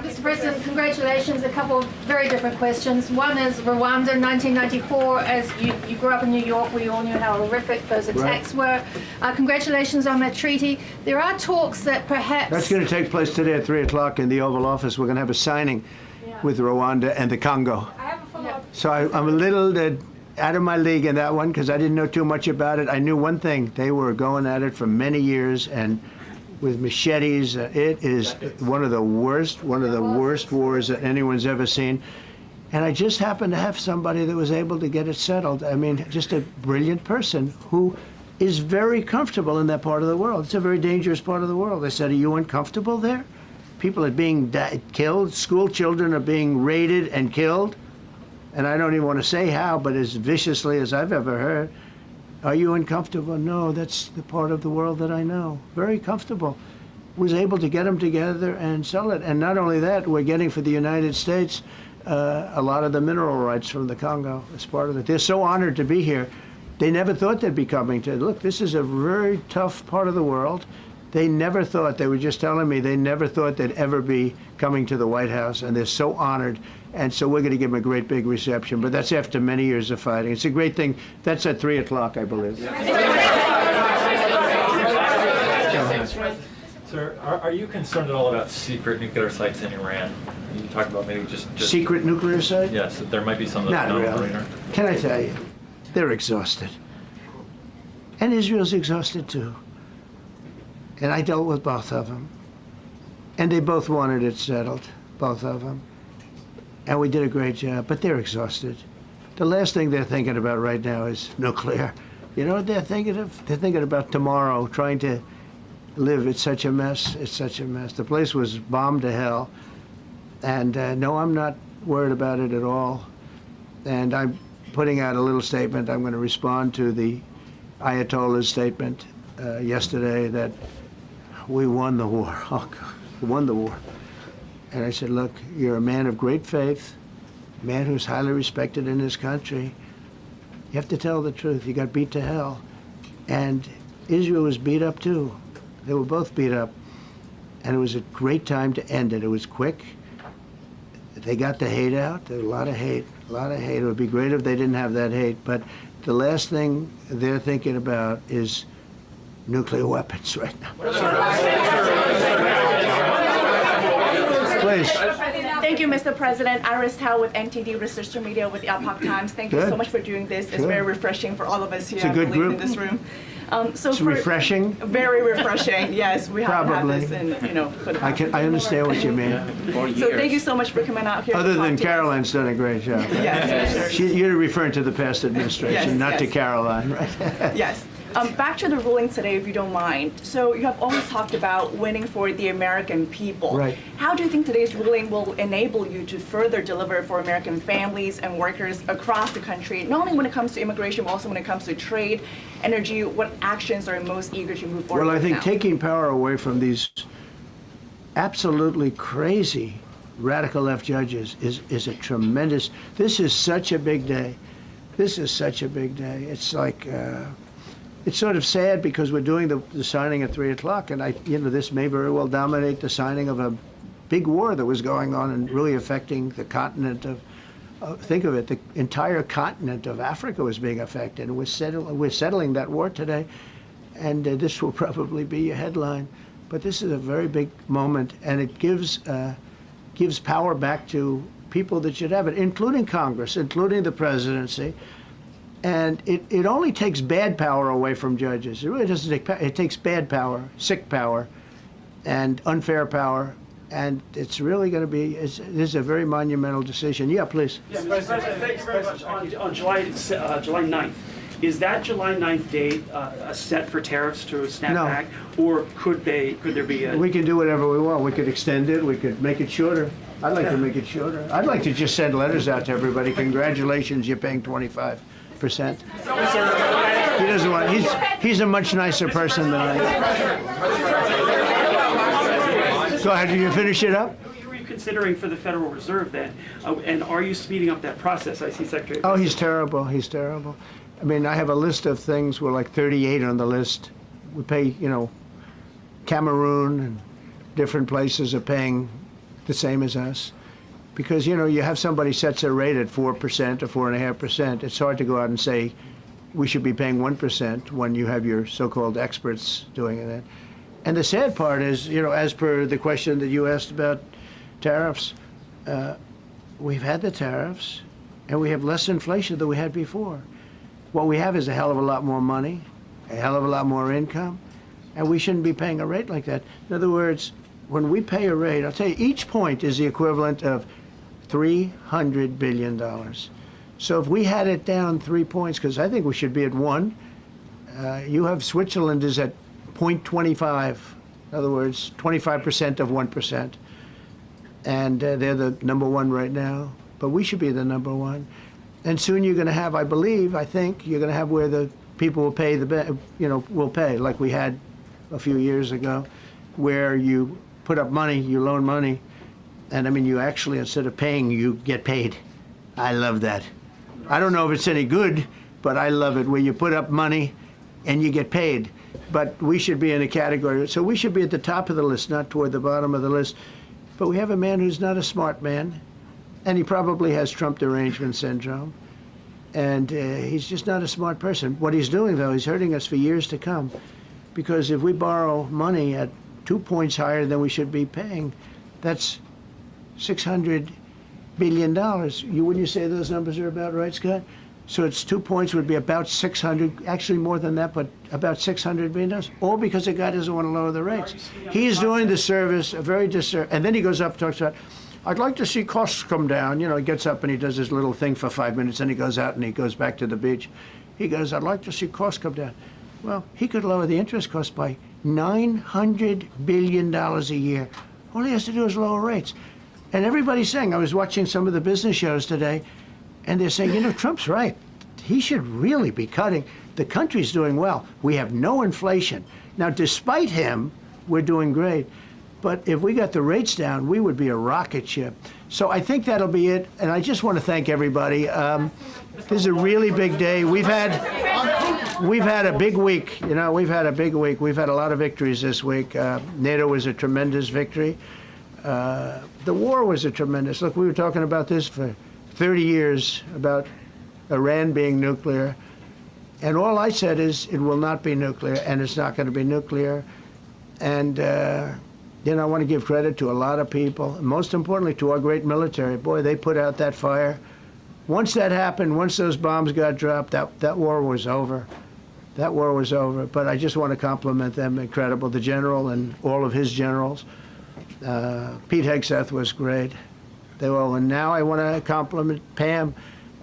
Mr. President, congratulations. A couple of very different questions. One is Rwanda, 1994. As you grew up in New York, we all knew how horrific those attacks were. Congratulations on that treaty. There are talks that perhaps... That's going to take place today at 3 o'clock in the Oval Office. We're going to have a signing with Rwanda and the Congo. I have a follow-up. So I'm a little out of my league in that one because I didn't know too much about it. I knew one thing. They were going at it for many years and with machetes. It is one of the worst wars that anyone's ever seen. And I just happened to have somebody that was able to get it settled. I mean, just a brilliant person who is very comfortable in that part of the world. It's a very dangerous part of the world. I said, are you uncomfortable there? People are being killed. School children are being raided and killed. And I don't even want to say how, but as viciously as I've ever heard. Are you uncomfortable? No, that's the part of the world that I know. Very comfortable. Was able to get them together and sell it. And not only that, we're getting for the United States a lot of the mineral rights from the Congo as part of it. They're so honored to be here. They never thought they'd be coming to, look, this is a very tough part of the world. They never thought, they were just telling me, they never thought they'd ever be coming to the White House, and they're so honored. And so we're going to give them a great big reception. But that's after many years of fighting. It's a great thing. That's at 3 o'clock, I believe. Sir, are you concerned at all about secret nuclear sites in Iran? You talked about maybe just secret nuclear site? Yes, that there might be some. Not really. Can I tell you? They're exhausted. And Israel's exhausted too. And I dealt with both of them. And they both wanted it settled, both of them. And we did a great job, but they're exhausted. The last thing they're thinking about right now is nuclear. You know what they're thinking of? They're thinking about tomorrow, trying to live. It's such a mess. It's such a mess. The place was bombed to hell. And no, I'm not worried about it at all. And I'm putting out a little statement. I'm going to respond to the Ayatollah's statement yesterday that we won the war. Oh, God, we won the war. And I said, look, you're a man of great faith, a man who's highly respected in his country. You have to tell the truth. You got beat to hell. And Israel was beat up too. They were both beat up. And it was a great time to end it. It was quick. They got the hate out. There was a lot of hate, a lot of hate. It would be great if they didn't have that hate. But the last thing they're thinking about is nuclear weapons right now. Please. Thank you, Mr. President. Iris Howe with NTD Research Media with the Epoch Times. Thank you so much for doing this. It's very refreshing for all of us here, It's a good group. in this room. It's refreshing. Very refreshing. Yes, we have to have this, and for the I understand what you mean. So thank you so much for coming out here. Other than Caroline's done a great job. Yes, You're referring to the past administration, not to Caroline, right? Yes. Back to the ruling today, if you don't mind. So you have always talked about winning for the American people. Right. How do you think today's ruling will enable you to further deliver for American families and workers across the country, not only when it comes to immigration, but also when it comes to trade, energy? What actions are you most eager to move forward Well, I with think now? taking power away from these absolutely crazy radical left judges is a tremendous, this is such a big day. This is such a big day. It's like, it's sort of sad because we're doing the signing at 3 o'clock, and this may very well dominate the signing of a big war that was going on and really affecting the continent of, think of it, the entire continent of Africa was being affected. And we're settling that war today, and this will probably be a headline. But this is a very big moment, and it gives power back to people that should have it, including Congress, including the presidency. And it only takes bad power away from judges. It really doesn't take power. It takes bad power, sick power, and unfair power. And it's really going to be, this is a very monumental decision. Yeah, please. Yes, President, thank you very much. On July 9th, is that July 9th date set for tariffs to snap back? Or could there be a... We can do whatever we want. We could extend it. We could make it shorter. I'd like to make it shorter. I'd like to just send letters out to everybody. Congratulations, you're paying 25%. He doesn't want. He's a much nicer person than I am. Go ahead. Did you finish it up? Who are you considering for the Federal Reserve then? And are you speeding up that process? I see Secretary. Oh, he's terrible. He's terrible. I mean, I have a list of things. We're like 38 on the list. We pay, Cameroon and different places are paying the same as us. Because, you have somebody sets a rate at 4% or 4.5%. It's hard to go out and say we should be paying 1% when you have your so-called experts doing that. And the sad part is, as per the question that you asked about tariffs, we've had the tariffs and we have less inflation than we had before. What we have is a hell of a lot more money, a hell of a lot more income, and we shouldn't be paying a rate like that. In other words, when we pay a rate, I'll tell you, each point is the equivalent of $300 billion. So if we had it down 3 points, because I think we should be at 1, you have Switzerland is at 0.25. In other words, 25% of 1%. And they're the number 1 right now. But we should be the number 1. And soon you're going to have, I think, you're going to have where the people will pay will pay, like we had a few years ago, where you put up money, you loan money, and I mean, you actually, instead of paying, you get paid. I love that. I don't know if it's any good, but I love it, where you put up money and you get paid. But we should be in a category, so we should be at the top of the list, not toward the bottom of the list. But we have a man who's not a smart man, and he probably has Trump derangement syndrome. And he's just not a smart person. What he's doing, though, he's hurting us for years to come. Because if we borrow money at 2 points higher than we should be paying, that's $600 billion. Wouldn't you say those numbers are about right, Scott? So it's 2 points would be about 600, actually more than that, but about $600 billion, all because the guy doesn't want to lower the rates. He's doing the service, a very disservice, and then he goes up and talks about, I'd like to see costs come down. You know, he gets up and he does his little thing for 5 minutes, and he goes out and he goes back to the beach. He goes, I'd like to see costs come down. Well, he could lower the interest cost by $900 billion a year. All he has to do is lower rates. And everybody's saying, I was watching some of the business shows today, and they're saying, you know, Trump's right. He should really be cutting. The country's doing well. We have no inflation. Now, despite him, we're doing great. But if we got the rates down, we would be a rocket ship. So I think that'll be it. And I just want to thank everybody. This is a really big day. We've had a big week. You know, we've had a big week. We've had a lot of victories this week. NATO was a tremendous victory. The war was a tremendous. Look, we were talking about this for 30 years, about Iran being nuclear. And all I said is it will not be nuclear, and it's not going to be nuclear. And you know, I want to give credit to a lot of people, and most importantly to our great military. Boy, they put out that fire. Once that happened, once those bombs got dropped, that war was over. That war was over. But I just want to compliment them. Incredible. The general and all of his generals. Pete Hegseth was great. They were, and now I want to compliment Pam.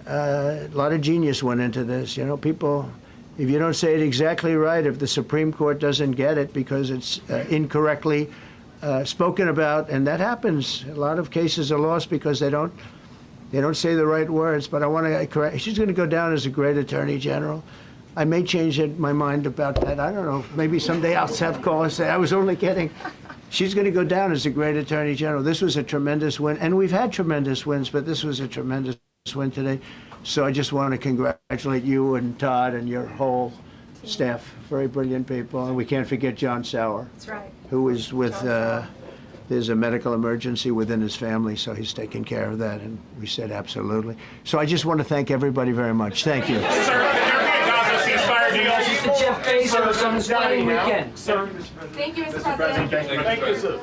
A lot of genius went into this. You know, people, if you don't say it exactly right, if the Supreme Court doesn't get it because it's incorrectly spoken about, and that happens. A lot of cases are lost because they don't say the right words. But I want to correct. She's going to go down as a great attorney general. I may change my mind about that. I don't know. Maybe someday I'll have call and say I was only kidding. She's going to go down as a great attorney general. This was a tremendous win, and we've had tremendous wins, but this was a tremendous win today. So I just want to congratulate you and Todd and your whole staff. Very brilliant people, and we can't forget John Sauer. That's right. Who is with, there's a medical emergency within his family, so he's taking care of that, and we said absolutely. So I just want to thank everybody very much. Thank you. Mr. Jeff Bezos on his wedding weekend. Thank you, Mr. President. Thank you, sir.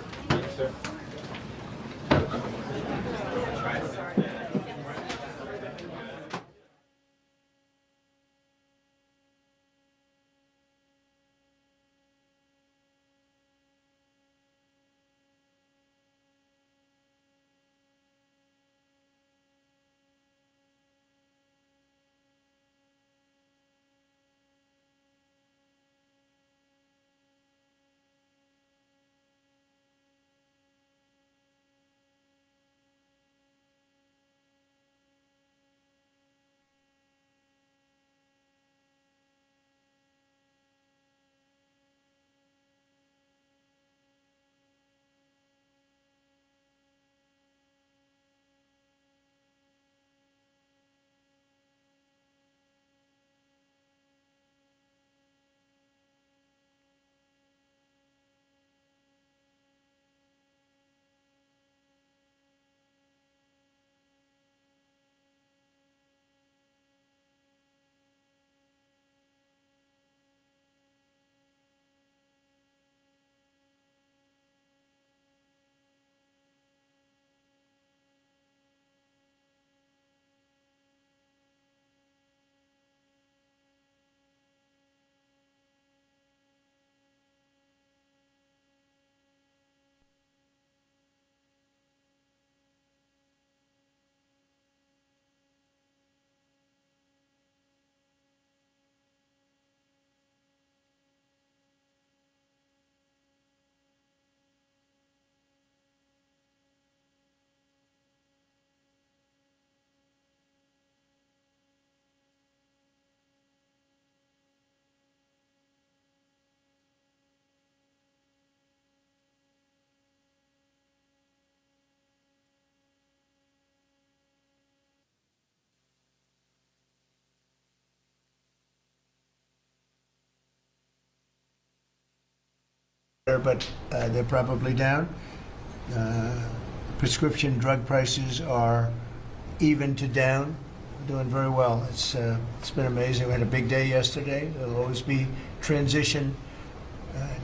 but they're probably down. Prescription drug prices are even to down. We're doing very well. It's been amazing. We had a big day yesterday. There'll always be transition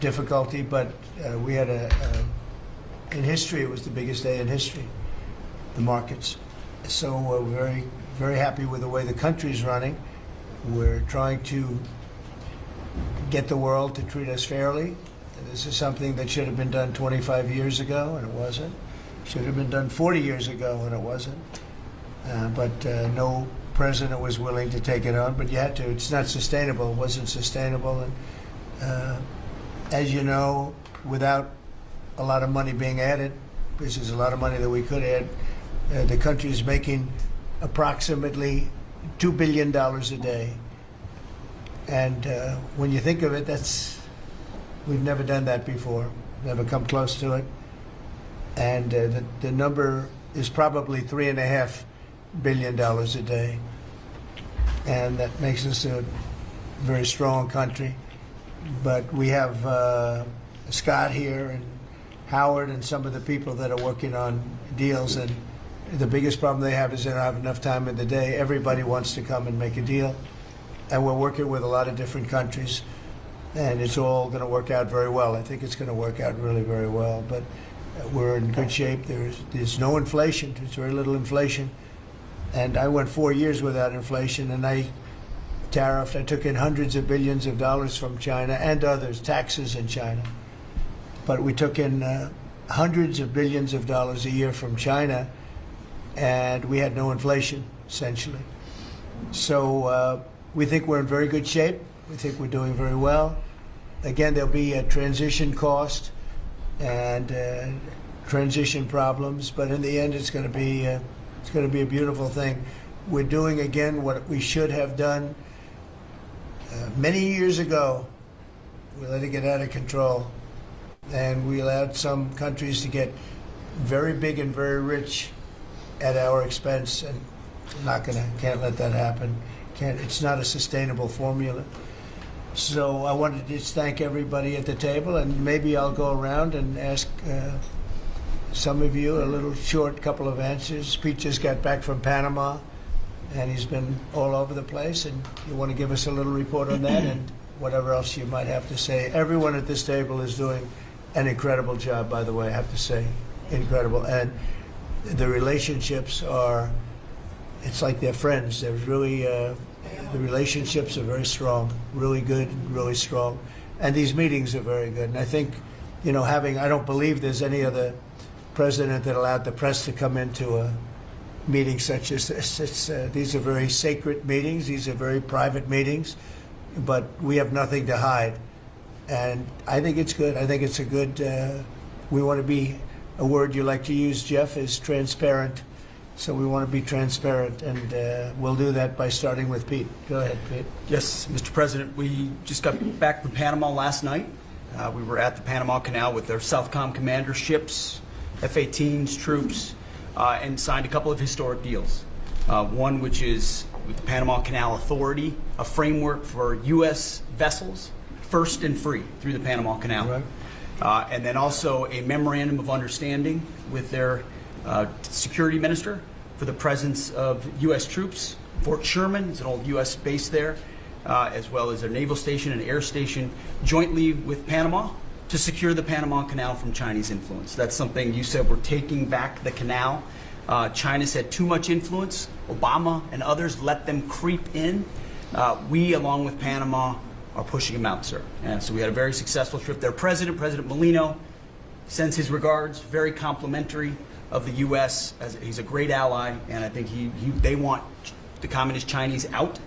difficulty, but we had in history, it was the biggest day in history, the markets. So we're very, very happy with the way the country's running. We're trying to get the world to treat us fairly. This is something that should have been done 25 years ago, and it wasn't. Should have been done 40 years ago, and it wasn't. But no president was willing to take it on, but you had to. It's not sustainable. It wasn't sustainable. And as you know, without a lot of money being added, which is a lot of money that we could add, the country is making approximately $2 billion a day. And when you think of it, we've never done that before, never come close to it. And the number is probably $3.5 billion a day. And that makes us a very strong country. But we have Scott here and Howard and some of the people that are working on deals, and the biggest problem they have is they don't have enough time in the day. Everybody wants to come and make a deal, and we're working with a lot of different countries, and it's all going to work out very well. I think it's going to work out really very well, but we're in good shape. There's no inflation. There's very little inflation, and I went 4 years without inflation, and I took in hundreds of billions of dollars from China and others, taxes in China. But we took in hundreds of billions of dollars a year from China, and we had no inflation, essentially. So we think we're in very good shape. We think we're doing very well. Again, there'll be a transition cost and transition problems, but in the end, it's going to be a beautiful thing. We're doing again what we should have done many years ago. We let it get out of control, and we allowed some countries to get very big and very rich at our expense, and can't let that happen. It's not a sustainable formula. So I wanted to just thank everybody at the table, and maybe I'll go around and ask some of you a little short couple of answers. Pete just got back from Panama, and he's been all over the place, and you want to give us a little report on that and whatever else you might have to say. Everyone at this table is doing an incredible job, by the way, I have to say. Incredible. And the relationships it's like they're friends. They're really, the relationships are very strong, really good, really strong. And these meetings are very good. And I think, I don't believe there's any other president that allowed the press to come into a meeting such as this. These are very sacred meetings. These are very private meetings. But we have nothing to hide. And I think it's good. I think it's a good, we want to be, a word you like to use, Jeff, is transparent. So we want to be transparent, and we'll do that by starting with Pete. Go ahead, Pete. Yes, Mr. President, we just got back from Panama last night. We were at the Panama Canal with their Southcom commander ships, F-18s, troops, and signed a couple of historic deals. One which is with the Panama Canal Authority, a framework for U.S. vessels, first and free through the Panama Canal. Right. And then also a memorandum of understanding with their security minister for the presence of U.S. troops. Fort Sherman is an old U.S. base there, as well as a naval station and air station jointly with Panama to secure the Panama Canal from Chinese influence. That's something you said, we're taking back the canal. China's had too much influence. Obama and others let them creep in. We, along with Panama, are pushing them out, sir. And so we had a very successful trip there. President Molino, sends his regards, very complimentary of the U.S. as he's a great ally, and I think they want the Communist Chinese out,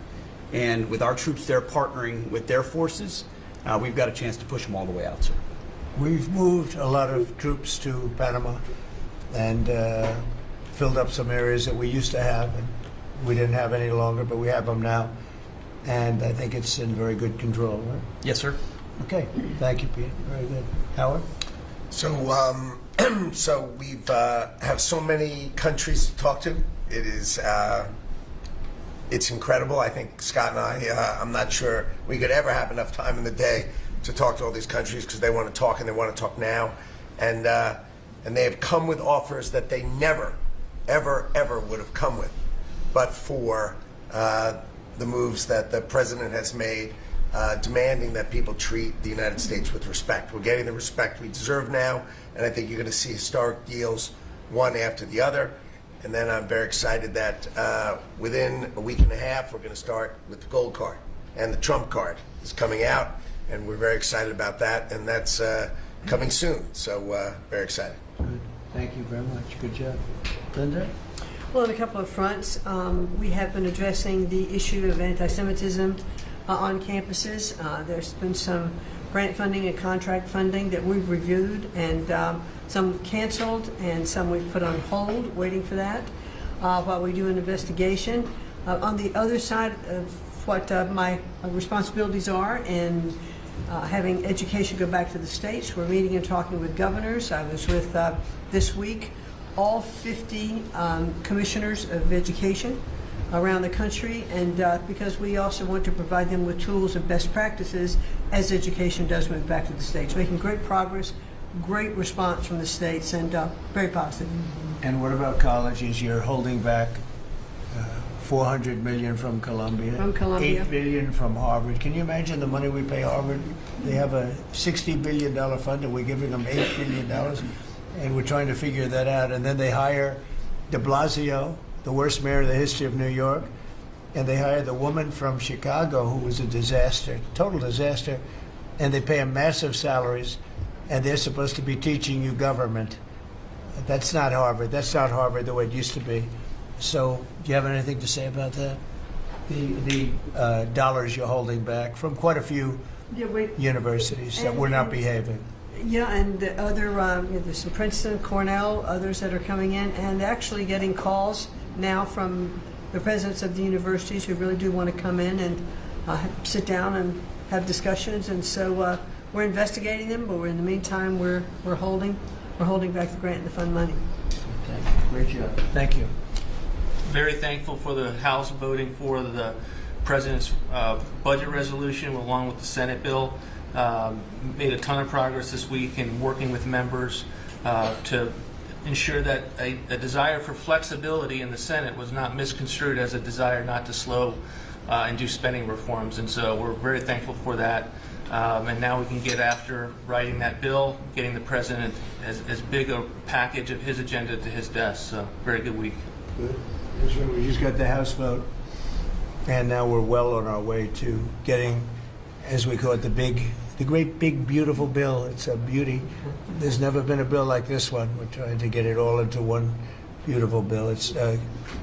and with our troops there partnering with their forces, we've got a chance to push them all the way out, sir. We've moved a lot of troops to Panama and filled up some areas that we used to have, and we didn't have any longer, but we have them now, and I think it's in very good control, right? Yes, sir. Okay, thank you, Pete. Very good. Howard? So, so we've have so many countries to talk to. It is, it's incredible. I think Scott and I, I'm not sure we could ever have enough time in the day to talk to all these countries because they want to talk and they want to talk now, and they have come with offers that they never, ever would have come with, but for the moves that the president has made, demanding that people treat the United States with respect. We're getting the respect we deserve now, and I think you're going to see historic deals, one after the other. And then I'm very excited that within a week and a half, we're going to start with the gold card, and the Trump card is coming out, and we're very excited about that, and that's coming soon. So very excited. Good. Thank you very much. Good job. Linda? Well, on a couple of fronts, we have been addressing the issue of anti-Semitism on campuses. There's been some grant funding and contract funding that we've reviewed, and some canceled and some we've put on hold, waiting for that, while we do an investigation. On the other side of what my responsibilities are in having education go back to the states, we're meeting and talking with governors. I was with, this week, all 50 commissioners of education around the country, and because we also want to provide them with tools and best practices as education does move back to the states. Making great progress, great response from the states, and very positive. And what about colleges? You're holding back $400 million from Columbia, $8 billion from Harvard. Can you imagine the money we pay Harvard? They have a $60 billion fund, and we're giving them $8 billion, and we're trying to figure that out. And then they hire de Blasio, the worst mayor in the history of New York, and they hire the woman from Chicago who was a disaster, total disaster, and they pay them massive salaries, and they're supposed to be teaching you government. That's not Harvard. That's not Harvard the way it used to be. So, do you have anything to say about that? The dollars you're holding back from quite a few universities that were not behaving. Yeah, and the other, there's some Princeton, Cornell, others that are coming in, and actually getting calls now from the presidents of the universities who really do want to come in and sit down and have discussions. And so we're investigating them, but in the meantime, we're holding back the grant and the fund money. Thank you. Great job. Thank you. Very thankful for the House voting for the President's budget resolution along with the Senate bill. Made a ton of progress this week in working with members to ensure that a desire for flexibility in the Senate was not misconstrued as a desire not to slow and do spending reforms. And so we're very thankful for that. And now we can get after writing that bill, getting the President as big a package of his agenda to his desk. So very good week. Good. We just got the House vote, and now we're well on our way to getting, as we call it, the great big beautiful bill. It's a beauty. There's never been a bill like this one. We're trying to get it all into one beautiful bill. It's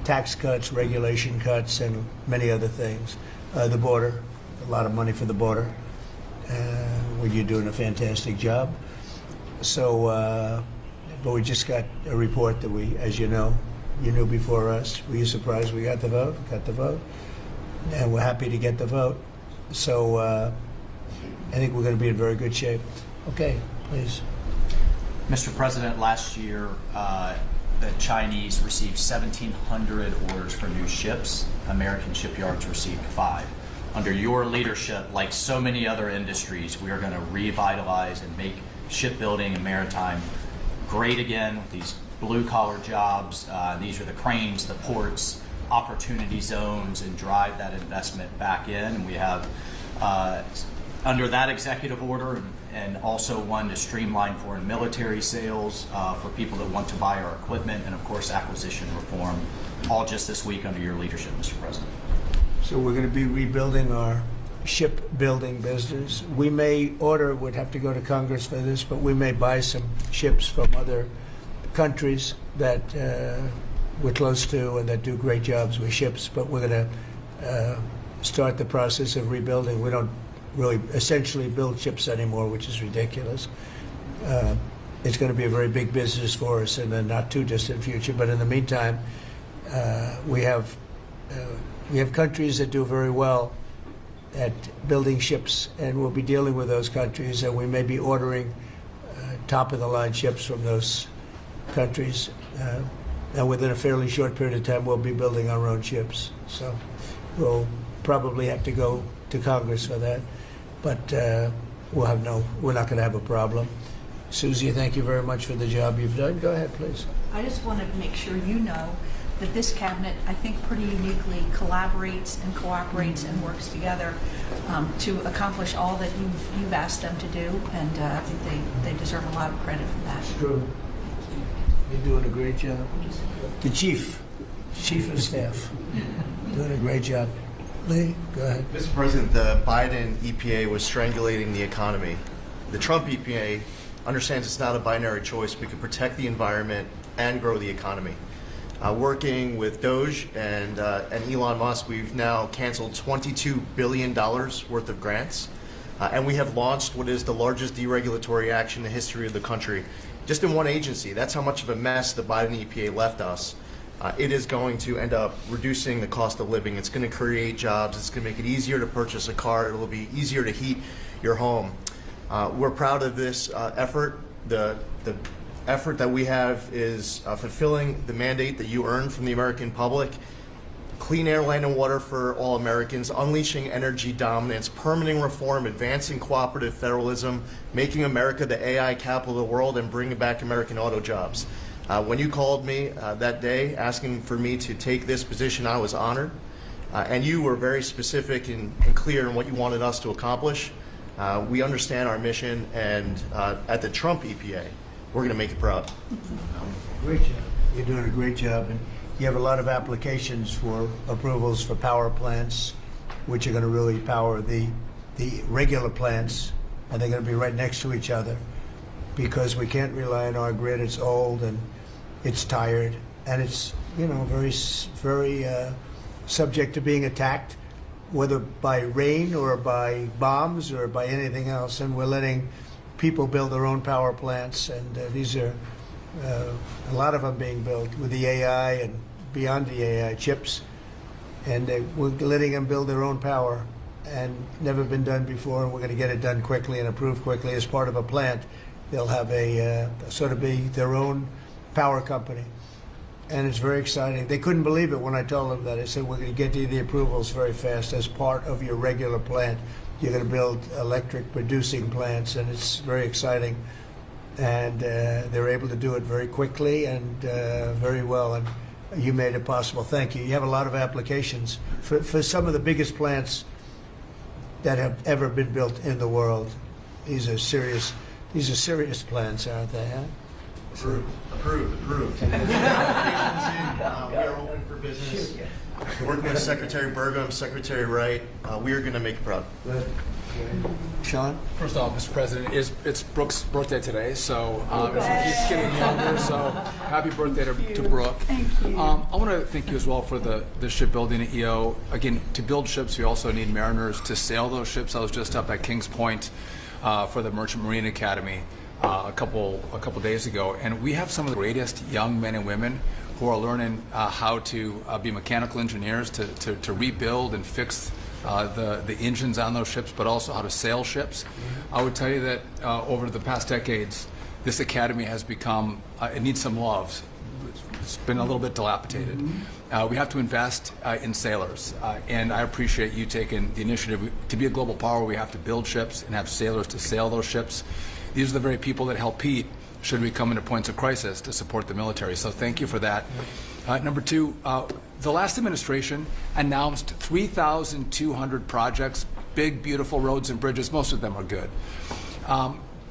tax cuts, regulation cuts, and many other things. The border, a lot of money for the border. Well, you're doing a fantastic job. So, but we just got a report that we, as you know, you knew before us. Were you surprised we got the vote? Got the vote. And we're happy to get the vote. So I think we're going to be in very good shape. Okay, please. Mr. President, last year the Chinese received 1,700 orders for new ships. American shipyards received 5. Under your leadership, like so many other industries, we are going to revitalize and make shipbuilding and maritime great again with these blue-collar jobs. These are the cranes, the ports, opportunity zones, and drive that investment back in. And we have, under that executive order, and also one to streamline foreign military sales for people that want to buy our equipment, and of course acquisition reform, all just this week under your leadership, Mr. President. So we're going to be rebuilding our shipbuilding business. We may order, would have to go to Congress for this, but we may buy some ships from other countries that we're close to and that do great jobs with ships, but we're going to start the process of rebuilding. We don't really essentially build ships anymore, which is ridiculous. It's going to be a very big business for us in the not too distant future, but in the meantime, we have countries that do very well at building ships, and we'll be dealing with those countries, and we may be ordering top-of-the-line ships from those countries. And within a fairly short period of time, we'll be building our own ships. So we'll probably have to go to Congress for that. But we're not going to have a problem. Susie, thank you very much for the job you've done. Go ahead, please. I just want to make sure you know that this cabinet, I think, pretty uniquely collaborates and cooperates and works together to accomplish all that you've asked them to do, and I think they deserve a lot of credit for that. It's true. You're doing a great job. The chief of staff, doing a great job. Lee, go ahead. Mr. President, the Biden EPA was strangulating the economy. The Trump EPA understands it's not a binary choice. We can protect the environment and grow the economy. Working with Doge and Elon Musk, we've now canceled $22 billion worth of grants. And we have launched what is the largest deregulatory action in the history of the country, just in one agency. That's how much of a mess the Biden EPA left us. It is going to end up reducing the cost of living. It's going to create jobs. It's going to make it easier to purchase a car. It will be easier to heat your home. We're proud of this effort. The effort that we have is fulfilling the mandate that you earned from the American public. Clean air, land, and water for all Americans, unleashing energy dominance, permitting reform, advancing cooperative federalism, making America the AI capital of the world, and bringing back American auto jobs. When you called me that day asking for me to take this position, I was honored. And you were very specific and clear in what you wanted us to accomplish. We understand our mission, and at the Trump EPA, we're going to make it proud. Great job. You're doing a great job. And you have a lot of applications for approvals for power plants, which are going to really power the regular plants, and they're going to be right next to each other because we can't rely on our grid. It's old and it's tired, and it's very subject to being attacked, whether by rain or by bombs or by anything else. And we're letting people build their own power plants, and these are a lot of them being built with the AI and beyond the AI chips, and we're letting them build their own power, and never been done before, and we're going to get it done quickly and approved quickly. As part of a plant, they'll have a sort of be their own power company, and it's very exciting. They couldn't believe it when I told them that. I said, we're going to get you the approvals very fast as part of your regular plant. You're going to build electric producing plants, and it's very exciting. And they're able to do it very quickly and very well, and you made it possible. Thank you. You have a lot of applications for some of the biggest plants that have ever been built in the world. These are serious plants, aren't they? Huh? Approved. We are open for business. Working with Secretary Burgum, Secretary Wright, we are going to make it proud. Sean? First off, Mr. President, it's Brooke's birthday today, so she keeps getting younger, so happy birthday to Brooke. Thank you. I want to thank you as well for the shipbuilding at EO. Again, to build ships, we also need mariners to sail those ships. I was just up at Kings Point for the Merchant Marine Academy a couple days ago, and we have some of the greatest young men and women who are learning how to be mechanical engineers to rebuild and fix the engines on those ships, but also how to sail ships. I would tell you that over the past decades, this academy has become, it needs some love. It's been a little bit dilapidated. We have to invest in sailors, and I appreciate you taking the initiative. To be a global power, we have to build ships and have sailors to sail those ships. These are the very people that help Pete should we come into points of crisis to support the military. So thank you for that. Number two, the last administration announced 3,200 projects, big, beautiful roads and bridges. Most of them are good.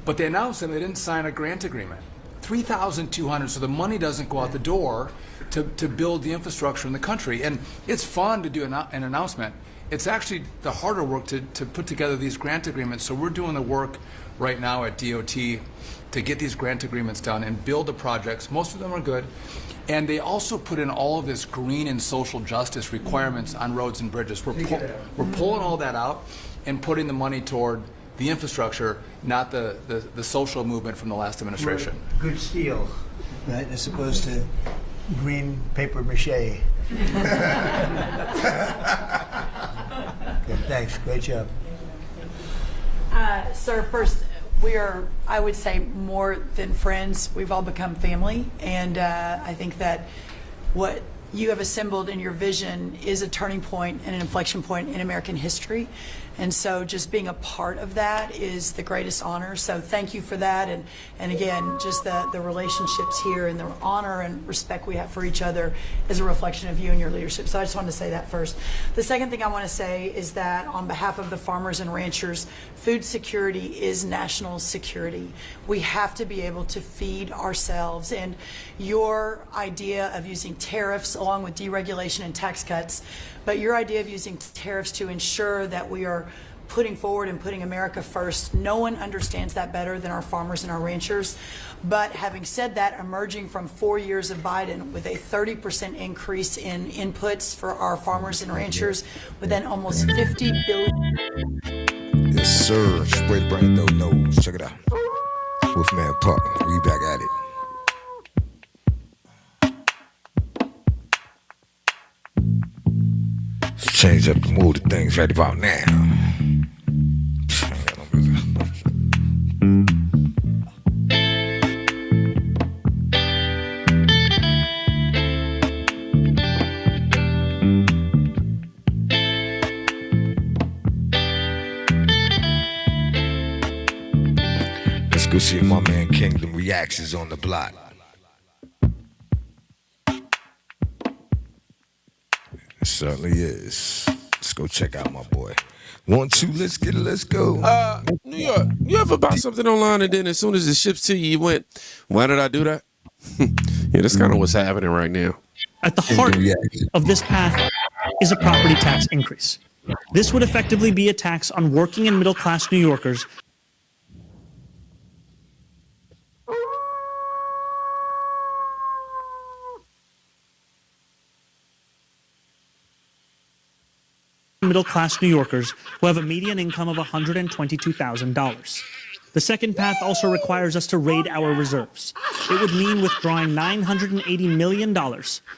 But they announced them, they didn't sign a grant agreement. 3,200, so the money doesn't go out the door to build the infrastructure in the country. And it's fun to do an announcement. It's actually the harder work to put together these grant agreements. So we're doing the work right now at DOT to get these grant agreements done and build the projects. Most of them are good. And they also put in all of this green and social justice requirements on roads and bridges. We're pulling all that out and putting the money toward the infrastructure, not the social movement from the last administration. Good steel, right, as opposed to green paper mache. Good, thanks, great job. Sir, first, we are, I would say, more than friends. We've all become family, and I think that what you have assembled in your vision is a turning point and an inflection point in American history. And so just being a part of that is the greatest honor. So thank you for that. And again, just the relationships here and the honor and respect we have for each other is a reflection of you and your leadership. So I just wanted to say that first. The second thing I want to say is that on behalf of the farmers and ranchers, food security is national security. We have to be able to feed ourselves. And your idea of using tariffs along with deregulation and tax cuts, but your idea of using tariffs to ensure that we are putting forward and putting America first, no one understands that better than our farmers and our ranchers. But having said that, emerging from 4 years of Biden with a 30% increase in inputs for our farmers and ranchers, with then almost $50 billion. Yes, sir. Spray brand don't know. Check it out. Wolfman Puck. We back at it. Change up the mood of things right about now. Let's go see if my man Kingdom Reacts on the block. It certainly is. Let's go check out my boy. 1, 2, let's get it, let's go. New York, you ever bought something online and then as soon as it ships to you, you went, why did I do that? Yeah, that's kind of what's happening right now. At the heart of this path is a property tax increase. This would effectively be a tax on working and middle-class New Yorkers. Middle-class New Yorkers who have a median income of $122,000. The second path also requires us to raid our reserves. It would mean withdrawing $980 million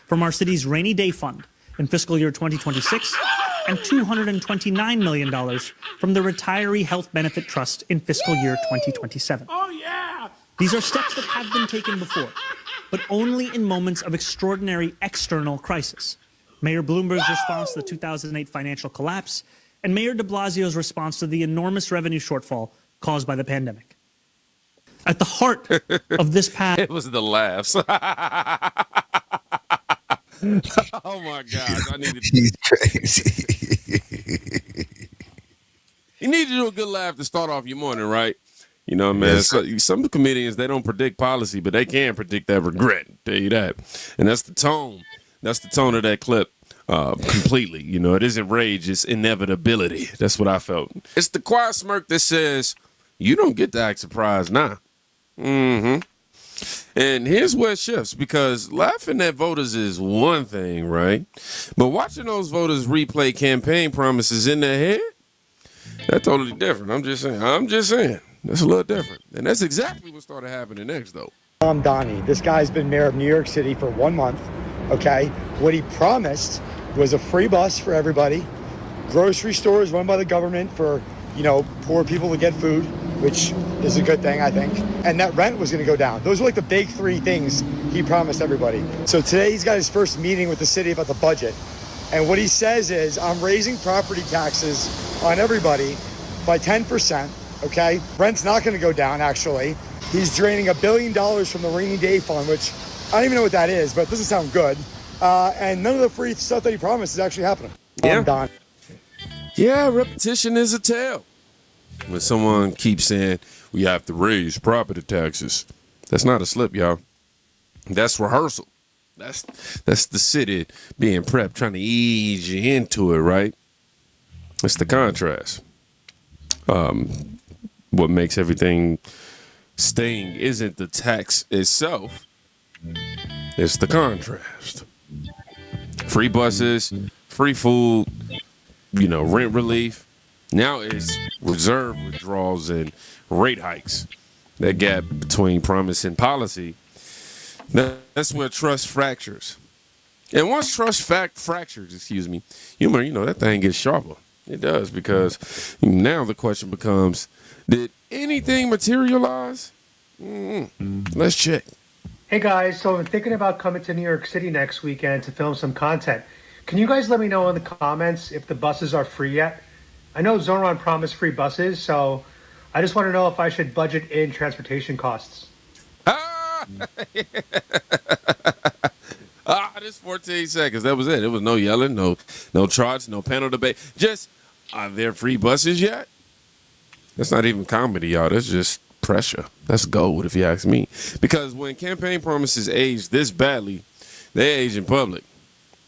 from our city's rainy day fund in fiscal year 2026 and $229 million from the Retiree Health Benefit Trust in fiscal year 2027. Oh, yeah! These are steps that have been taken before, but only in moments of extraordinary external crisis. Mayor Bloomberg's response to the 2008 financial collapse, and Mayor de Blasio's response to the enormous revenue shortfall caused by the pandemic. At the heart of this path... It was the laughs. Oh, my gosh. I needed He's crazy. You need to do a good laugh to start off your morning, right? You know, man, Yes. so, some comedians, they don't predict policy, but they can predict that regret. Tell you that. And that's the tone. That's the tone of that clip completely. You know, it isn't rage, it's inevitability. That's what I felt. It's the quiet smirk that says, you don't get to act surprised now. Mm-hmm. And here's where it shifts, because laughing at voters is one thing, right? But watching those voters replay campaign promises in their head, that's totally different. I'm just saying. That's a little different. And that's exactly what started happening next, though. I'm Donnie. This guy's been mayor of New York City for 1 month, okay? What he promised was a free bus for everybody, grocery stores run by the government for, you know, poor people to get food, which is a good thing, I think. And that rent was gonna go down. Those were like the big three things he promised everybody. So today he's got his first meeting with the city about the budget. And what he says is, I'm raising property taxes on everybody by 10%, okay? Rent's not gonna go down, actually. He's draining $1 billion from the rainy day fund, which I don't even know what that is, but it doesn't sound good. And none of the free stuff that he promised is actually happening. Yeah. I'm done. Yeah, repetition is a tale. When someone keeps saying, we have to raise property taxes, that's not a slip, y'all. That's rehearsal. That's the city being prepped, trying to ease you into it, right? It's the contrast. What makes everything sting isn't the tax itself. It's the contrast. Free buses, free food, you know, rent relief. Now it's reserve withdrawals and rate hikes. That gap between promise and policy, that's where trust fractures. And once trust fractures, you know, that thing gets sharper. It does, because now the question becomes, did anything materialize? Let's check. Hey guys, so I'm thinking about coming to New York City next weekend to film some content. Can you guys let me know in the comments if the buses are free yet? I know Zoran promised free buses, so I just want to know if I should budget in transportation costs. This 14 seconds. That was it. There was no yelling, no trots, no panel debate. Just, are there free buses yet? That's not even comedy, y'all. That's just pressure. That's gold, if you ask me. Because when campaign promises age this badly, they age in public.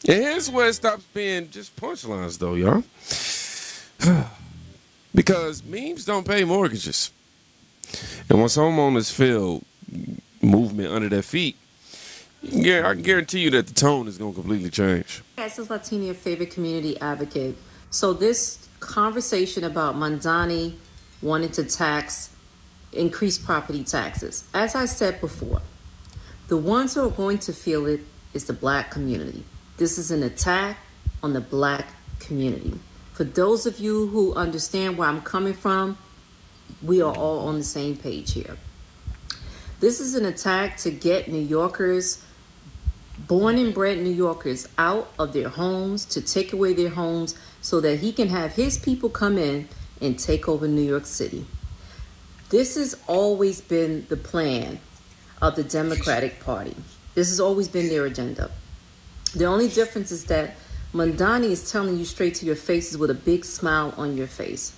And here's where it stops being just punchlines, though, y'all. Because memes don't pay mortgages. And once homeowners feel movement under their feet, I can guarantee you that the tone is going to completely change. This is Latina, your favorite community advocate. So this conversation about Mondani wanting to increase property taxes. As I said before, the ones who are going to feel it is the black community. This is an attack on the black community. For those of you who understand where I'm coming from, we are all on the same page here. This is an attack to get New Yorkers, born and bred New Yorkers, out of their homes, to take away their homes so that he can have his people come in and take over New York City. This has always been the plan of the Democratic Party. This has always been their agenda. The only difference is that Mondani is telling you straight to your faces with a big smile on your face.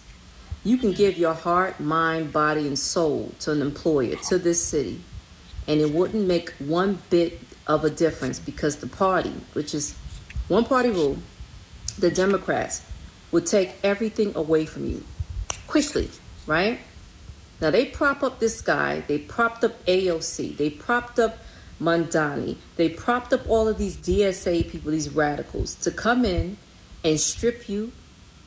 You can give your heart, mind, body, and soul to an employer, to this city, and it wouldn't make one bit of a difference because the party, which is one party rule, the Democrats, would take everything away from you quickly, right? Now they prop up this guy, they propped up AOC, they propped up Mondani, they propped up all of these DSA people, these radicals, to come in and strip you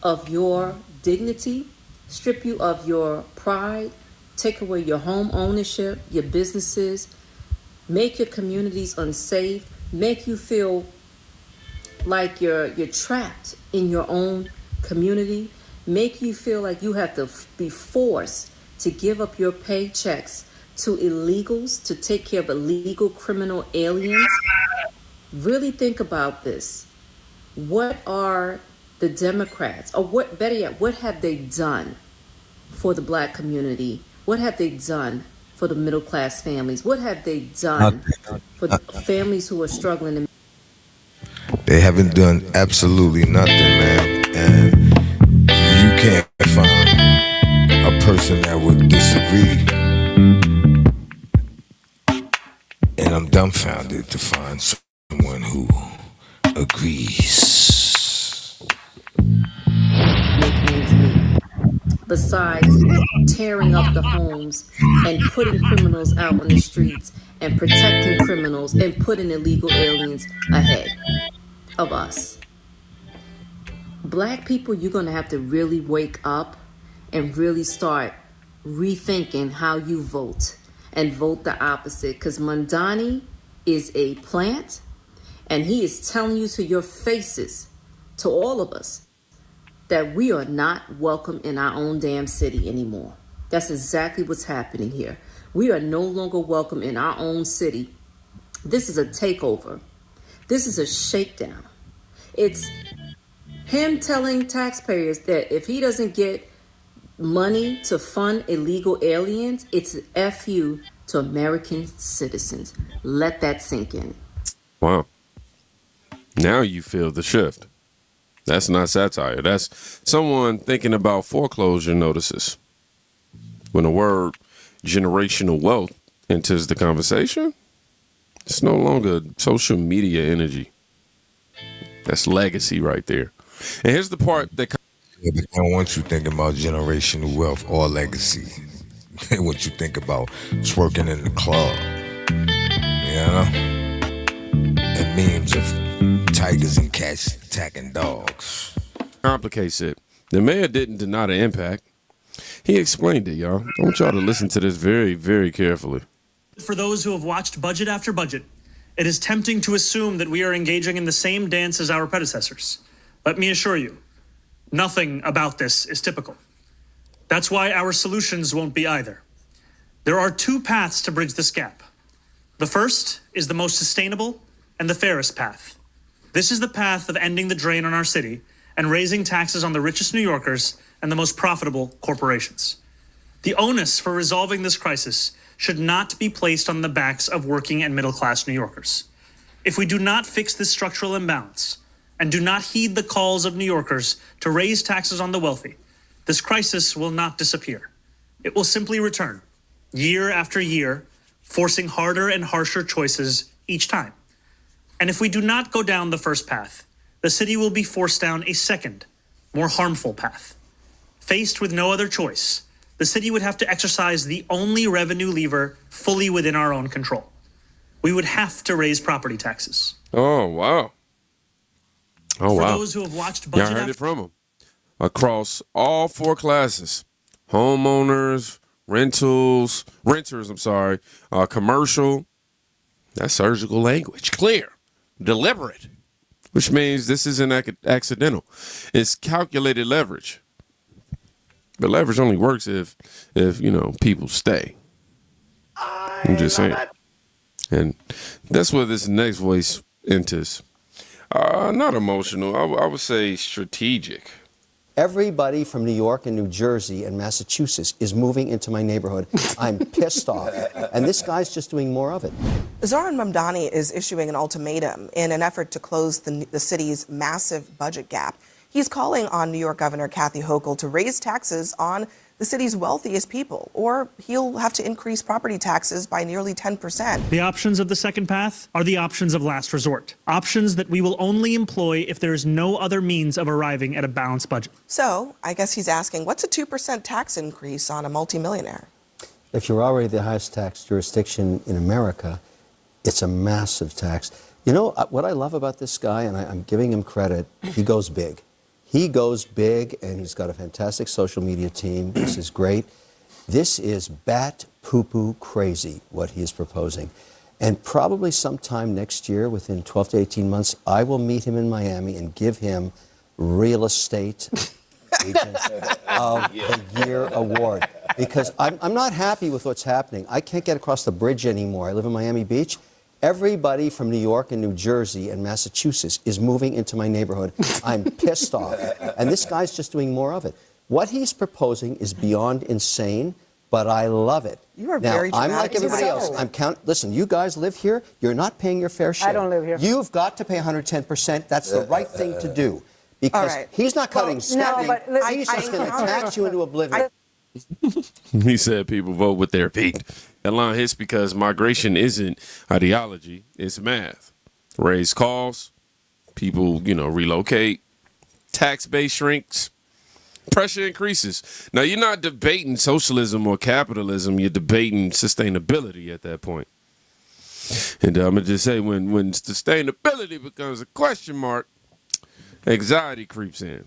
of your dignity, strip you of your pride, take away your home ownership, your businesses, make your communities unsafe, make you feel like you're trapped in your own community, make you feel like you have to be forced to give up your paychecks to illegals, to take care of illegal criminal aliens. Really think about this. What are the Democrats, or what, better yet, what have they done for the black community? What have they done for the middle class families? What have they done for the families who are struggling? They haven't done absolutely nothing, man. And you can't find a person that would disagree. And I'm dumbfounded to find someone who agrees. Make ends meet. Besides tearing up the homes and putting criminals out on the streets and protecting criminals and putting illegal aliens ahead of us. Black people, you're going to have to really wake up and really start rethinking how you vote and vote the opposite, because Mondani is a plant and he is telling you to your faces, to all of us, that we are not welcome in our own damn city anymore. That's exactly what's happening here. We are no longer welcome in our own city. This is a takeover. This is a shakedown. It's him telling taxpayers that if he doesn't get money to fund illegal aliens, it's an FU to American citizens. Let that sink in. Wow. Now you feel the shift. That's not satire. That's someone thinking about foreclosure notices. When the word generational wealth enters the conversation, it's no longer social media energy. That's legacy right there. And here's the part that... Yeah, but I don't want you thinking about generational wealth or legacy. They want you to think about twerking in the club. You know? And memes of tigers and cats attacking dogs. Complicates it. The mayor didn't deny the impact. He explained it, y'all. I want y'all to listen to this very, very carefully. For those who have watched budget after budget, it is tempting to assume that we are engaging in the same dance as our predecessors. Let me assure you, nothing about this is typical. That's why our solutions won't be either. There are two paths to bridge this gap. The first is the most sustainable and the fairest path. This is the path of ending the drain on our city and raising taxes on the richest New Yorkers and the most profitable corporations. The onus for resolving this crisis should not be placed on the backs of working and middle-class New Yorkers. If we do not fix this structural imbalance and do not heed the calls of New Yorkers to raise taxes on the wealthy, this crisis will not disappear. It will simply return, year after year, forcing harder and harsher choices each time. And if we do not go down the first path, the city will be forced down a second, more harmful path. Faced with no other choice, the city would have to exercise the only revenue lever fully within our own control. We would have to raise property taxes. Oh, wow. Oh, wow. For those who have watched budget Y'all heard it from him. Across all four classes, homeowners, renters, commercial, that's surgical language. Clear, deliberate, which means this isn't accidental. It's calculated leverage. But leverage only works if people stay. I'm just saying. And that's where this next voice enters. Not emotional. I would say strategic. Everybody from New York and New Jersey and Massachusetts is moving into my neighborhood. I'm pissed off. And this guy's just doing more of it. Zohran Mamdani is issuing an ultimatum in an effort to close the city's massive budget gap. He's calling on New York Governor Kathy Hochul to raise taxes on the city's wealthiest people, or he'll have to increase property taxes by nearly 10%. The options of the second path are the options of last resort. Options that we will only employ if there is no other means of arriving at a balanced budget. So I guess he's asking, what's a 2% tax increase on a multimillionaire? If you're already the highest tax jurisdiction in America, it's a massive tax. You know, what I love about this guy, and I'm giving him credit, he goes big. He goes big, and he's got a fantastic social media team. This is great. This is bat poo-poo crazy, what he is proposing. And probably sometime next year, within 12 to 18 months, I will meet him in Miami and give him Real Estate Agent of the Year award. Because I'm not happy with what's happening. I can't get across the bridge anymore. I live in Miami Beach. Everybody from New York and New Jersey and Massachusetts is moving into my neighborhood. I'm pissed off. And this guy's just doing more of it. What he's proposing is beyond insane, but I love it. You are now, very dramatic. I'm like everybody else. Listen, you guys live here. You're not paying your fair share. I don't live here. You've got to pay 110%. That's the right thing to do. Because he's not cutting spending. No, he's just going to tax you into oblivion. He said people vote with their feet. That line hits because migration isn't ideology, it's math. Raise costs, people, relocate, tax base shrinks, pressure increases. Now, you're not debating socialism or capitalism, you're debating sustainability at that point. And I'm going to just say, when sustainability becomes a question mark, anxiety creeps in.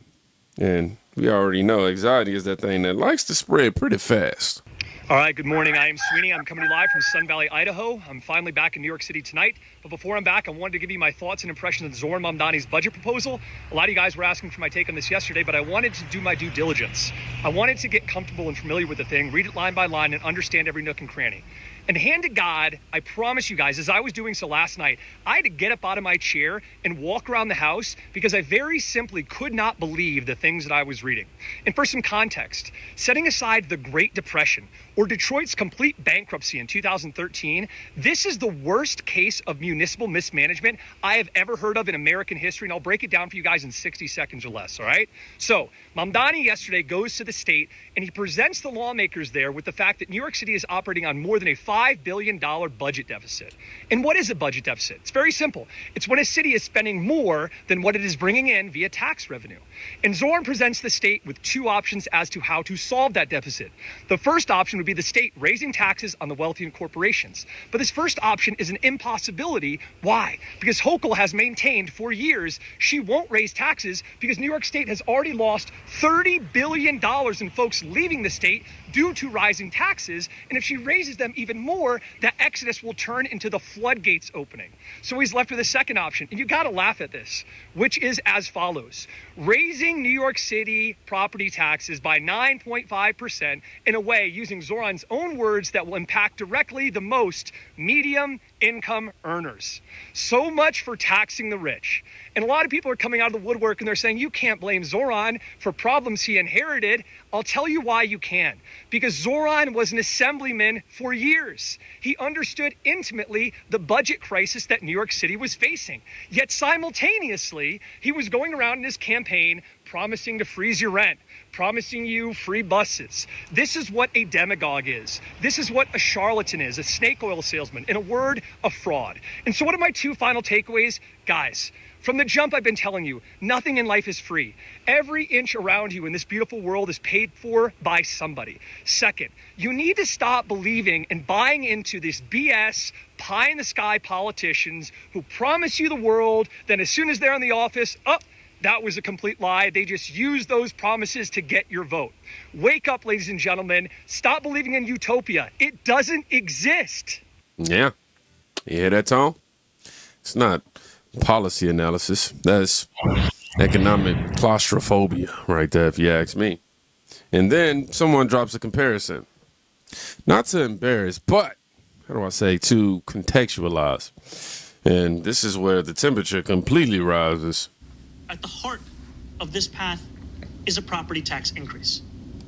And we already know anxiety is that thing that likes to spread pretty fast. All right, good morning. I am Sweeney. I'm coming to you live from Sun Valley, Idaho. I'm finally back in New York City tonight. But before I'm back, I wanted to give you my thoughts and impressions of Zohran Mamdani's budget proposal. A lot of you guys were asking for my take on this yesterday, but I wanted to do my due diligence. I wanted to get comfortable and familiar with the thing, read it line by line, and understand every nook and cranny. And hand to God, I promise you guys, as I was doing so last night, I had to get up out of my chair and walk around the house because I very simply could not believe the things that I was reading. And for some context, setting aside the Great Depression or Detroit's complete bankruptcy in 2013, this is the worst case of municipal mismanagement I have ever heard of in American history, and I'll break it down for you guys in 60 seconds or less, all right? So, Mamdani yesterday goes to the state, and he presents the lawmakers there with the fact that New York City is operating on more than a $5 billion budget deficit. And what is a budget deficit? It's very simple. It's when a city is spending more than what it is bringing in via tax revenue. And Zohran presents the state with two options as to how to solve that deficit. The first option would be the state raising taxes on the wealthy and corporations. But this first option is an impossibility. Why? Because Hochul has maintained for years she won't raise taxes because New York State has already lost $30 billion in folks leaving the state due to rising taxes. And if she raises them even more, that exodus will turn into the floodgates opening. So he's left with a second option. And you got to laugh at this, which is as follows. Raising New York City property taxes by 9.5% in a way, using Zohran's own words, that will impact directly the most medium income earners. So much for taxing the rich. And a lot of people are coming out of the woodwork and they're saying, you can't blame Zoran for problems he inherited. I'll tell you why you can. Because Zoran was an assemblyman for years. He understood intimately the budget crisis that New York City was facing. Yet simultaneously, he was going around in his campaign promising to freeze your rent, promising you free buses. This is what a demagogue is. This is what a charlatan is, a snake oil salesman. In a word, a fraud. And so what are my two final takeaways? Guys, from the jump, I've been telling you, nothing in life is free. Every inch around you in this beautiful world is paid for by somebody. Second, you need to stop believing and buying into this BS, pie-in-the-sky politicians who promise you the world, then as soon as they're in the office, that was a complete lie. They just use those promises to get your vote. Wake up, ladies and gentlemen. Stop believing in utopia. It doesn't exist. Yeah. You hear that, Tom? It's not policy analysis. That's economic claustrophobia right there, if you ask me. And then someone drops a comparison. Not to embarrass, but, how do I say, to contextualize. And this is where the temperature completely rises. At the heart of this path is a property tax increase.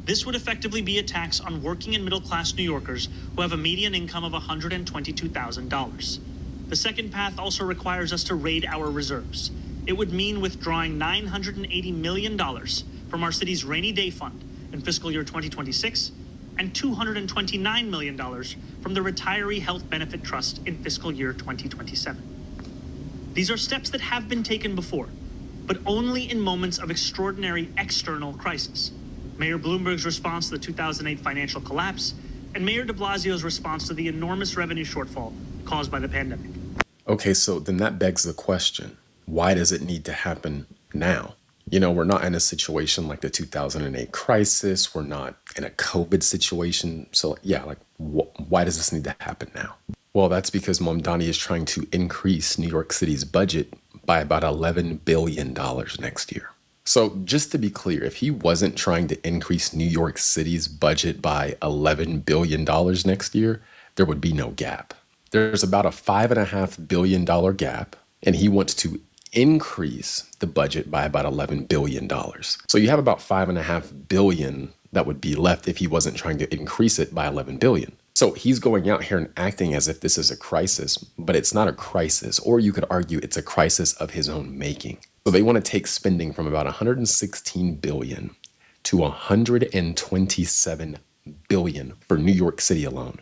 This would effectively be a tax on working and middle-class New Yorkers who have a median income of $122,000. The second path also requires us to raid our reserves. It would mean withdrawing $980 million from our city's rainy day fund in fiscal year 2026 and $229 million from the Retiree Health Benefit Trust in fiscal year 2027. These are steps that have been taken before, but only in moments of extraordinary external crisis. Mayor Bloomberg's response to the 2008 financial collapse, and Mayor de Blasio's response to the enormous revenue shortfall caused by the pandemic. Okay, so then that begs the question, why does it need to happen now? You know, we're not in a situation like the 2008 crisis. We're not in a COVID situation. So yeah, like why does this need to happen now? Well, that's because Mamdani is trying to increase New York City's budget by about $11 billion next year. So just to be clear, if he wasn't trying to increase New York City's budget by $11 billion next year, there would be no gap. There's about a $5.5 billion gap, and he wants to increase the budget by about $11 billion. So you have about $5.5 billion that would be left if he wasn't trying to increase it by $11 billion. So he's going out here and acting as if this is a crisis, but it's not a crisis, or you could argue it's a crisis of his own making. So they want to take spending from about $116 billion to $127 billion for New York City alone.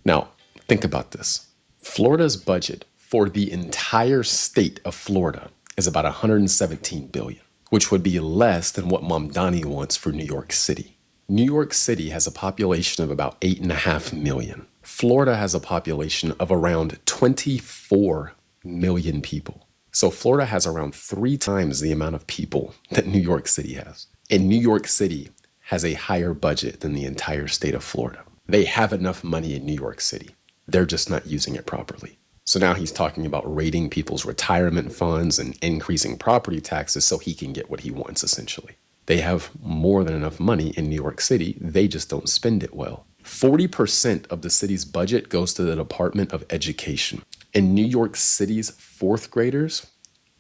Now, think about this. Florida's budget for the entire state of Florida is about $117 billion, which would be less than what Mamdani wants for New York City. New York City has a population of about 8.5 million. Florida has a population of around 24 million people. So Florida has around 3 times the amount of people that New York City has. And New York City has a higher budget than the entire state of Florida. They have enough money in New York City. They're just not using it properly. So now he's talking about raiding people's retirement funds and increasing property taxes so he can get what he wants, essentially. They have more than enough money in New York City. They just don't spend it well. 40% of the city's budget goes to the Department of Education. And New York City's 4th graders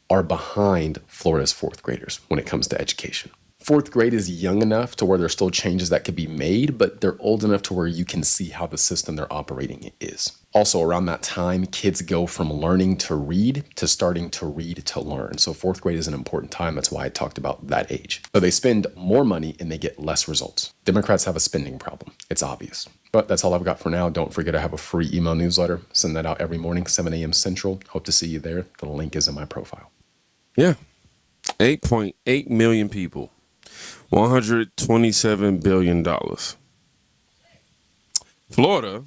are behind Florida's 4th graders when it comes to education. 4th grade is young enough to where there's still changes that could be made, but they're old enough to where you can see how the system they're operating is. Also, around that time, kids go from learning to read to starting to read to learn. So 4th grade is an important time. That's why I talked about that age. So they spend more money and they get less results. Democrats have a spending problem. It's obvious. But that's all I've got for now. Don't forget I have a free email newsletter. Send that out every morning, 7 a.m. Central. Hope to see you there. The link is in my profile. Yeah. 8.8 million people. $127 billion. Florida,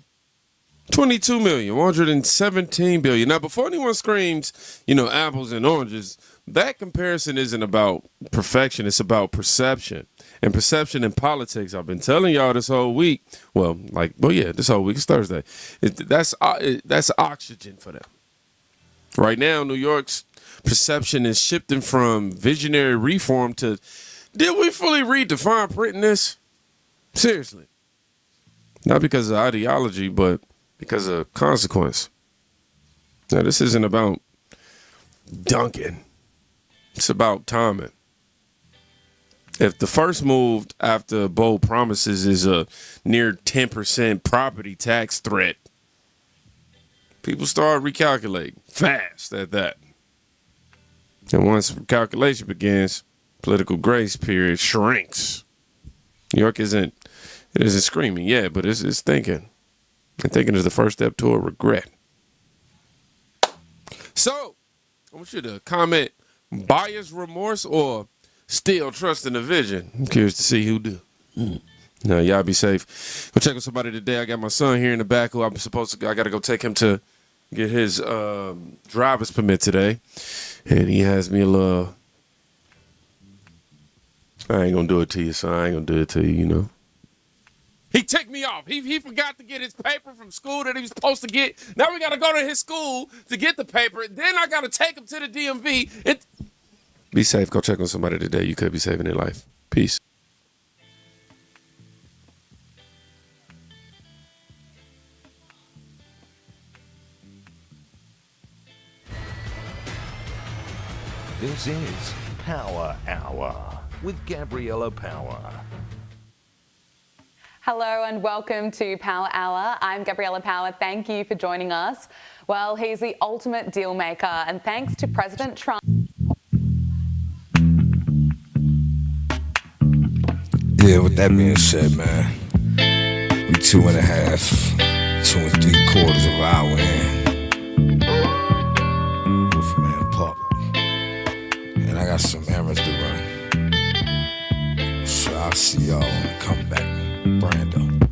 22 million, $117 billion. Now, before anyone screams, apples and oranges, that comparison isn't about perfection. It's about perception. And perception in politics, I've been telling y'all this whole week. This whole week. It's Thursday. That's oxygen for them. Right now, New York's perception is shifting from visionary reform to, did we fully read the fine print in this? Seriously. Not because of ideology, but because of consequence. Now, this isn't about dunking. It's about timing. If the first move after bold promises is a near 10% property tax threat, people start recalculating fast at that. And once calculation begins, political grace period shrinks. New York isn't screaming yet, but it's thinking. And thinking is the first step toward regret. So, I want you to comment buyer's remorse or still trusting the vision. I'm curious to see who do. No, y'all be safe. Go check with somebody today. I got my son here in the back who I got to go take him to get his driver's permit today. And he has me a little, I ain't going to do it to you, son. I ain't going to do it to you, you know. He ticked me off. He forgot to get his paper from school that he was supposed to get. Now we got to go to his school to get the paper. Then I got to take him to the DMV. Be safe. Go check on somebody today. You could be saving their life. Peace. This is Power Hour with Gabriella Power. Hello and welcome to Power Hour. I'm Gabriella Power. Thank you for joining us. Well, he's the ultimate deal maker, and thanks to President Trump. Yeah, with that being said, man, we 2.5, 2 3/4 of an hour in. Wolfman Pup. And I got some errands to run. So I'll see y'all when I come back. Brando.